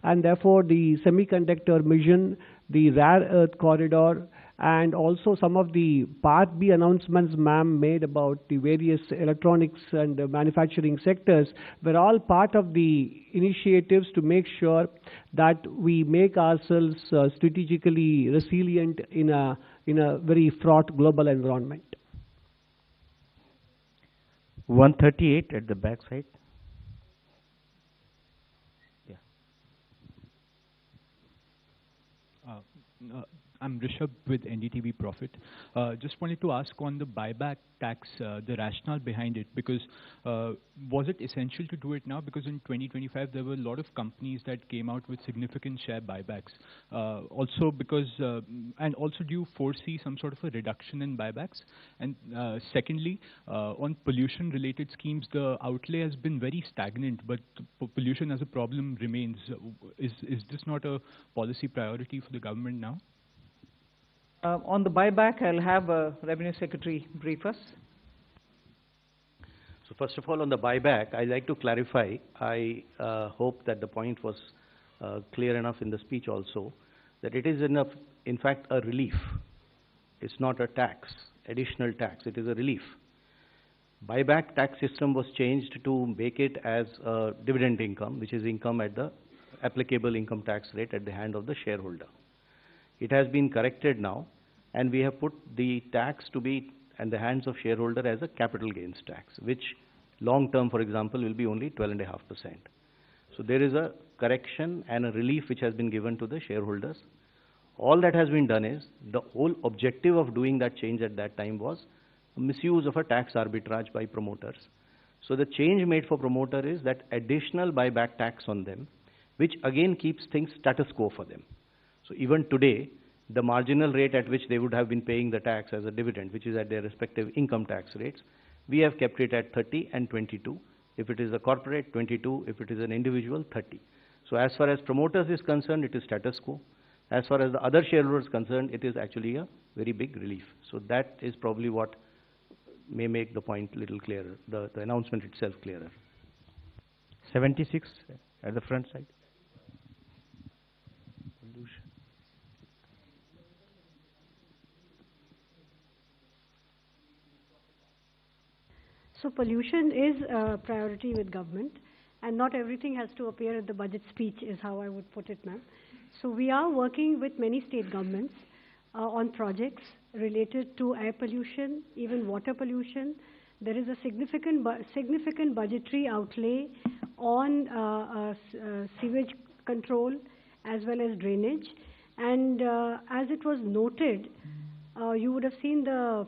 and therefore the semiconductor mission, the rare earth corridor, and also some of the Part B announcements ma'am made about the various electronics and manufacturing sectors were all part of the initiatives to make sure that we make ourselves strategically resilient in a very fraught global environment. 138 at the back side. Yeah. I'm Rishabh with NDTV Profit. Just wanted to ask on the buyback tax, the rationale behind it, because was it essential to do it now? Because in 2025, there were a lot of companies that came out with significant share buybacks. Also because, and also do you foresee some sort of a reduction in buybacks? And secondly, on pollution-related schemes, the outlay has been very stagnant, but pollution as a problem remains. Is this not a policy priority for the government now? On the buyback, I'll have Revenue Secretary brief us. So first of all, on the buyback, I'd like to clarify. I hope that the point was clear enough in the speech also, that it is in fact a relief. It's not a tax, additional tax. It is a relief. Buyback tax system was changed to make it as a dividend income, which is income at the applicable income tax rate at the hand of the shareholder. It has been corrected now, and we have put the tax to be in the hands of shareholder as a capital gains tax, which long term, for example, will be only 12.5%. So there is a correction and a relief which has been given to the shareholders. All that has been done is, the whole objective of doing that change at that time was misuse of a tax arbitrage by promoters. So the change made for promoter is that additional buyback tax on them, which again keeps things status quo for them. So even today, the marginal rate at which they would have been paying the tax as a dividend, which is at their respective income tax rates, we have kept it at 30 and 22. If it is a corporate, 22. If it is an individual, 30. So as far as promoters is concerned, it is status quo. As far as the other shareholders is concerned, it is actually a very big relief. So that is probably what may make the point a little clearer, the announcement itself clearer. 76 at the front side. So pollution is a priority with government, and not everything has to appear at the budget speech is how I would put it, ma'am. So we are working with many state governments on projects related to air pollution, even water pollution. There is a significant budgetary outlay on sewage control as well as drainage. And as it was noted, you would have seen the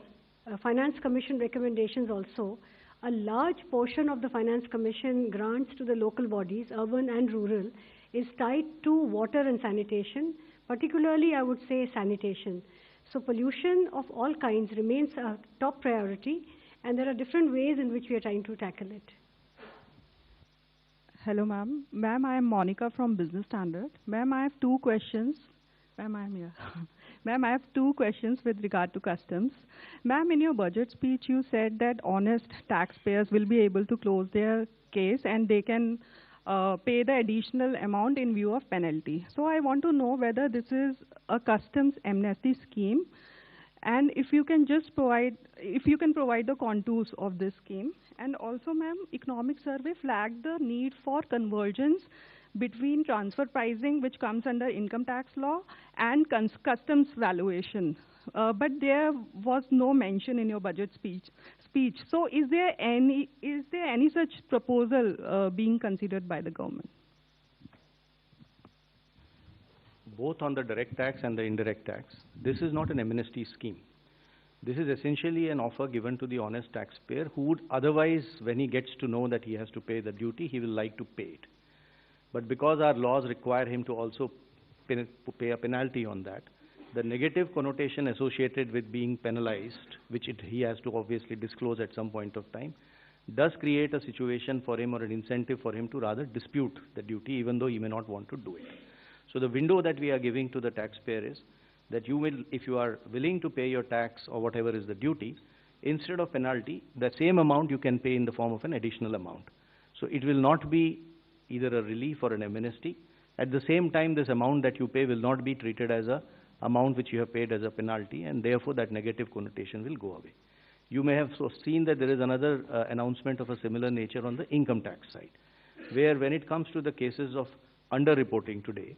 Finance Commission recommendations also. A large portion of the Finance Commission grants to the local bodies, urban and rural, is tied to water and sanitation, particularly I would say sanitation. So pollution of all kinds remains a top priority, and there are different ways in which we are trying to tackle it. Hello, ma'am. Ma'am, I am Monica from Business Standard. Ma'am, I have two questions. Ma'am, I am here. Ma'am, I have two questions with regard to customs. Ma'am, in your budget speech, you said that honest taxpayers will be able to close their case and they can pay the additional amount in view of penalty. So I want to know whether this is a customs amnesty scheme, and if you can just provide the contours of this scheme. And also, ma'am, Economic Survey flagged the need for convergence between transfer pricing, which comes under income tax law, and customs valuation. But there was no mention in your budget speech. So is there any such proposal being considered by the government? Both on the direct tax and the indirect tax, this is not an amnesty scheme. This is essentially an offer given to the honest taxpayer who would otherwise, when he gets to know that he has to pay the duty, he will like to pay it. But because our laws require him to also pay a penalty on that, the negative connotation associated with being penalized, which he has to obviously disclose at some point of time, does create a situation for him or an incentive for him to rather dispute the duty even though he may not want to do it. So the window that we are giving to the taxpayer is that you will, if you are willing to pay your tax or whatever is the duty, instead of penalty, the same amount you can pay in the form of an additional amount. So it will not be either a relief or an amnesty. At the same time, this amount that you pay will not be treated as a amount which you have paid as a penalty, and therefore that negative connotation will go away. You may have seen that there is another announcement of a similar nature on the income tax side, where when it comes to the cases of underreporting today,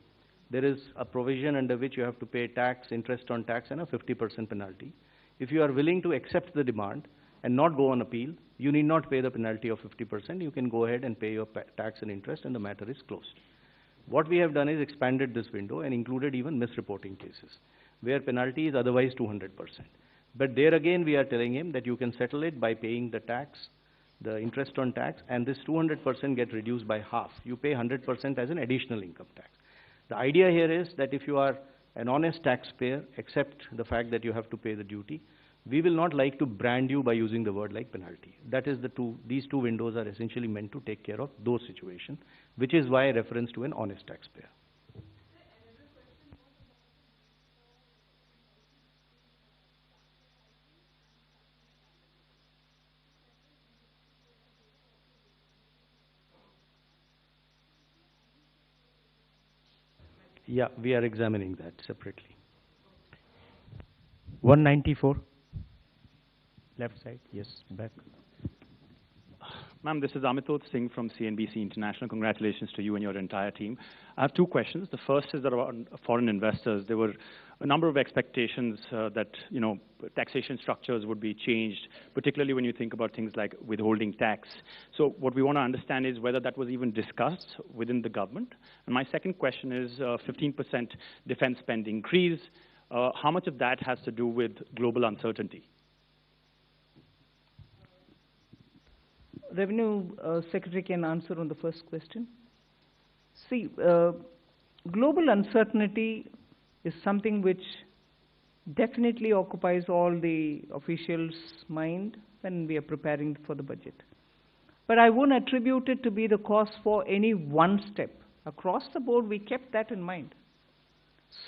there is a provision under which you have to pay tax, interest on tax, and a 50% penalty. If you are willing to accept the demand and not go on appeal, you need not pay the penalty of 50%. You can go ahead and pay your tax and interest, and the matter is closed. What we have done is expanded this window and included even misreporting cases, where penalty is otherwise 200%. But there again, we are telling him that you can settle it by paying the tax, the interest on tax, and this 200% get reduced by half. You pay 100% as an additional income tax. The idea here is that if you are an honest taxpayer, accept the fact that you have to pay the duty. We will not like to brand you by using the word like penalty. That is these two windows are essentially meant to take care of those situations, which is why I reference to an honest taxpayer. Yeah, we are examining that separately. 194. Left side, yes, back. Ma'am, this is Amitod Singh from CNBC International. Congratulations to you and your entire team. I have two questions. The first is around foreign investors. There were a number of expectations that, taxation structures would be changed, particularly when you think about things like withholding tax. So what we want to understand is whether that was even discussed within the government. And my second question is 15% defense spend increase. How much of that has to do with global uncertainty? Revenue Secretary can answer on the first question. See, global uncertainty is something which definitely occupies all the officials' mind when we are preparing for the budget. But I won't attribute it to be the cause for any one step. Across the board, we kept that in mind.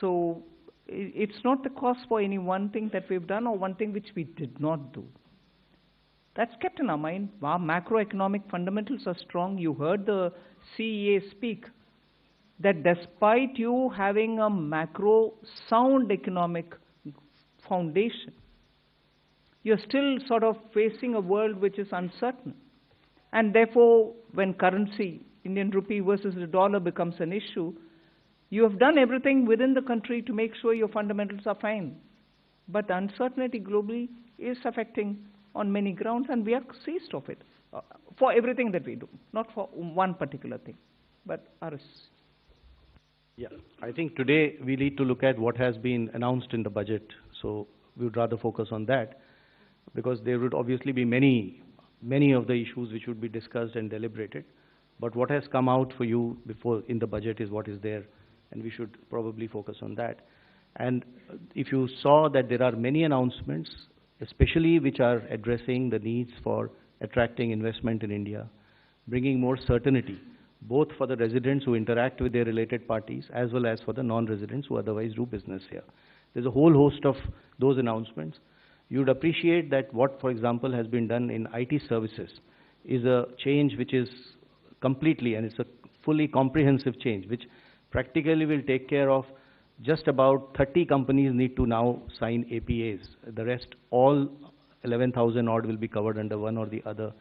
So it's not the cause for any one thing that we've done or one thing which we did not do. That's kept in our mind. Our macroeconomic fundamentals are strong. You heard the CEA speak that despite you having a macro sound economic foundation, you're still sort of facing a world which is uncertain. And therefore, when currency, Indian rupee versus the dollar becomes an issue, you have done everything within the country to make sure your fundamentals are fine. But uncertainty globally is affecting on many grounds, and we are seized of it for everything that we do, not for one particular thing, but ours. Yeah, I think today we need to look at what has been announced in the budget. So we would rather focus on that, because there would obviously be many of the issues which would be discussed and deliberated. But what has come out for you before in the budget is what is there, and we should probably focus on that. And if you saw that there are many announcements, especially which are addressing the needs for attracting investment in India, bringing more certainty, both for the residents who interact with their related parties, as well as for the non-residents who otherwise do business here. There's a whole host of those announcements. You'd appreciate that what, for example, has been done in IT services is a change which is completely, and it's a fully comprehensive change, which practically will take care of just about 30 companies need to now sign APAs. The rest, all 11,000 odd, will be covered under one or the other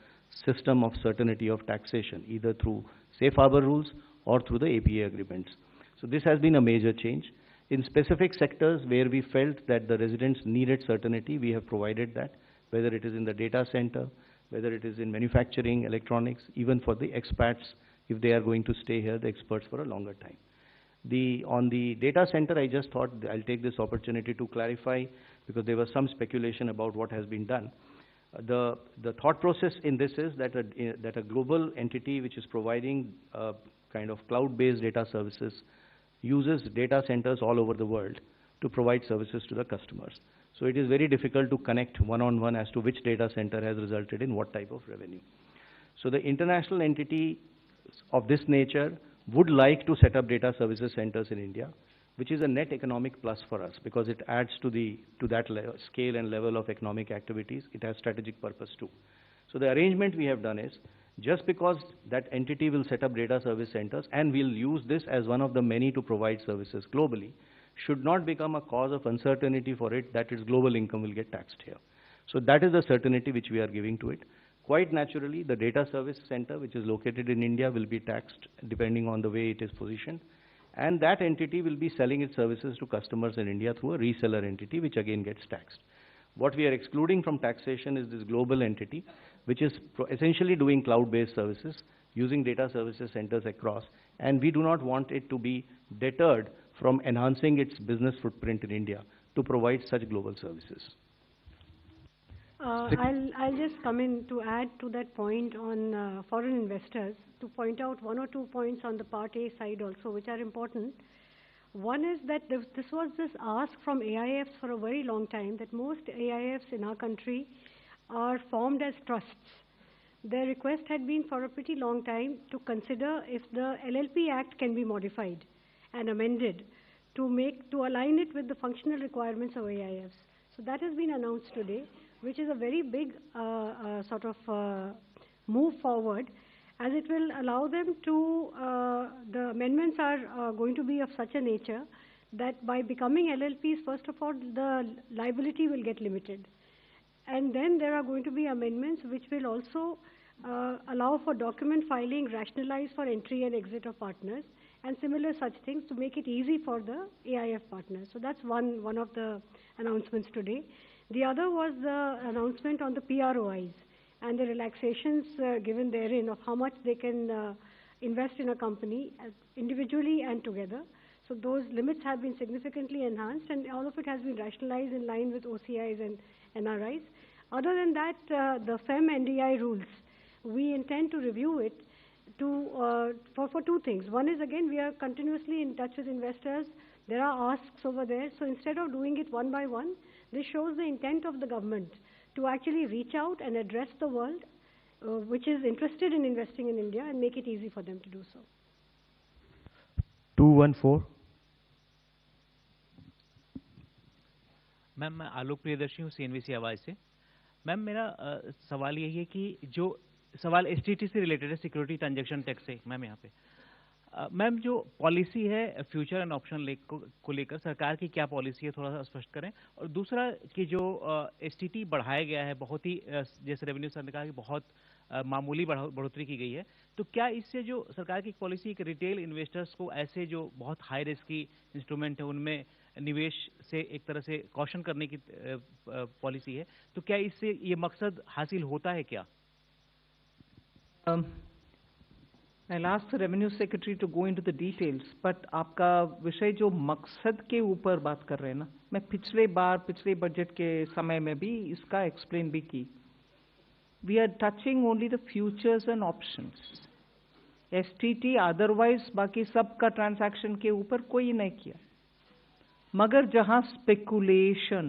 system of certainty of taxation, either through safe harbor rules or through the APA agreements. So this has been a major change. In specific sectors where we felt that the residents needed certainty, we have provided that, whether it is in the data center, whether it is in manufacturing, electronics, even for the expats, if they are going to stay here, the experts for a longer time. On the data center, I just thought I'll take this opportunity to clarify, because there was some speculation about what has been done. The thought process in this is that a global entity which is providing kind of cloud-based data services uses data centers all over the world to provide services to the customers. So it is very difficult to connect one-on-one as to which data center has resulted in what type of revenue. So the international entity of this nature would like to set up data services centers in India, which is a net economic plus for us because it adds to that scale and level of economic activities. It has strategic purpose too. So the arrangement we have done is, just because that entity will set up data service centers and will use this as one of the many to provide services globally, should not become a cause of uncertainty for it that its global income will get taxed here. So that is the certainty which we are giving to it. Quite naturally, the data service center, which is located in India, will be taxed depending on the way it is positioned. And that entity will be selling its services to customers in India through a reseller entity, which again gets taxed. What we are excluding from taxation is this global entity, which is essentially doing cloud-based services, using data services centers across, and we do not want it to be deterred from enhancing its business footprint in India to provide such global services. I'll just come in to add to that point on foreign investors, to point out one or 2 points on the Part A side also, which are important. One is that this was this ask from AIFs for a very long time, that most AIFs in our country are formed as trusts. Their request had been for a pretty long time to consider if the LLP Act can be modified and amended to align it with the functional requirements of AIFs. So that has been announced today, which is a very big move forward, as it will allow them to, the amendments are going to be of such a nature that by becoming LLPs, first of all, the liability will get limited. And then there are going to be amendments which will also allow for document filing rationalized for entry and exit of partners, and similar such things to make it easy for the AIF partners. So that's one of the announcements today. The other was the announcement on the PROIs and the relaxations given therein of how much they can invest in a company individually and together. So those limits have been significantly enhanced, and all of it has been rationalized in line with OCIs and NRIs. Other than that, the FEM NDI rules, we intend to review it for 2 things. One is, again, we are continuously in touch with investors. There are asks over there. So instead of doing it one by one, this shows the intent of the government to actually reach out and address the world which is interested in investing in India and make it easy for them to do so. 214. Ma'am मैं आलोक प्रियदर्शी हूँ CNBC आवाज़ से। Ma'am मेरा सवाल यही है कि जो सवाल STT से रिलेटेड है, सिक्योरिटी ट्रांजैक्शन टैक्स से, मैम यहाँ पे मैम जो पॉलिसी है फ्यूचर एंड ऑप्शन को लेकर सरकार की क्या पॉलिसी है, थोड़ा सा स्पष्ट करें। और दूसरा कि जो STT बढ़ाया गया है, बहुत ही जैसे रेवेन्यू सर ने कहा कि बहुत मामूली बढ़ोतरी की गई है, तो क्या इससे जो सरकार की पॉलिसी एक रिटेल इन्वेस्टर्स को ऐसे जो बहुत हाई रिस्क की इंस्ट्रूमेंट है उनमें निवेश से एक तरह से कॉशन करने की पॉलिसी है, तो क्या इससे ये मकसद हासिल होता है क्या? I'll ask the Revenue Secretary to go into the details, but आपका विषय जो मकसद के ऊपर बात कर रहे हैं ना, मैं पिछले बजट के समय में भी इसका एक्सप्लेन भी की. We are touching only the futures and options. STT otherwise बाकी सब का ट्रांजैक्शन के ऊपर कोई नहीं किया. मगर जहां स्पेकुलेशन,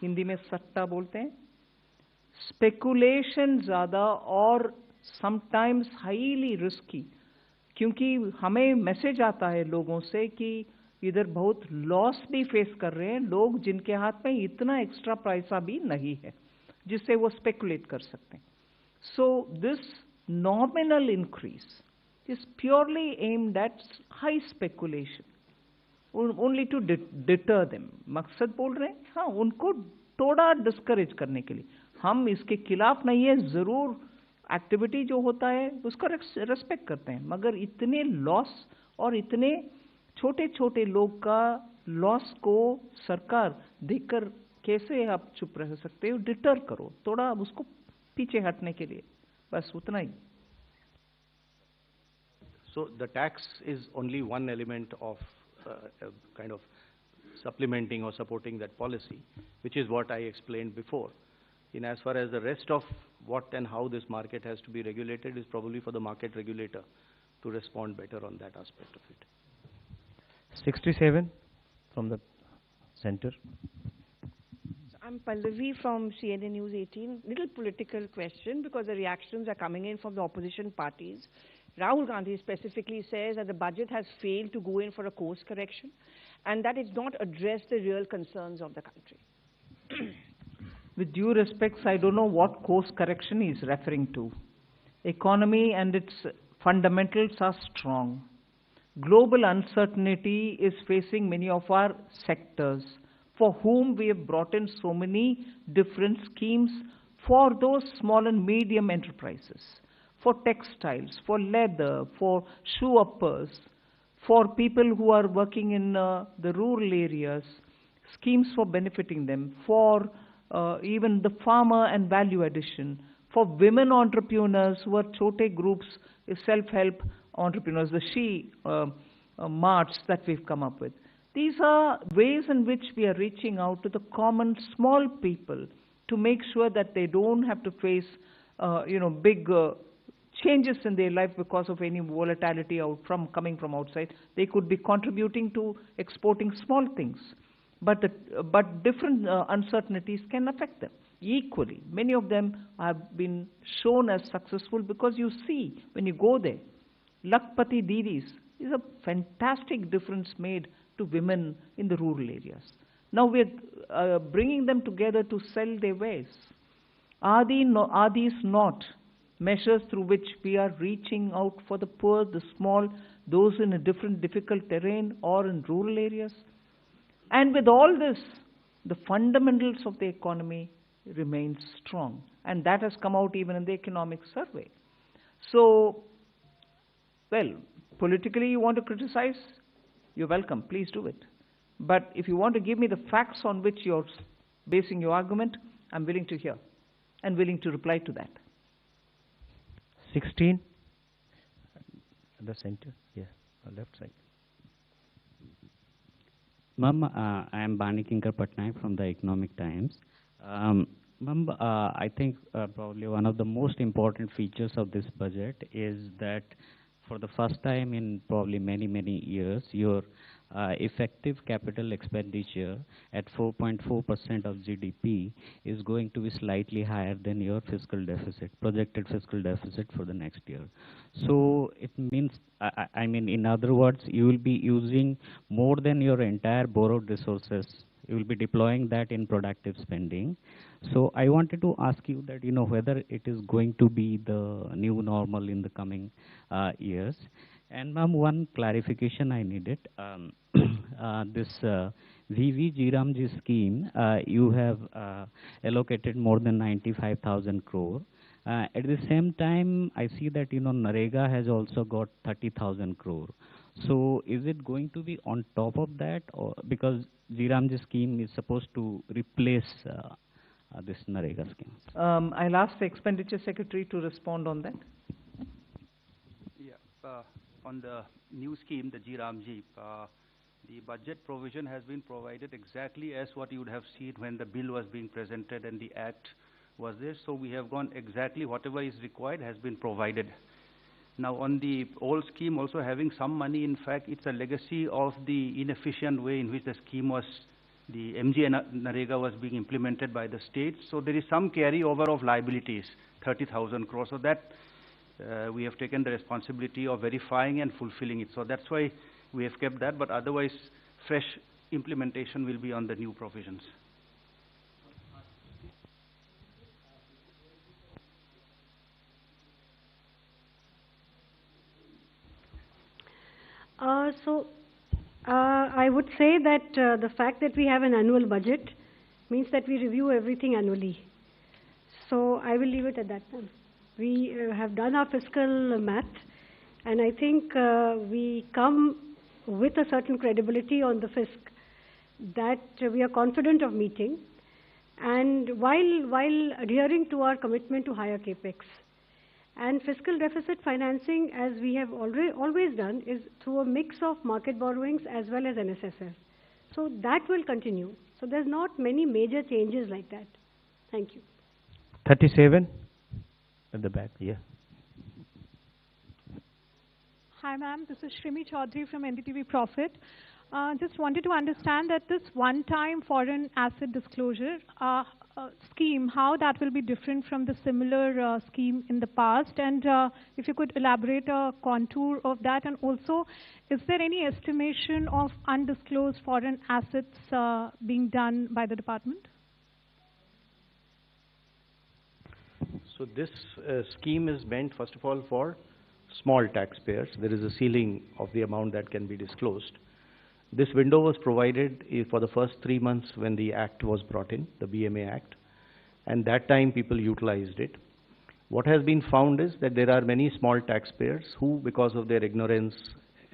हिंदी में सट्टा बोलते हैं, स्पेकुलेशन ज्यादा और समटाइम्स हाईली रिस्की, क्योंकि हमें मैसेज आता है लोगों से कि इधर बहुत लॉस भी फेस कर रहे हैं लोग जिनके हाथ में इतना एक्स्ट्रा पैसा भी नहीं है जिससे वो स्पेकुलेट कर सकते हैं. So this nominal increase is purely aimed at high speculation, only to deter them. मकसद बोल रहे हैं, हाँ, उनको थोड़ा डिस्करेज करने के लिए. हम इसके खिलाफ नहीं है, जरूर एक्टिविटी जो होता है उसका रेस्पेक्ट करते हैं, मगर इतने लॉस और इतने छोटे छोटे लोग का लॉस को सरकार देखकर कैसे आप चुप रह सकते हो? डिटर करो थोड़ा उसको पीछे हटने के लिए, बस उतना ही. So the tax is only one element of kind of supplementing or supporting that policy, which is what I explained before. In as far as the rest of what and how this market has to be regulated is probably for the market regulator to respond better on that aspect of it. 67 from the center. I'm Pallavi from CNN News 18. Little political question because the reactions are coming in from the opposition parties. Rahul Gandhi specifically says that the budget has failed to go in for a course correction and that it's not addressed the real concerns of the country. With due respects, I don't know what course correction he is referring to. Economy and its fundamentals are strong. Global uncertainty is facing many of our sectors, for whom we have brought in so many different schemes for those small and medium enterprises, for textiles, for leather, for shoe uppers, for people who are working in the rural areas, schemes for benefiting them, for even the farmer and value addition, for women entrepreneurs who are chote groups, self-help entrepreneurs, the She marts that we've come up with. These are ways in which we are reaching out to the common small people to make sure that they don't have to face, big changes in their life because of any volatility coming from outside. They could be contributing to exporting small things, but different uncertainties can affect them equally. Many of them have been shown as successful because you see when you go there, Lakpati Didis is a fantastic difference made to women in the rural areas. Now we're bringing them together to sell their wares. Adi is not measures through which we are reaching out for the poor, the small, those in a difficult terrain or in rural areas. And with all this, the fundamentals of the economy remain strong. And that has come out even in the economic survey. So, well, politically you want to criticize, you're welcome, please do it. But if you want to give me the facts on which you're basing your argument, I'm willing to hear and willing to reply to that. 16 at the center, yeah, left side. Ma'am, I am Bani Kinkar Patnaik from the Economic Times. Ma'am, I think probably one of the most important features of this budget is that for the first time in probably many years, your effective capital expenditure at 4.4% of GDP is going to be slightly higher than your fiscal deficit, projected fiscal deficit for the next year. So it means, I mean, in other words, you will be using more than your entire borrowed resources. You will be deploying that in productive spending. So I wanted to ask you that, whether it is going to be the new normal in the coming years. And ma'am, one clarification I needed. This VV Jiramji scheme, you have allocated more than 95,000 crore. At the same time, I see that, Narega has also got 30,000 crore. So is it going to be on top of that, or because Jiramji scheme is supposed to replace this Narega scheme? I'll ask the Expenditure Secretary to respond on that. Yeah, on the new scheme, the Jiramji, the budget provision has been provided exactly as what you would have seen when the bill was being presented and the act was there. So we have gone exactly whatever is required has been provided. Now on the old scheme also having some money, in fact, it's a legacy of the inefficient way in which the scheme was, the MG Narega was being implemented by the state. So there is some carryover of liabilities, 30,000 crores. So that we have taken the responsibility of verifying and fulfilling it. So that's why we have kept that, but otherwise fresh implementation will be on the new provisions. I would say that the fact that we have an annual budget means that we review everything annually. So I will leave it at that then. We have done our fiscal math, and I think we come with a certain credibility on the fisc that we are confident of meeting, and while adhering to our commitment to higher capex. And fiscal deficit financing, as we have always done, is through a mix of market borrowings as well as NSSF. So that will continue. So there's not many major changes like that. Thank you. 37 at the back, yeah. Hi ma'am, this is Shrimi Chaudhary from NDTV Profit. Just wanted to understand that this one-time foreign asset disclosure scheme, how that will be different from the similar scheme in the past, and if you could elaborate a contour of that, and also, is there any estimation of undisclosed foreign assets being done by the department? So this scheme is meant, first of all, for small taxpayers. There is a ceiling of the amount that can be disclosed. This window was provided for the first 3 months when the Act was brought in, the BMA Act, and that time people utilized it. What has been found is that there are many small taxpayers who, because of their ignorance,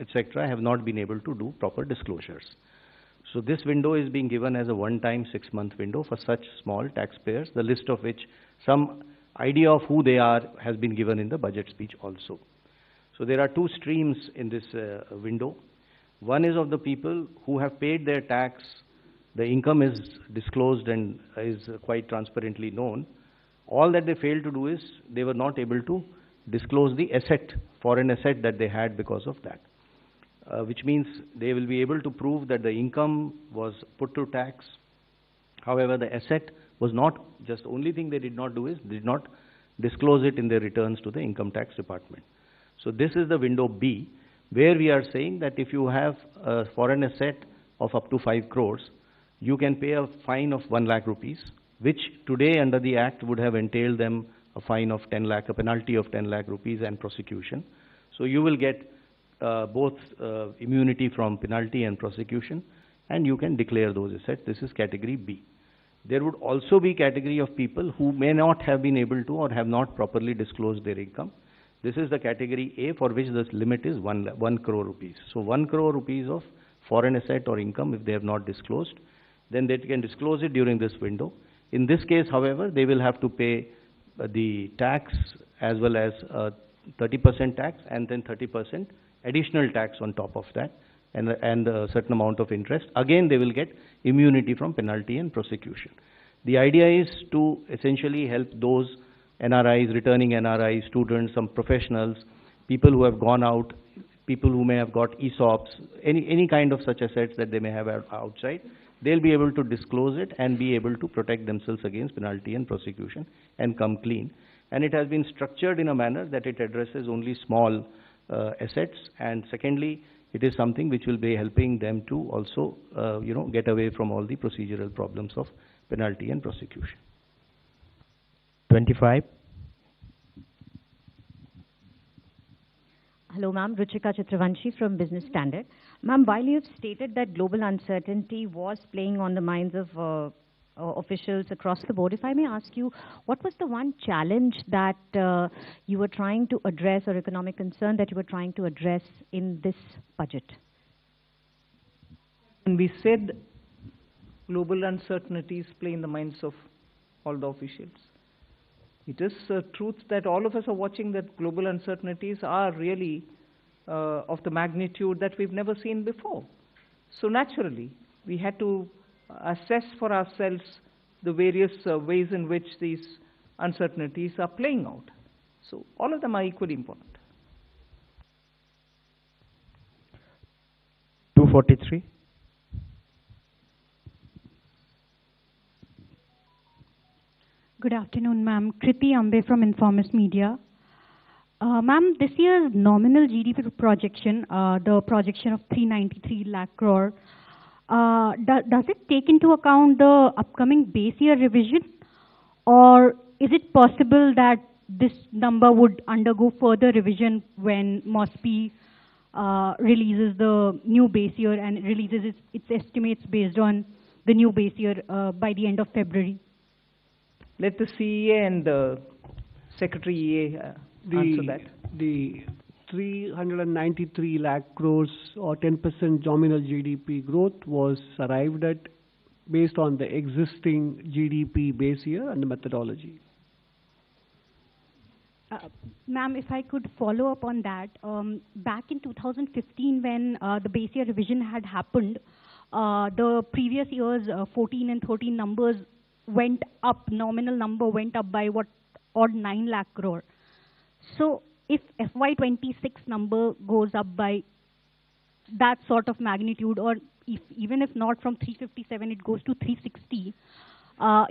etc., have not been able to do proper disclosures. So this window is being given as a one-time 6-month window for such small taxpayers, the list of which some idea of who they are has been given in the budget speech also. So there are two streams in this window. One is of the people who have paid their tax, the income is disclosed and is quite transparently known. All that they failed to do is they were not able to disclose the asset, foreign asset that they had because of that. Which means they will be able to prove that the income was put to tax. However, the asset was not, just only thing they did not do is did not disclose it in their returns to the income tax department. So this is the window B, where we are saying that if you have a foreign asset of up to 5 crores, you can pay a fine of 1 lakh rupees, which today under the Act would have entailed them a fine of 10 lakh, a penalty of 10 lakh rupees and prosecution. So you will get both immunity from penalty and prosecution, and you can declare those assets. This is category B. There would also be category of people who may not have been able to or have not properly disclosed their income. This is the category A, for which the limit is 1 crore rupees. So 1 crore rupees of foreign asset or income, if they have not disclosed, then they can disclose it during this window. In this case, however, they will have to pay the tax as well as 30% tax and then 30% additional tax on top of that, and a certain amount of interest. Again, they will get immunity from penalty and prosecution. The idea is to essentially help those NRIs, returning NRIs, students, some professionals, people who have gone out, people who may have got ESOPs, any kind of such assets that they may have outside. They'll be able to disclose it and be able to protect themselves against penalty and prosecution and come clean. And it has been structured in a manner that it addresses only small assets, and secondly, it is something which will be helping them to also, get away from all the procedural problems of penalty and prosecution. 25. Hello, ma'am. Ruchika Chitravanshi from Business Standard. Ma'am, while you have stated that global uncertainty was playing on the minds of officials across the board, if I may ask you, what was the one challenge that you were trying to address, or economic concern that you were trying to address in this budget? And we said global uncertainties play in the minds of all the officials. It is a truth that all of us are watching that global uncertainties are really of the magnitude that we've never seen before. So naturally, we had to assess for ourselves the various ways in which these uncertainties are playing out. So all of them are equally important. 243. Good afternoon, ma'am. Kriti Ambe from Informist Media. Ma'am, this year's nominal GDP projection, the projection of 393 lakh crore, does it take into account the upcoming base year revision, or is it possible that this number would undergo further revision when MOSPI releases the new base year and releases its estimates based on the new base year by the end of February? Let the CEA and the Secretary EA answer that. The 393 lakh crores or 10% nominal GDP growth was arrived at based on the existing GDP base year and the methodology. Ma'am, if I could follow up on that, back in 2015 when the base year revision had happened, the previous years 14 and 13 numbers went up, nominal number went up by what, odd 9 lakh crore. So if FY26 number goes up by that sort of magnitude, or even if not from 357, it goes to 360,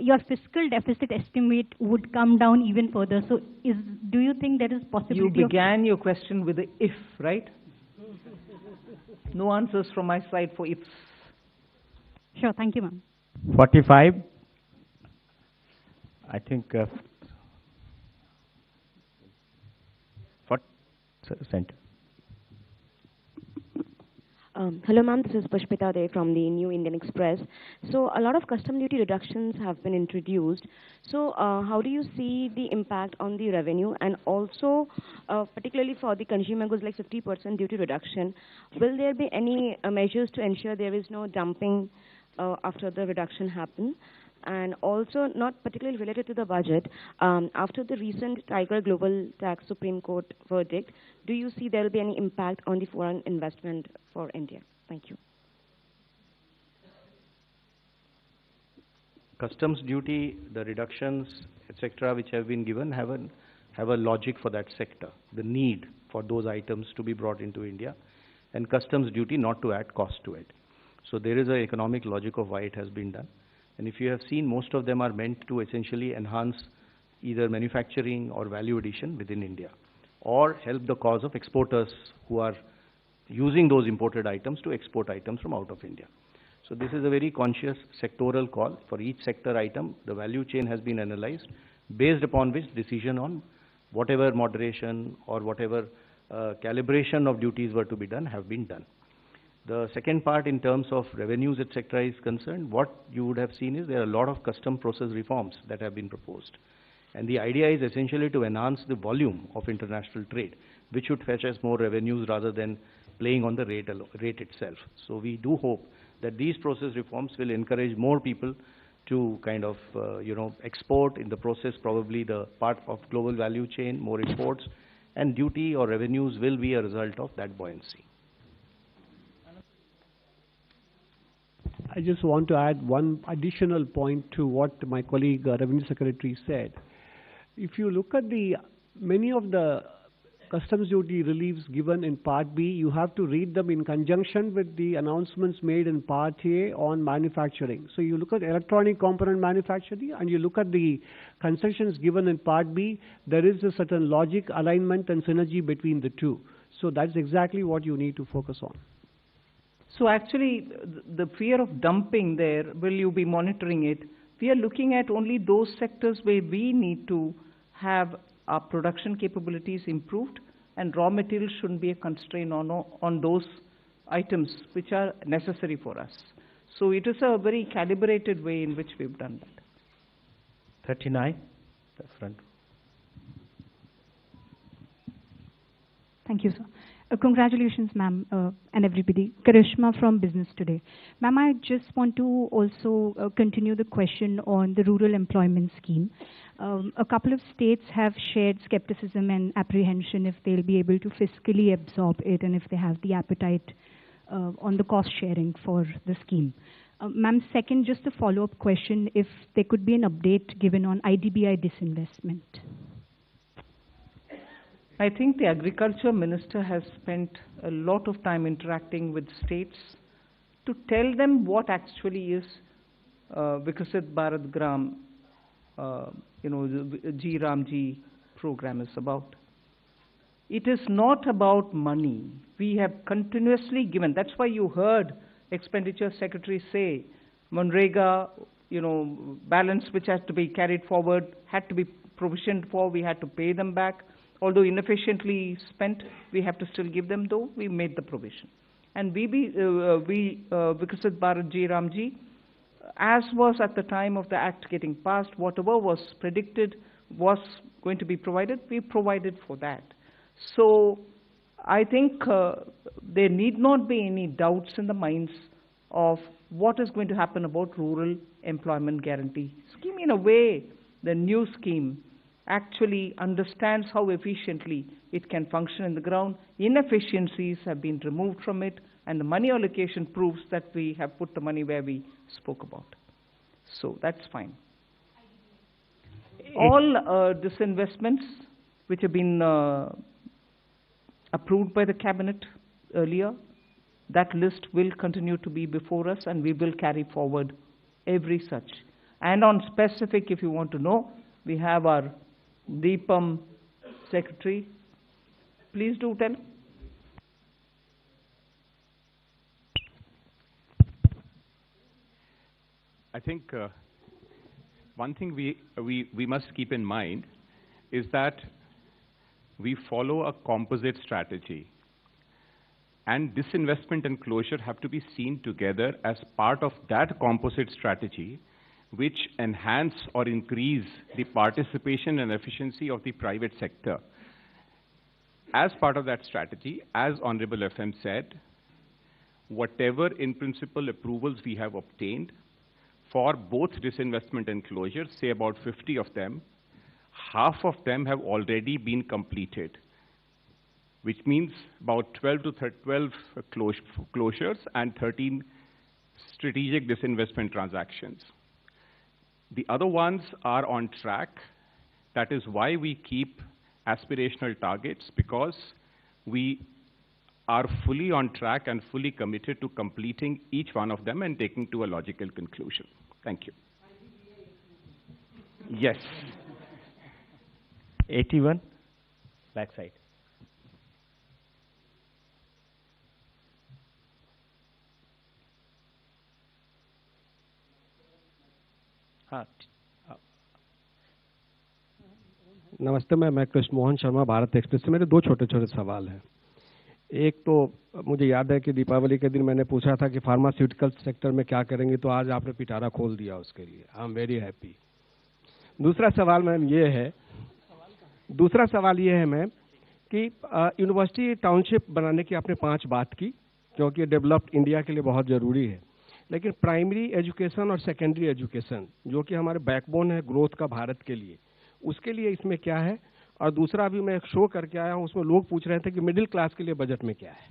your fiscal deficit estimate would come down even further. So do you think there is possibility You began your question with the if, right? No answers from my side for ifs. Sure, thank you, ma'am. 45. I think center. Hello, ma'am. This is Pushpita Dey from the New Indian Express. So a lot of custom duty reductions have been introduced. So how do you see the impact on the revenue, and also particularly for the consumer goods like 50% duty reduction? Will there be any measures to ensure there is no dumping after the reduction happen? And also, not particularly related to the budget, after the recent Tiger Global Tax Supreme Court verdict, do you see there will be any impact on the foreign investment for India? Thank you. Customs duty, the reductions, etc., which have been given have a logic for that sector, the need for those items to be brought into India, and customs duty not to add cost to it. So there is an economic logic of why it has been done. And if you have seen, most of them are meant to essentially enhance either manufacturing or value addition within India, or help the cause of exporters who are using those imported items to export items from out of India. So this is a very conscious sectoral call. For each sector item, the value chain has been analyzed, based upon which decision on whatever moderation or whatever calibration of duties were to be done have been done. The second part, in terms of revenues, etc., is concerned, what you would have seen is there are a lot of custom process reforms that have been proposed. And the idea is essentially to enhance the volume of international trade, which should fetch us more revenues rather than playing on the rate itself. So we do hope that these process reforms will encourage more people to kind of, export in the process, probably the part of global value chain, more exports, and duty or revenues will be a result of that buoyancy. I just want to add one additional point to what my colleague, Revenue Secretary, said. If you look at many of the customs duty reliefs given in Part B, you have to read them in conjunction with the announcements made in Part A on manufacturing. So you look at electronic component manufacturing and you look at the concessions given in Part B, there is a certain logic, alignment and synergy between the two. So that's exactly what you need to focus on. So actually, the fear of dumping there, will you be monitoring it? We are looking at only those sectors where we need to have our production capabilities improved, and raw materials shouldn't be a constraint on those items which are necessary for us. So it is a very calibrated way in which we've done that. 39, the front. Thank you, sir. Congratulations, ma'am, and everybody. Karishma from Business Today. Ma'am, I just want to also continue the question on the rural employment scheme. A couple of states have shared skepticism and apprehension if they'll be able to fiscally absorb it and if they have the appetite on the cost sharing for the scheme. Ma'am, second, just a follow-up question, if there could be an update given on IDBI disinvestment. I think the Agriculture Minister has spent a lot of time interacting with states to tell them what actually is Vikasit Bharat Gram, the G Ramji program is about. It is not about money. We have continuously given. That's why you heard Expenditure Secretary say, Manrega, balance which has to be carried forward, had to be provisioned for, we had to pay them back. Although inefficiently spent, we have to still give them, though we made the provision. And Vikasit Bharat Ji Ramji, as was at the time of the act getting passed, whatever was predicted was going to be provided, we provided for that. So I think there need not be any doubts in the minds of what is going to happen about rural employment guarantee scheme. In a way, the new scheme actually understands how efficiently it can function in the ground. Inefficiencies have been removed from it, and the money allocation proves that we have put the money where we spoke about. So that's fine. All disinvestments which have been approved by the cabinet earlier that list will continue to be before us, and we will carry forward every such. And on specific, if you want to know, we have our Deepam secretary. Please do tell. I think one thing we must keep in mind is that we follow a composite strategy. And disinvestment and closure have to be seen together as part of that composite strategy, which enhance or increase the participation and efficiency of the private sector. As part of that strategy, as Honorable FM said, whatever in principle approvals we have obtained for both disinvestment and closure, say about 50 of them, half of them have already been completed, which means about 12 closures and 13 strategic disinvestment transactions. The other ones are on track. That is why we keep aspirational targets, because we are fully on track and fully committed to completing each one of them and taking to a logical conclusion. Thank you. Yes. 81, backside. नमस्ते, मैं Krishna Mohan Sharma, Bharat express से। मेरे दो छोटे छोटे सवाल हैं। एक तो मुझे याद है कि दीपावली के दिन मैंने पूछा था कि फार्मास्यूटिकल सेक्टर में क्या करेंगे, तो आज आपने पिटारा खोल दिया उसके लिए। I am very happy. दूसरा सवाल मैम ये है मैम कि यूनिवर्सिटी टाउनशिप बनाने की आपने 5 बात की, क्योंकि डेवलप्ड इंडिया के लिए बहुत ज़रूरी है। लेकिन प्राइमरी एजुकेशन और सेकेंडरी एजुकेशन, जो कि हमारे बैकबोन है ग्रोथ का भारत के लिए, उसके लिए इसमें क्या है? और दूसरा, अभी मैं एक शो करके आया हूँ, उसमें लोग पूछ रहे थे कि मिडिल क्लास के लिए बजट में क्या है?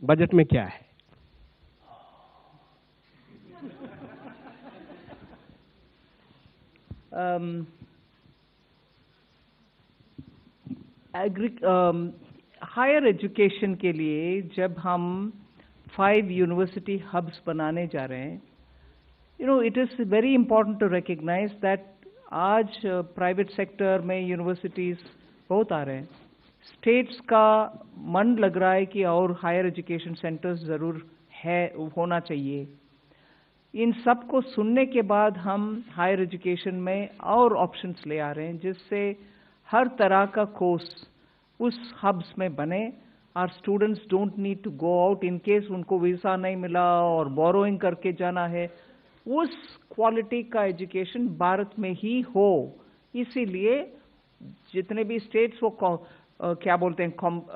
बजट में क्या है? हायर एजुकेशन के लिए जब हम 5 यूनिवर्सिटी हब्स बनाने जा रहे हैं, it is very important to recognize that आज प्राइवेट सेक्टर में यूनिवर्सिटीज़ बहुत आ रहे हैं। स्टेट्स का मन लग रहा है कि और हायर एजुकेशन सेंटर्स ज़रूर होना चाहिए। इन सब को सुनने के बाद हम हायर एजुकेशन में और ऑप्शंस ले आ रहे हैं, जिससे हर तरह का कोर्स उस हब्स में बने। Our students don't need to go out in case उनको वीज़ा नहीं मिला और बोरोइंग करके जाना है। उस क्वालिटी का एजुकेशन भारत में ही हो, इसीलिए जितने भी स्टेट्स वो क्या बोलते हैं